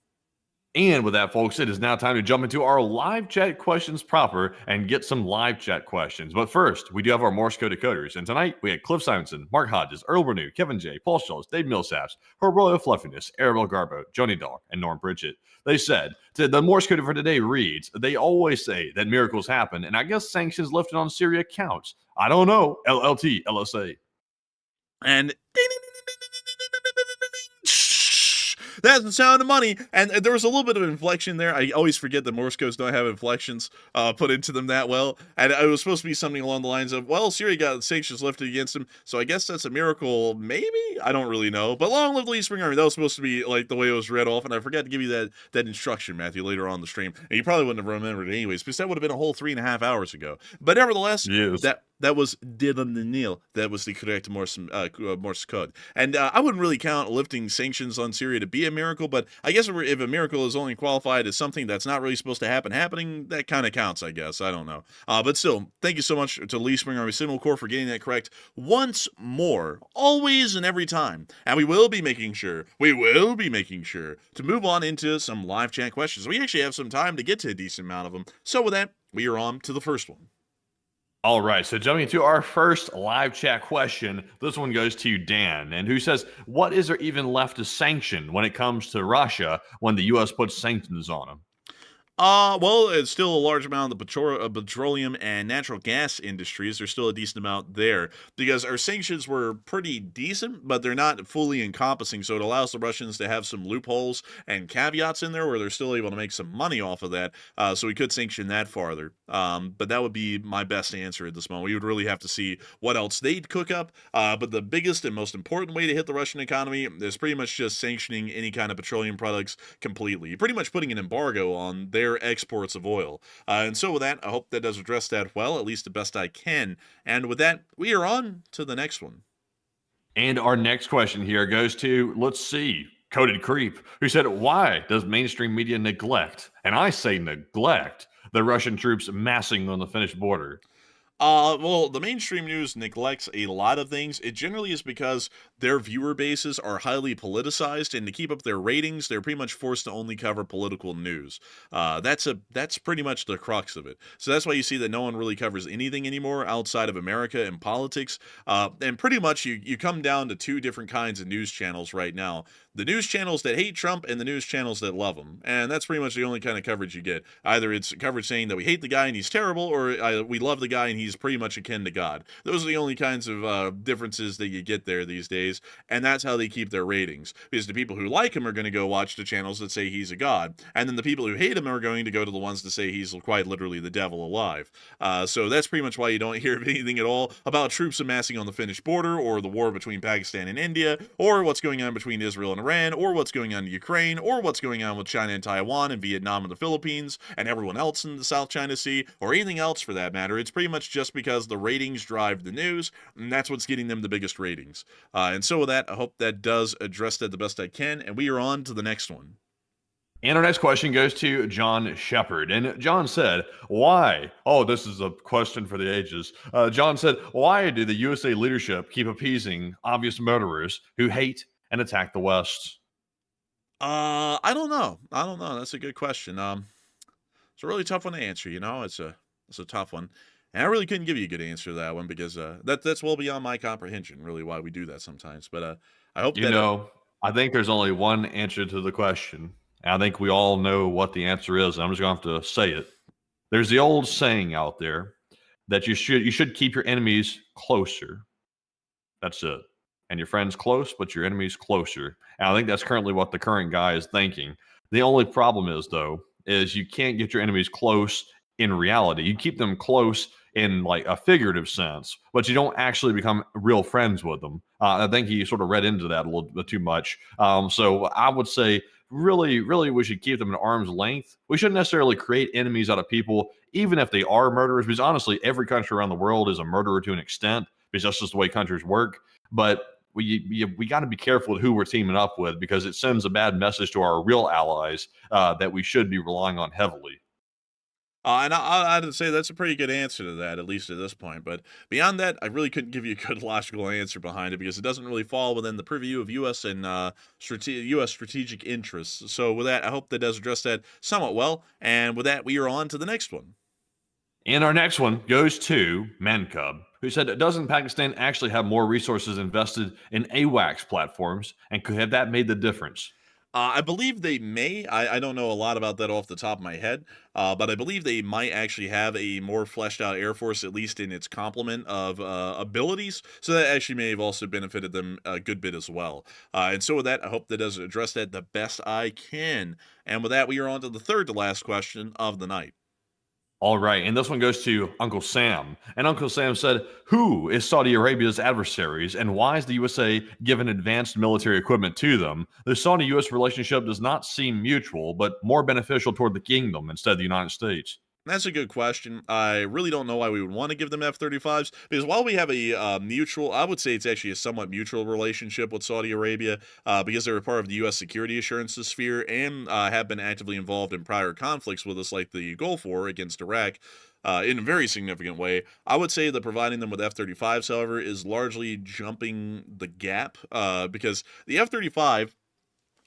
And with that, folks, it is now time to jump into our live chat questions proper and get some live chat questions. But first, we do have our Morse code decoders. And tonight, we had Cliff Simonson, Mark Hodges, Earl Renew, Kevin J., Paul Schultz, Dave Millsaps, Her Royal Fluffiness, Arabelle Garbo, Joni Dog, and Norm Pritchett. They said, the Morse code for today reads, they always say that miracles happen, and I guess sanctions lifted on Syria counts. I don't know. LLT, LSA. And that's the sound of money. And there was a little bit of inflection there. I always forget that Morse codes don't have inflections put into them that well. And it was supposed to be something along the lines of, well, Syria got sanctions lifted against them, so I guess that's a miracle, maybe? I don't really know. But long live the Spring Army. That was supposed to be like the way it was read off. And I forgot to give you that instruction, Matthew, later on the stream. And you probably wouldn't have remembered it anyways, because that would have been a whole 3.5 hours ago. But nevertheless, yes. That was Nil. That was the correct Morse code. And I wouldn't really count lifting sanctions on Syria to be a miracle, but I guess if a miracle is only qualified as something that's not really supposed to happening, that kind of counts, I guess. I don't know. But still, thank you so much to Lee Spring Army Signal Corps for getting that correct once more, always and every time. And we will be making sure to move on into some live chat questions. We actually have some time to get to a decent amount of them. So with that, we are on to the first one. All right, so jumping into our first live chat question, this one goes to Dan, and who says, what is there even left to sanction when it comes to Russia when the U.S. puts sanctions on them? Well, it's still a large amount of the petroleum and natural gas industries. There's still a decent amount there, because our sanctions were pretty decent, but they're not fully encompassing, so it allows the Russians to have some loopholes and caveats in there where they're still able to make some money off of that, so we could sanction that farther. But that would be my best answer at this moment. We would really have to see what else they'd cook up, but the biggest and most important way to hit the Russian economy is pretty much just sanctioning any kind of petroleum products completely. You're pretty much putting an embargo on their exports of oil. And so with that, I hope that does address that well, at least the best I can. And with that, we are on to the next one. And our next question here goes to, let's see, Coded Creep, who said, why does mainstream media neglect, and I say neglect, the Russian troops massing on the Finnish border? Well, the mainstream news neglects a lot of things. It generally is because their viewer bases are highly politicized, and to keep up their ratings, they're pretty much forced to only cover political news. That's pretty much the crux of it. So that's why you see that no one really covers anything anymore outside of America and politics. And pretty much you come down to two different kinds of news channels right now. The news channels that hate Trump and the news channels that love him. And that's pretty much the only kind of coverage you get. Either it's coverage saying that we hate the guy and he's terrible, or we love the guy and he's he's pretty much akin to God. Those are the only kinds of differences that you get there these days, and that's how they keep their ratings. Because the people who like him are going to go watch the channels that say he's a god, and then the people who hate him are going to go to the ones that say he's quite literally the devil alive. So that's pretty much why you don't hear of anything at all about troops amassing on the Finnish border, or the war between Pakistan and India, or what's going on between Israel and Iran, or what's going on in Ukraine, or what's going on with China and Taiwan and Vietnam and the Philippines and everyone else in the South China Sea, or anything else for that matter. It's pretty much just because the ratings drive the news, and that's what's getting them the biggest ratings. And so with that, I hope that does address that the best I can, and we are on to the next one. And our next question goes to John Shepard. And John said, why? Oh, this is a question for the ages. John said, why do the USA leadership keep appeasing obvious murderers who hate and attack the West? I don't know. That's a good question. It's a really tough one to answer, you know? It's a tough one. And I really couldn't give you a good answer to that one because that's well beyond my comprehension, really, why we do that sometimes. But I hope I think there's only one answer to the question. I think we all know what the answer is. I'm just going to have to say it. There's the old saying out there that you should keep your enemies closer. That's it. And your friends close, but your enemies closer. And I think that's currently what the current guy is thinking. The only problem is, though, is you can't get your enemies close in reality. You keep them close in like a figurative sense, but you don't actually become real friends with them. I think he sort of read into that a little bit too much. So I would say really, we should keep them at arm's length. We shouldn't necessarily create enemies out of people, even if they are murderers, because honestly, every country around the world is a murderer to an extent, because that's just the way countries work. But we got to be careful with who we're teaming up with, because it sends a bad message to our real allies that we should be relying on heavily. And I'd say that's a pretty good answer to that, at least at this point. But beyond that, I really couldn't give you a good logical answer behind it because it doesn't really fall within the purview of U.S. and U.S. strategic interests. So with that, I hope that does address that somewhat well. And with that, we are on to the next one. And our next one goes to Mancub, who said, doesn't Pakistan actually have more resources invested in AWACS platforms, and could have that made the difference? I believe they may. I don't know a lot about that off the top of my head, but I believe they might actually have a more fleshed out Air Force, at least in its complement of abilities. So that actually may have also benefited them a good bit as well. And so with that, I hope that does address that the best I can. And with that, we are on to the third to last question of the night. All right, and this one goes to Uncle Sam. And Uncle Sam said, who is Saudi Arabia's adversaries, and why is the USA giving advanced military equipment to them? The Saudi-U.S. relationship does not seem mutual, but more beneficial toward the kingdom instead of the United States. That's a good question. I really don't know why we would want to give them F-35s, because while we have a mutual, I would say it's actually a somewhat mutual relationship with Saudi Arabia, because they're a part of the U.S. security assurances sphere and have been actively involved in prior conflicts with us, like the Gulf War against Iraq, in a very significant way. I would say that providing them with F-35s, however, is largely jumping the gap, because the F-35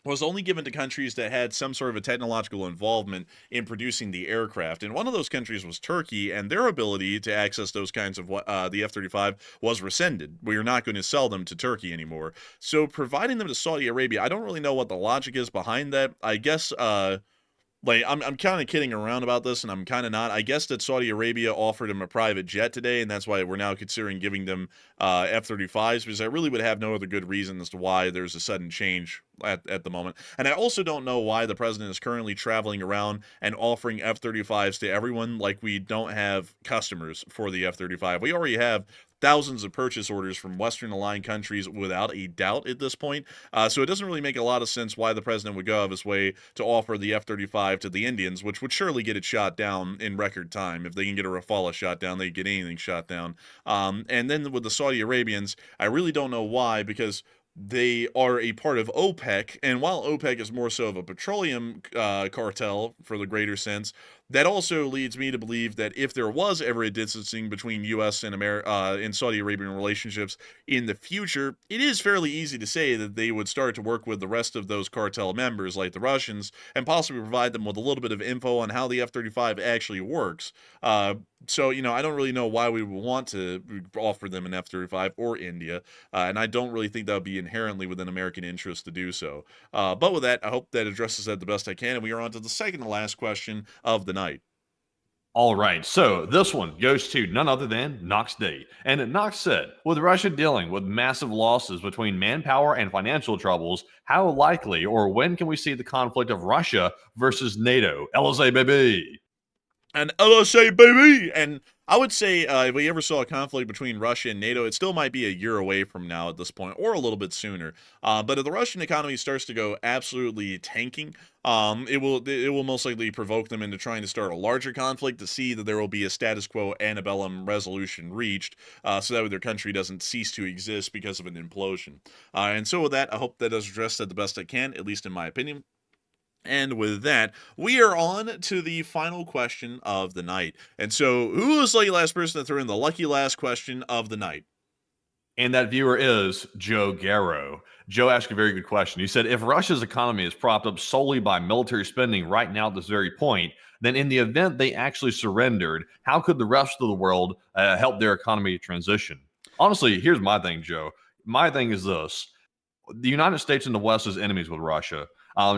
was only given to countries that had some sort of a technological involvement in producing the aircraft. And one of those countries was Turkey, and their ability to access those kinds of the F-35 was rescinded. We are not going to sell them to Turkey anymore. So providing them to Saudi Arabia, I don't really know what the logic is behind that. I guess I'm kind of kidding around about this, and I'm kind of not. I guess that Saudi Arabia offered him a private jet today, and that's why we're now considering giving them F-35s, because I really would have no other good reason as to why there's a sudden change at the moment. And I also don't know why the president is currently traveling around and offering F-35s to everyone like we don't have customers for the F-35. We already have thousands of purchase orders from Western aligned countries without a doubt at this point. So it doesn't really make a lot of sense why the president would go out of his way to offer the F-35 to the Indians, which would surely get it shot down in record time. If they can get a Rafale shot down, they can get anything shot down. And then with the Saudi Arabians, I really don't know why, because they are a part of OPEC, and while OPEC is more so of a petroleum cartel for the greater sense, that also leads me to believe that if there was ever a distancing between U.S. and and Saudi Arabian relationships in the future, it is fairly easy to say that they would start to work with the rest of those cartel members, like the Russians, and possibly provide them with a little bit of info on how the F-35 actually works. So, I don't really know why we would want to offer them an F-35 or India, and I don't really think that would be inherently within American interest to do so. But with that, I hope that addresses that the best I can, and we are on to the second to last question of the night. All right, so this one goes to none other than Knox Day. And Knox said, with Russia dealing with massive losses between manpower and financial troubles, how likely or when can we see the conflict of Russia versus NATO? LSA, baby. And LSA, baby! And I would say if we ever saw a conflict between Russia and NATO, it still might be a year away from now at this point, or a little bit sooner. But if the Russian economy starts to go absolutely tanking, it will most likely provoke them into trying to start a larger conflict to see that there will be a status quo antebellum resolution reached, so that way their country doesn't cease to exist because of an implosion. And so with that, I hope that does address that the best I can, at least in my opinion. And with that, we are on to the final question of the night. And so, who was the lucky last person to throw in the lucky last question of the night? And that viewer is Joe Garrow. Joe asked a very good question. He said, if Russia's economy is propped up solely by military spending right now at this very point, then in the event they actually surrendered, how could the rest of the world help their economy transition? Honestly, here's my thing, Joe. My thing is this. The United States and the West is enemies with Russia.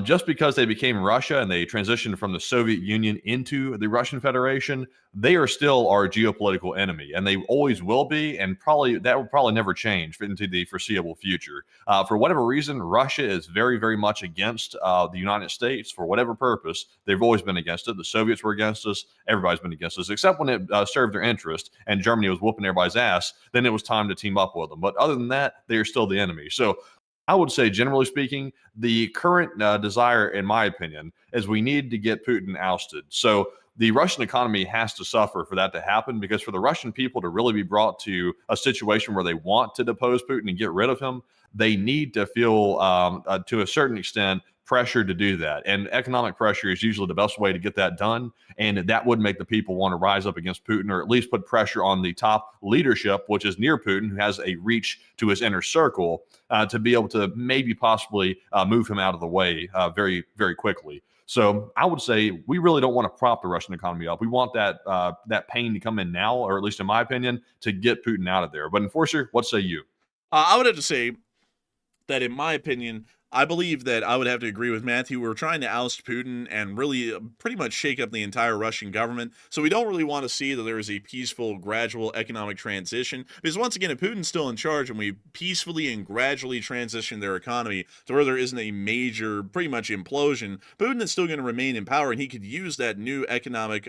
Just because they became Russia and they transitioned from the Soviet Union into the Russian Federation, they are still our geopolitical enemy, and they always will be, and probably that will probably never change into the foreseeable future. For whatever reason, Russia is very, very much against the United States for whatever purpose. They've always been against it. The Soviets were against us. Everybody's been against us, except when it served their interest and Germany was whooping everybody's ass. Then it was time to team up with them. But other than that, they are still the enemy. So I would say, generally speaking, the current desire, in my opinion, is we need to get Putin ousted. So the Russian economy has to suffer for that to happen, because for the Russian people to really be brought to a situation where they want to depose Putin and get rid of him, they need to feel, to a certain extent, pressure to do that. And economic pressure is usually the best way to get that done. And that would make the people want to rise up against Putin, or at least put pressure on the top leadership, which is near Putin, who has a reach to his inner circle, to be able to maybe possibly move him out of the way very, very quickly. So I would say we really don't want to prop the Russian economy up. We want that pain to come in now, or at least in my opinion, to get Putin out of there. But Enforcer, what say you? I would have to say that, in my opinion, I believe that I would have to agree with Matthew. We're trying to oust Putin and really pretty much shake up the entire Russian government. So we don't really want to see that there is a peaceful, gradual economic transition. Because once again, if Putin's still in charge and we peacefully and gradually transition their economy to where there isn't a major, pretty much implosion, Putin is still going to remain in power, and he could use that new economic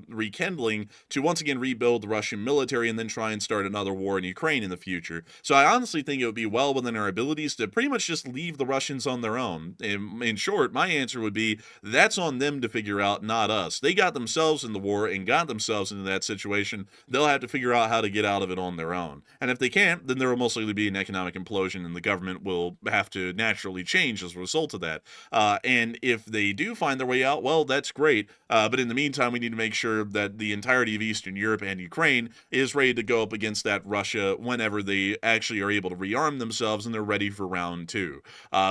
rekindling to once again rebuild the Russian military and then try and start another war in Ukraine in the future. So I honestly think it would be well within our abilities to pretty much just leave the Russians on their own. In short, my answer would be that's on them to figure out, not us. They got themselves in the war and got themselves into that situation. They'll have to figure out how to get out of it on their own. And if they can't, then there will most likely be an economic implosion, and the government will have to naturally change as a result of that. And if they do find their way out, well, that's great. But in the meantime, we need to make sure that the entirety of Eastern Europe and Ukraine is ready to go up against that Russia whenever they actually are able to rearm themselves and they're ready for round two.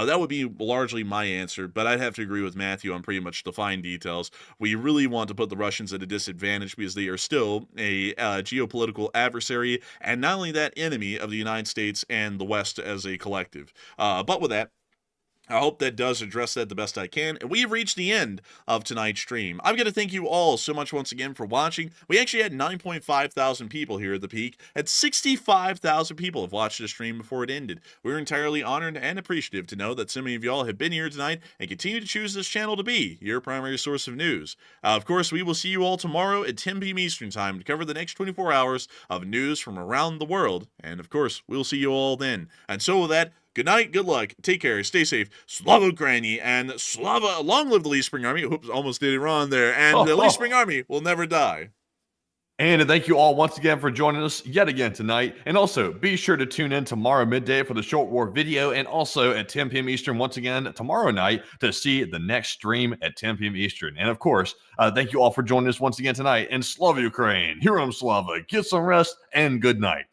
That would be largely my answer, but I'd have to agree with Matthew on pretty much the fine details. We really want to put the Russians at a disadvantage because they are still a geopolitical adversary, and not only that, enemy of the United States and the West as a collective. But with that, I hope that does address that the best I can. And we've reached the end of tonight's stream. I'm going to thank you all so much once again for watching. We actually had 9.5 thousand people here at the peak, and 65,000 people have watched the stream before it ended. We're entirely honored and appreciative to know that so many of y'all have been here tonight and continue to choose this channel to be your primary source of news. Of course, we will see you all tomorrow at 10 p.m. Eastern Time to cover the next 24 hours of news from around the world. And of course, we'll see you all then. And so with that, good night, good luck, take care, stay safe, Slava Ukraini, and Slava, long live the Lee Spring Army. Oops, almost did it wrong there. And the Lee Spring Army will never die. And thank you all once again for joining us yet again tonight. And also, be sure to tune in tomorrow midday for the short war video, and also at 10 p.m. Eastern once again tomorrow night to see the next stream at 10 p.m. Eastern. And of course, thank you all for joining us once again tonight. And Slava Ukraine, Heroam Slava, get some rest, and good night.